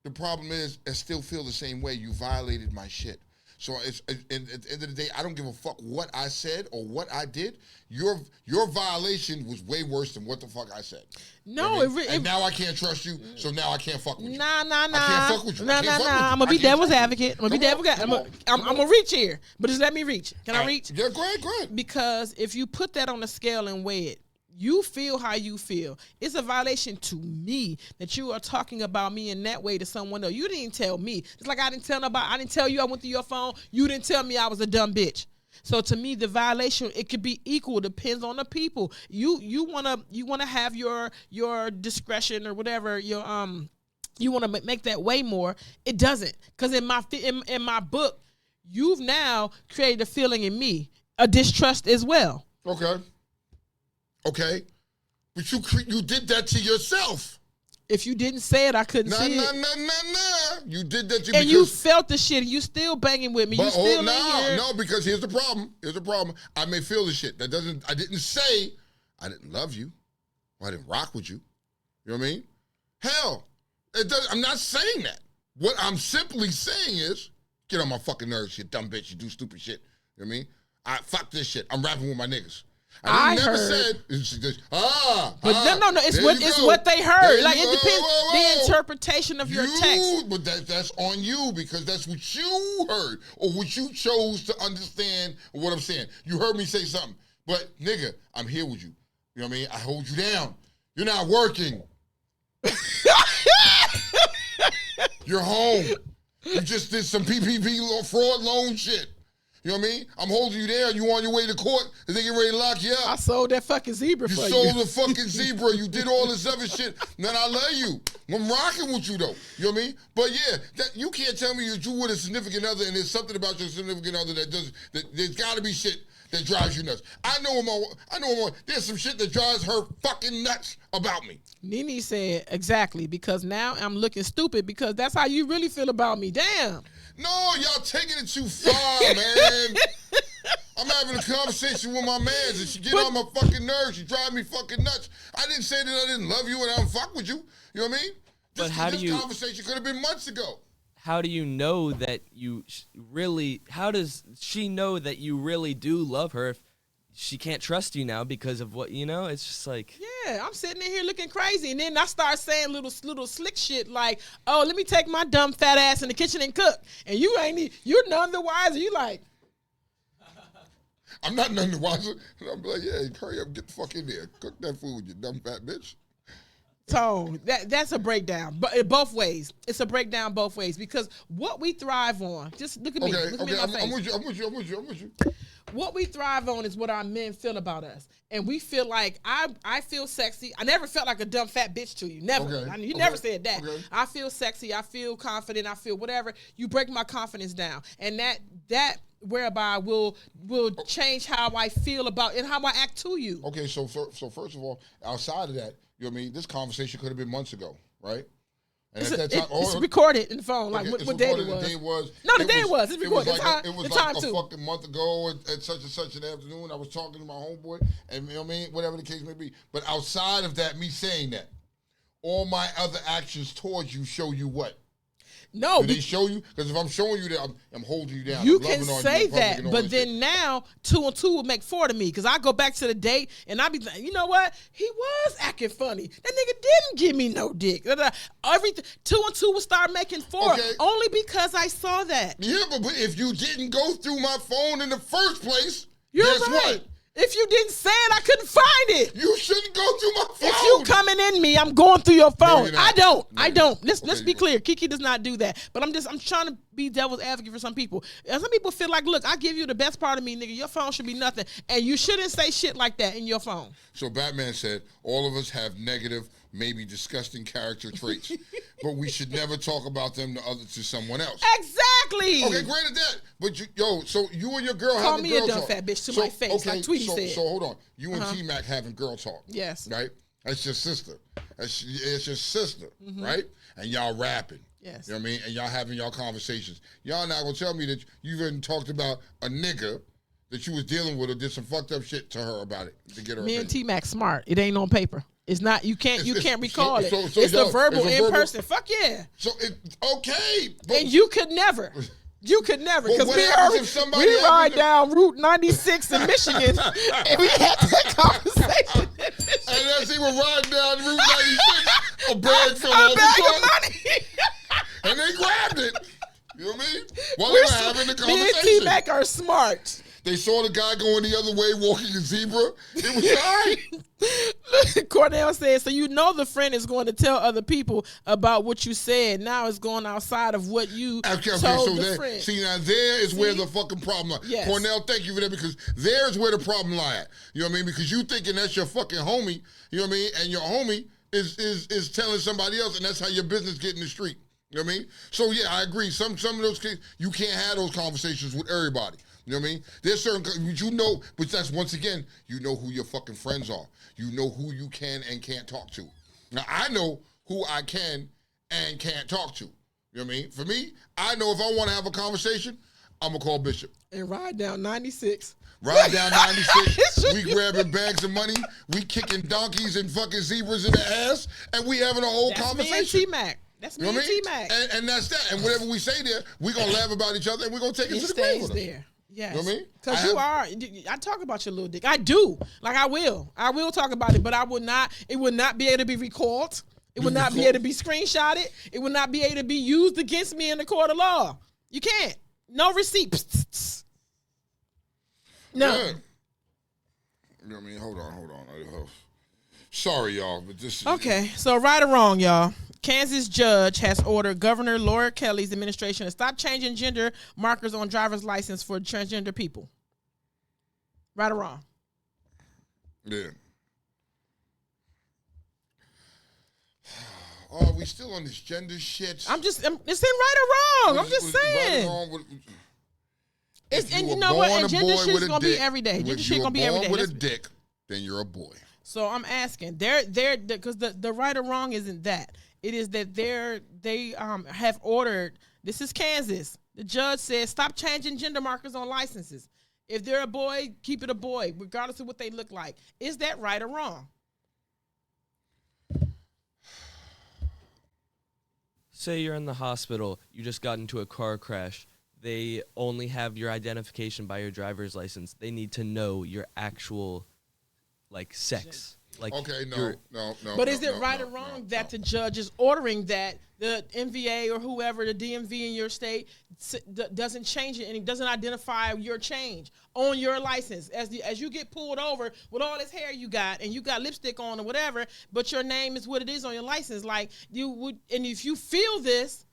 the problem is, I still feel the same way. You violated my shit. So at the end of the day, I don't give a fuck what I said or what I did. Your violation was way worse than what the fuck I said. No, you know and now I can't trust you, so now I can't fuck with you. Nah. I can't fuck with you. Nah. I'm gonna be devil's advocate. I'm Come gonna reach here, but just let me reach. Can I reach? Yeah, go ahead. Because if you put that on the scale and weigh it, you feel how you feel. It's a violation to me that you are talking about me in that way to someone else. You didn't tell me. It's like I didn't tell you I went through your phone. You didn't tell me I was a dumb bitch. So to me, the violation, it could be equal. Depends on the people. You wanna have your discretion or whatever. You wanna make that way more. It doesn't, because in my book, you've now created a feeling in me, a distrust as well. Okay, but you did that to yourself. If you didn't say it, I couldn't see it. Nah. You did that to and you felt the shit. You still banging with me. But, you still here. No, because here's the problem. I may feel the shit. I didn't say I didn't love you. Or I didn't rock with you. You know what I mean? Hell, I'm not saying that. What I'm simply saying is, get on my fucking nerves, you dumb bitch. You do stupid shit. You know what I mean? Fuck this shit. I'm rapping with my niggas. I never said, no. It's what they heard. Like it depends the interpretation of your text. But that's on you because that's what you heard or what you chose to understand what I'm saying. You heard me say something, but nigga, I'm here with you. You know what I mean? I hold you down. You're not working. You're home. You just did some PPP fraud loan shit. You know what I mean? I'm holding you there. You on your way to court and they get ready to lock you up. I sold that fucking zebra for you. You sold the fucking zebra. You did all this other shit. Then I love you. I'm rocking with you though. You know what I mean? But yeah, you can't tell me that you with a significant other and there's something about your significant other that there's got to be shit that drives you nuts. I know there's some shit that drives her fucking nuts about me. Nene said exactly, because now I'm looking stupid because that's how you really feel about me. Damn. No, y'all taking it too far, man. I'm having a conversation with my mans and she get on my fucking nerves. She drive me fucking nuts. I didn't say that I didn't love you and I don't fuck with you. You know what I mean? But this conversation could have been months ago. How do you know that you really, how does she know that you really do love her if she can't trust you now because of what, it's just like. Yeah, I'm sitting in here looking crazy. And then I start saying little slick shit like, oh, let me take my dumb fat ass in the kitchen and cook. And you're none the wiser. You like. I'm not none the wiser. I'm like, yeah, hurry up, get the fuck in there. Cook that food, you dumb fat bitch. Tone, that's a breakdown, but both ways. It's a breakdown both ways because what we thrive on, just look at me. Look at me in my face. I'm with you. What we thrive on is what our men feel about us. And we feel like, I feel sexy. I never felt like a dumb fat bitch to you. Never. You never said that. Okay. I feel sexy. I feel confident. I feel whatever. You break my confidence down. And that whereby will change how I feel about and how I act to you. Okay, so first of all, outside of that, you know what I mean? This conversation could have been months ago, right? And at that time, it's recorded in the phone, like what day it was. The day was. No, the day it was. It's recorded. It was like a fucking month ago at such and such an afternoon. I was talking to my homeboy, and you know what I mean? Whatever the case may be. But outside of that, me saying that, all my other actions towards you show you what? No. Do they show you? Because if I'm showing you that, I'm holding you down. You can say that, but then now 2 and 2 will make 4 to me because I go back to the date and I be like, you know what? He was acting funny. That nigga didn't give me no dick. Everything 2 and 2 will start making 4 only because I saw that. Yeah, but if you didn't go through my phone in the first place, guess right. What? If you didn't say it, I couldn't find it. You shouldn't go through my phone. If you coming in me, I'm going through your phone. No, I don't. I don't. Let's be clear. Kiki does not do that. But I'm trying to be devil's advocate for some people. And some people feel like, look, I give you the best part of me, nigga. Your phone should be nothing. And you shouldn't say shit like that in your phone. So Batman said, all of us have negative, maybe disgusting character traits, but we should never talk about them to someone else. Exactly. Okay, granted that. But so you and your girl call having me girl a dumb talk. fat bitch to my face, like Tweety said. So hold on. You and T-Mac having girl talk. Yes. Right? That's your sister. It's your sister, right? And y'all rapping. Yes. You know what I mean? And y'all having y'all conversations. Y'all not gonna tell me that you even talked about a nigga that you was dealing with or did some fucked up shit to her about it to get her Me and opinion. T-Mac smart. It ain't on paper. It's not. You can't recall it. so it's y'all- a verbal it's a in verbal- person. Fuck yeah. So okay, but And you could never. You could never. Well, Because what we happens already if somebody we happens ride to- down Route 96 in Michigan, and we had that conversation. and as he was riding down Route 96, a bag fell A off the bag of truck, money. and they grabbed it. You know what I mean? While they We're were s- having the Me and conversation. T-Mac are smart. They saw the guy going the other way, walking a zebra. It was all right. Cornell said, so you know the friend is going to tell other people about what you said. Now it's going outside of what you Okay, told so the there, friend. see now there is where See? the fucking problem lies. Yes. Cornell, thank you for that because there's where the problem lies at. You know what I mean? Because you thinking that's your fucking homie, you know what I mean? And your homie is telling somebody else, and that's how your business get in the street. You know what I mean? So yeah, I agree. Some of those kids, you can't have those conversations with everybody. You know what I mean? There's certain, you know, but that's once again, you know who your fucking friends are. You know who you can and can't talk to. Now, I know who I can and can't talk to. You know what I mean? For me, I know if I want to have a conversation, I'm going to call Bishop. And ride down 96. Ride down 96, we grabbing bags of money, we kicking donkeys and fucking zebras in the ass, and we having a whole That's me and conversation. T-Mac. That's You me know and what I mean? T-Mac. And that's that. And whatever we say there, we're going to laugh about each other, and we're going to take it It to the grave stays with us. there. Yes. You know what I mean? Because I you have- are, I talk about your little dick. I do. Like I will talk about it, but I would not, it would not be able to be recalled. It would not be able to be screenshotted. It would not be able to be used against me in the court of law. You can't. No receipt. No. Yeah. You know what I mean? Hold on. Sorry, y'all, but this is... Okay, so right or wrong, y'all. Kansas judge has ordered Governor Laura Kelly's administration to stop changing gender markers on driver's license for transgender people. Right or wrong? Yeah. Oh, we still on this gender shit? It's in right or wrong. I'm just saying. And you know what? And gender shit is gonna be every day. Gender shit gonna be every day. With a dick, then you're a boy. So I'm asking, they're because the right or wrong isn't that. It is that they have ordered. This is Kansas. The judge says stop changing gender markers on licenses. If they're a boy, keep it a boy, regardless of what they look like. Is that right or wrong? Say you're in the hospital, you just got into a car crash. They only have your identification by your driver's license. They need to know your actual, like, sex. Like, Okay, no. But is it right or wrong that the judge is ordering that the MVA or whoever, the DMV in your state, doesn't change it and it doesn't identify your change on your license as you get pulled over with all this hair you got and you got lipstick on or whatever, but your name is what it is on your license? Like you would, and if you feel this,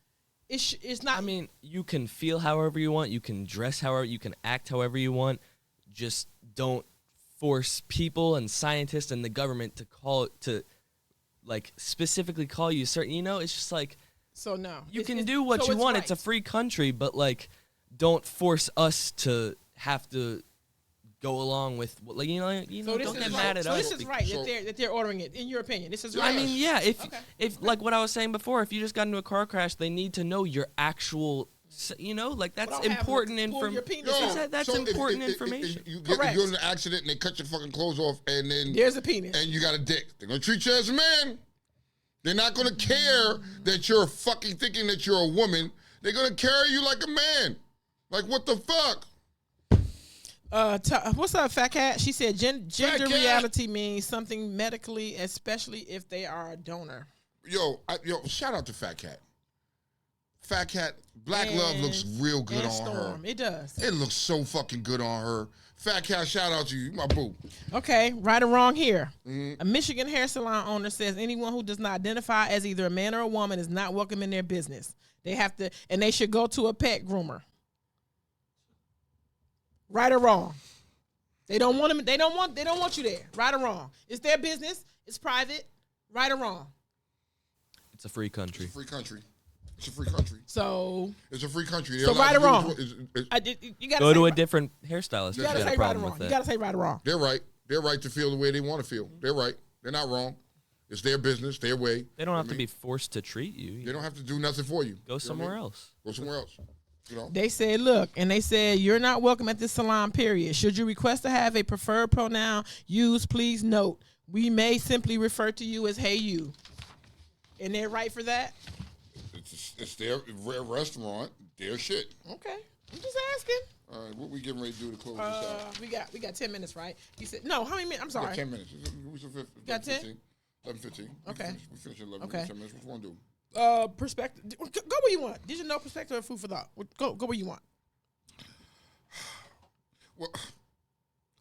it's not. I mean, you can feel however you want. You can dress however, you can act however you want. Just don't force people and scientists and the government to specifically call you certain, it's just like, so no, you can do what you want. Right. It's a free country, but like, don't force us to have to go along with, like, so don't get mad at us. This is right that they're ordering it. In your opinion, this is right. I mean, yeah, if like what I was saying before, if you just got into a car crash, they need to know your actual, like that's important information. That's important information. If you're in an accident and they cut your fucking clothes off and then there's a penis and you got a dick, they're gonna treat you as a man. They're not gonna care that you're fucking thinking that you're a woman. They're gonna carry you like a man. Like what the fuck? What's up, Fat Cat? She said gender reality means something medically, especially if they are a donor. Yo, shout out to Fat Cat. Fat Cat, Black Love looks real good on her. It does. It looks so fucking good on her. Fat Cat, shout out to you, my boo. Okay, right or wrong here. Mm-hmm. A Michigan hair salon owner says anyone who does not identify as either a man or a woman is not welcome in their business. They have to, and they should go to a pet groomer. Right or wrong? They don't want them. They don't want you there. Right or wrong? It's their business. It's private. Right or wrong? It's a free country. It's a free country. It's a free country. So it's a free country. So right or wrong? You gotta go to a different hairstylist. You gotta say right or wrong. You gotta say right or wrong. They're right. They're right to feel the way they want to feel. They're right. They're not wrong. It's their business, their way. They don't have to be forced to treat you. They don't have to do nothing for you. Go somewhere else. Go somewhere else. You know? They said, look, and they said, you're not welcome at this salon, period. Should you request to have a preferred pronoun used, please note, we may simply refer to you as hey you. And they're right for that? It's their restaurant, their shit. Okay. I'm just asking. All right, what we getting ready to do to close this out? We got 10 minutes, right? You said, no, how many minutes? I'm We got sorry. 10 minutes. Got 10? 11:15. Okay. We finish at 11 Okay. 10 minutes. What you want to do? Perspective. Go where you want. Did you know perspective or food for thought? Go where you want. Well,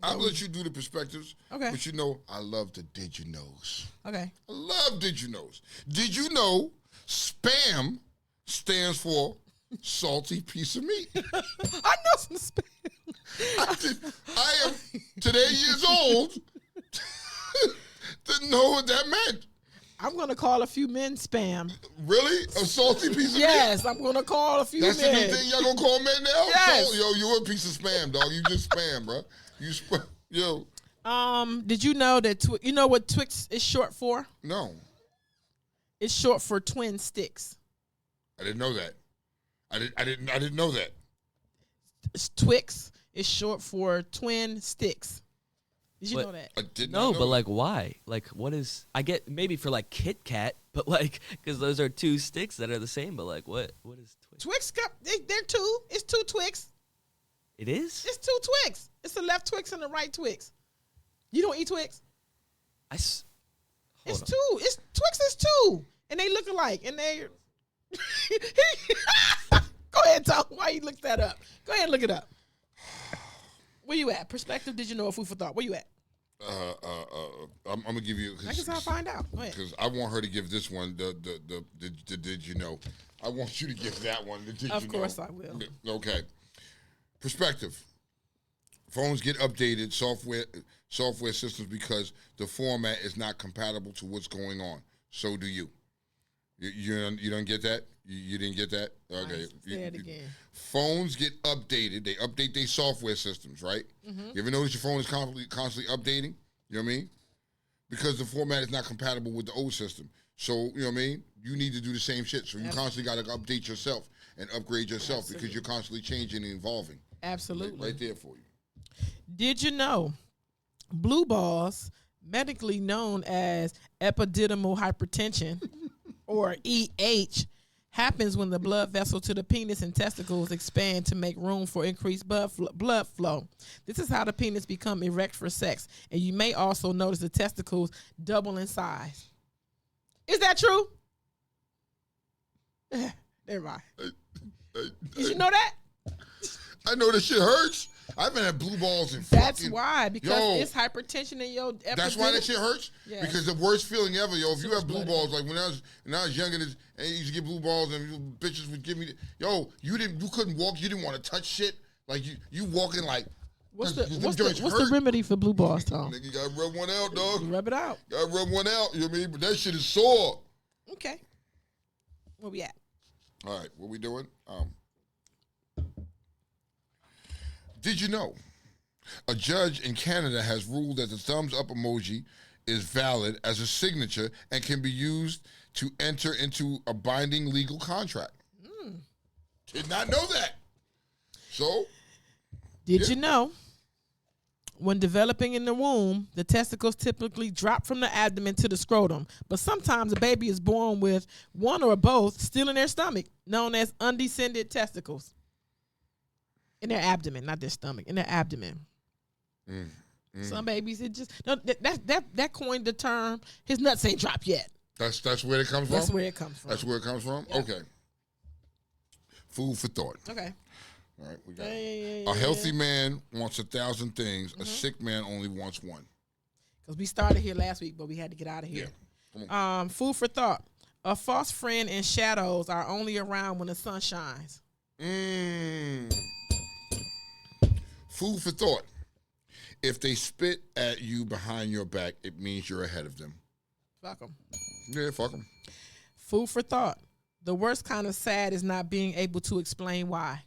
I'll let you do the perspectives. Okay. But you know, I love the did you knows. Okay. I love did you knows. Did you know spam stands for salty piece of meat? I know some spam. I am today years old to know what that meant. I'm going to call a few men spam. Really? A salty piece of meat? Yes, I'm going to call a few That's men. the new thing y'all gonna call men now? Yes. So, yo, you're a piece of spam, dog. You just spam, bro. Yo. Did you know that, you know what Twix is short for? No. It's short for twin sticks. I didn't know that. I didn't know that. Twix is short for twin sticks. Did you But- know that? I did not No, know but that. like, why? Like, what is? I get maybe for like Kit Kat, but like, because those are two sticks that are the same. But like, what is Twix? Twix cup, they're two. It's two Twix. It is. It's two Twix. It's the left Twix and the right Twix. You don't eat Twix? Hold It's on. two. It's Twix is two, and they look alike. And they. Go ahead, Tom. Why you look that up? Go ahead and look it up. Where you at? Perspective. Did you know? Food for thought. Where you at? I'm gonna give you. I guess I'll find out. Go ahead. Because I want her to give this one the did you know? I want you to give that one the did you know? Of course I will. Okay. Perspective. Phones get updated software systems because the format is not compatible to what's going on. So do you. You don't get that? You didn't get that? Okay. Say it again. Phones get updated. They update their software systems, right? Mm-hmm. You ever notice your phone is constantly updating? You know what I mean? Because the format is not compatible with the old system. So, you know what I mean? You need to do the same shit. So you constantly got to update yourself and upgrade yourself because you're constantly changing and evolving. Absolutely. Right there for you. Did you know blue balls, medically known as epididymal hypertension or EH, happens when the blood vessel to the penis and testicles expand to make room for increased blood flow. This is how the penis become erect for sex. And you may also notice the testicles double in size. Is that true? Never mind. Did you know that? I know this shit hurts. I've been at blue balls and That's fucking, why, because yo, it's hypertension in your epididymal. That's why that shit hurts? Yes. Because the worst feeling ever, yo, if you much have blue blood. balls, like when I was younger, and I used to get blue balls and bitches would give me, you couldn't walk, you didn't want to touch shit. Like you walking like, What's them joints the hurt. remedy for blue balls, Tom? Nigga, you gotta rub one out, dog. You rub it out. Gotta rub one out, you know what I mean? But that shit is sore. Okay. Where we at? All right, what we doing? Did you know a judge in Canada has ruled that the thumbs up emoji is valid as a signature and can be used to enter into a binding legal contract? Did not know that. So, Did you know when developing in the womb, the testicles typically drop from the abdomen to the scrotum, but sometimes a baby is born with one or both still in their stomach, known as undescended testicles. In their abdomen, not their stomach, in their abdomen. Some babies, it just no, that coined the term. His nuts ain't dropped yet. that's where it comes from? That's where it comes from. That's where it comes from? Yeah. Okay. Food for thought. Okay. All right, we got Yeah. a healthy man wants 1,000 things. A sick man only wants one. Because we started here last week, but we had to get out of here. Yeah. Come Food for thought. A false friend and shadows are only around when the sun shines. Food for thought. If they spit at you behind your back, it means you're ahead of them. Fuck 'em. Yeah, fuck them. Food for thought. The worst kind of sad is not being able to explain why.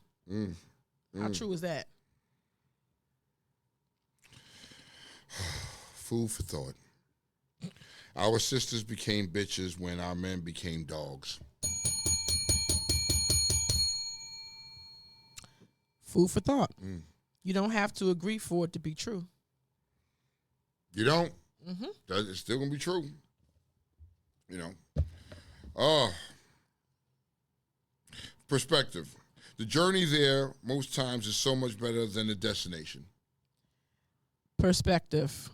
How true is that? Food for thought. Our sisters became bitches when our men became dogs. Food for thought. You don't have to agree for it to be true. You don't? It's still going to be true. You know. Perspective. The journey there most times is so much better than the destination. Perspective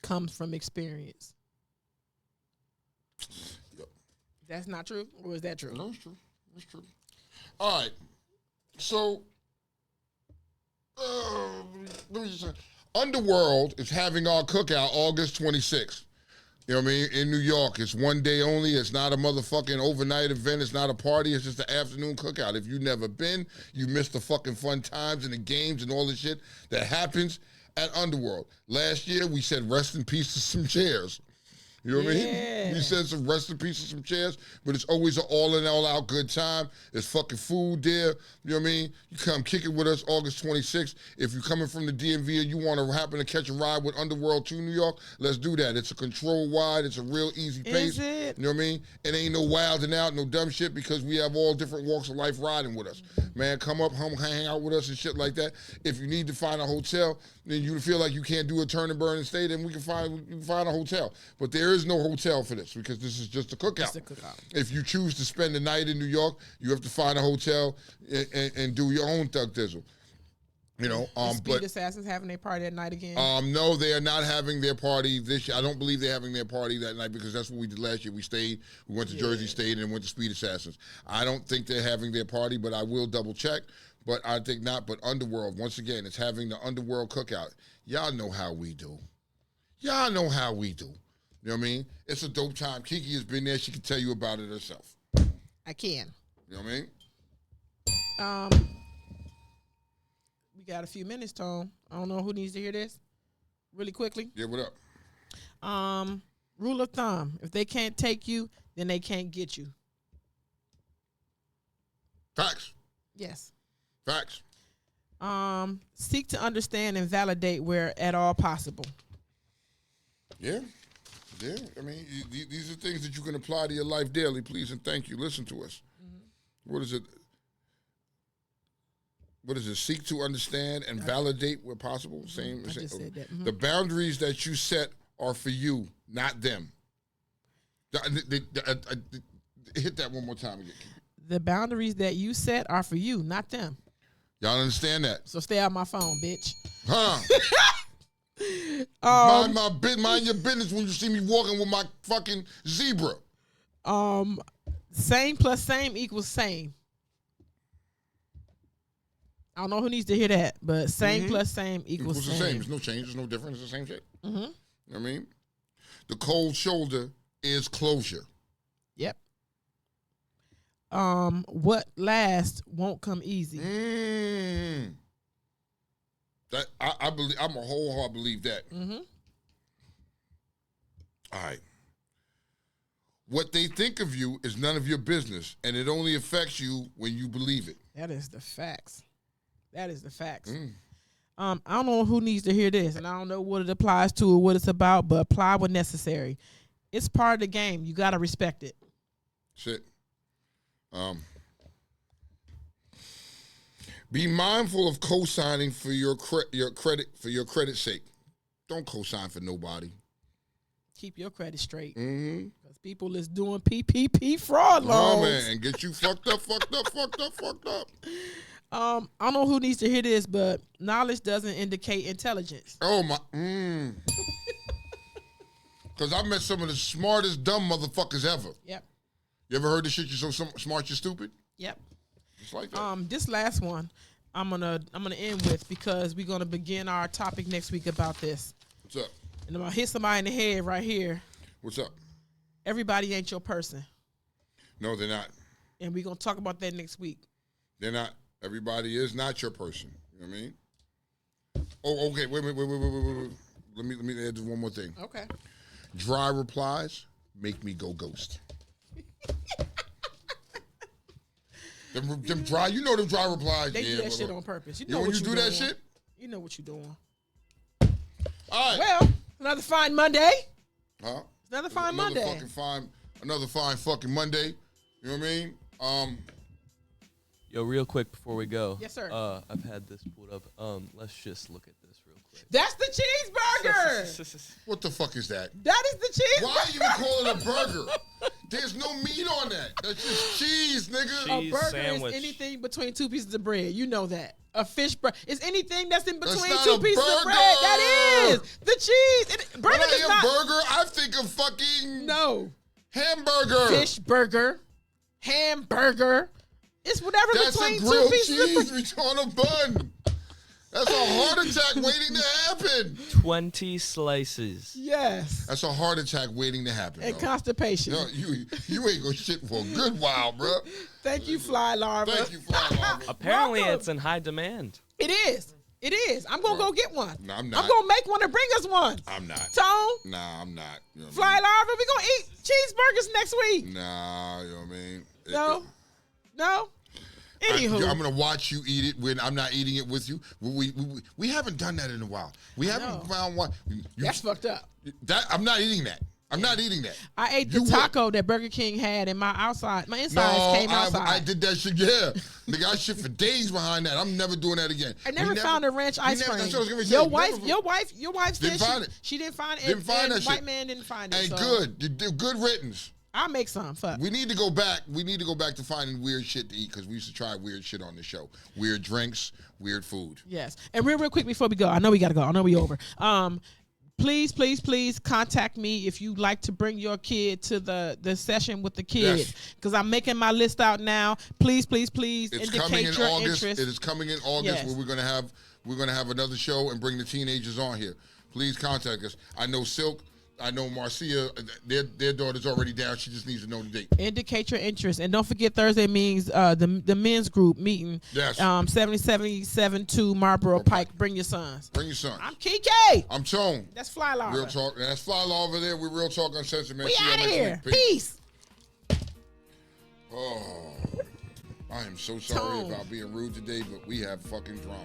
comes from experience. Yep. That's not true, or is that true? No, it's true. It's true. All right. So, let me just say, Underworld is having our cookout August 26th. You know what I mean? In New York. It's one day only. It's not a motherfucking overnight event. It's not a party. It's just an afternoon cookout. If you've never been, you missed the fucking fun times and the games and all the shit that happens at Underworld. Last year, we said rest in peace to some chairs. You know what I mean? We said some rest in peace to some chairs, but it's always an all-in-all-out good time. There's fucking food there. You know what I mean? You come kick it with us August 26th. If you're coming from the DMV and you want to happen to catch a ride with Underworld to New York, let's do that. It's a controlled ride. It's a real easy pace. Is it? You know what I mean? It ain't no wilding out, no dumb shit, because we have all different walks of life riding with us. Man, come up, hang out with us and shit like that. If you need to find a hotel, then you feel like you can't do a turn and burn and stay, then we can find a hotel. But there is no hotel for this because this is just a cookout. Just a cookout. If you choose to spend the night in New York, you have to find a hotel and do your own thug dizzle. You know, Speed Assassins having their party at night again? No, they are not having their party this year. I don't believe they're having their party that night because that's what we did last year. We stayed, we went to Jersey, stayed, and went to Speed Assassins. I don't think they're having their party, but I will double check. But I think not. But Underworld, once again, it's having the Underworld cookout. Y'all know how we do. Y'all know how we do. You know what I mean? It's a dope time. Kiki has been there. She can tell you about it herself. I can. You know what I mean? We got a few minutes, Tone. I don't know who needs to hear this. Really quickly. Yeah, what up? Rule of thumb. If they can't take you, then they can't get you. Facts. Yes. Facts. Seek to understand and validate where at all possible. Yeah. Yeah. I mean, these are things that you can apply to your life daily. Please and thank you. Listen to us. What is it? What is it? Seek to understand and validate where possible. Same. I just said that. The boundaries that you set are for you, not them. Hit that one more time again. The boundaries that you set are for you, not them. Y'all understand that? So stay out my phone, bitch. Huh? Mind your business when you see me walking with my fucking zebra. Same plus same equals same. I don't know who needs to hear that, but same plus same equals the same. same. There's no change. There's no difference. It's the same shit. You know what I mean? The cold shoulder is closure. Yep. What lasts won't come easy. That I believe. I'm a wholehearted believe that. All right. What they think of you is none of your business, and it only affects you when you believe it. That is the facts. That is the facts. I don't know who needs to hear this, and I don't know what it applies to or what it's about, but apply when necessary. It's part of the game. You got to respect it. Shit. Be mindful of co-signing for your credit's sake. Don't co-sign for nobody. Keep your credit straight. Because people is doing PPP fraud loans. Oh, man, and get you fucked up. I don't know who needs to hear this, but knowledge doesn't indicate intelligence. Oh, my. Because I met some of the smartest dumb motherfuckers ever. Yep. You ever heard the shit, you're so smart, you're stupid? Yep. Just like that. This last one I'm gonna end with because we're gonna begin our topic next week about this. What's up? And I'm gonna hit somebody in the head right here. What's up? Everybody ain't your person. No, they're not. And we're gonna talk about that next week. They're not. Everybody is not your person. You know what I mean? Oh, okay. Wait. Let me add one more thing. Okay. Dry replies make me go ghost. them dry, you know them dry replies. They do that shit on purpose. You know when what you do doing. that shit? You know what you're doing. All right. Well, another fine Monday. Huh? It's another fine Monday. Another fine fucking Monday. You know what I mean? Yo, real quick before we go. Yes, sir. I've had this pulled up. Let's just look at this real quick. That's the cheeseburger. What the fuck is that? That is the cheeseburger. Why you call it a burger? There's no meat on that. That's just cheese, nigga. Cheese A burger sandwich. is anything between two pieces of bread. You know that. A fish burger is anything that's in between not two a pieces of burger. bread. That is the cheese. When Burger I does hear not. burger, I think of fucking No. hamburger. Fish burger, hamburger. It's whatever That's between a two grilled pieces of bread. cheese on a bun. That's a heart attack waiting to happen. 20 slices. Yes. That's a heart attack waiting to happen. And bro. constipation. No, you ain't gonna shit for a good while, bro. Thank you, Fly Larva. Thank you, Fly Larva. Apparently, Welcome. it's in high demand. It is. It is. I'm gonna go get one. No, I'm not. I'm gonna make one and bring us one. I'm not. Tone, Nah, I'm not. You know what Fly Larva, we gonna eat cheeseburgers next week. Nah, you know what I mean? No. Anywho, I'm gonna watch you eat it when I'm not eating it with you. We haven't done that in a while. We haven't found one. that's fucked up. I'm not eating that. I'm not eating that. I ate the taco that Burger King had, and my insides came outside. I did that shit. Yeah, nigga, I shit for days behind that. I'm never doing that again. I never found a ranch ice cream. That's what I was gonna say. Your wife Didn't said find it. she didn't find it. Didn't find that white shit. man didn't find it. And so good. You did good riddance. I'll make some. Fuck. We need to go back. We need to go back to finding weird shit to eat because we used to try weird shit on the show. Weird drinks, weird food. Yes. And real quick before we go, I know we gotta go. I know we over. Please contact me if you'd like to bring your kid to the session with the kids. Because I'm making my list out now. Please It's coming indicate in your August. interest. It is coming in August Yes. where we're gonna have another show and bring the teenagers on here. Please contact us. I know Silk. I know Marcia, their daughter's already down. She just needs to know the date. Indicate your interest. And don't forget Thursday means the men's group meeting. Yes. 7072 Marlboro Pike. Bring your sons. Bring your son. I'm Kike. I'm Tone. That's Fly Larva. Real talk. And that's Fly Law over there. We're Real Talk Uncensored, man. We See y'all out of next here. week. Peace. Oh, I am so sorry Tone. about being rude today, but we have fucking drama.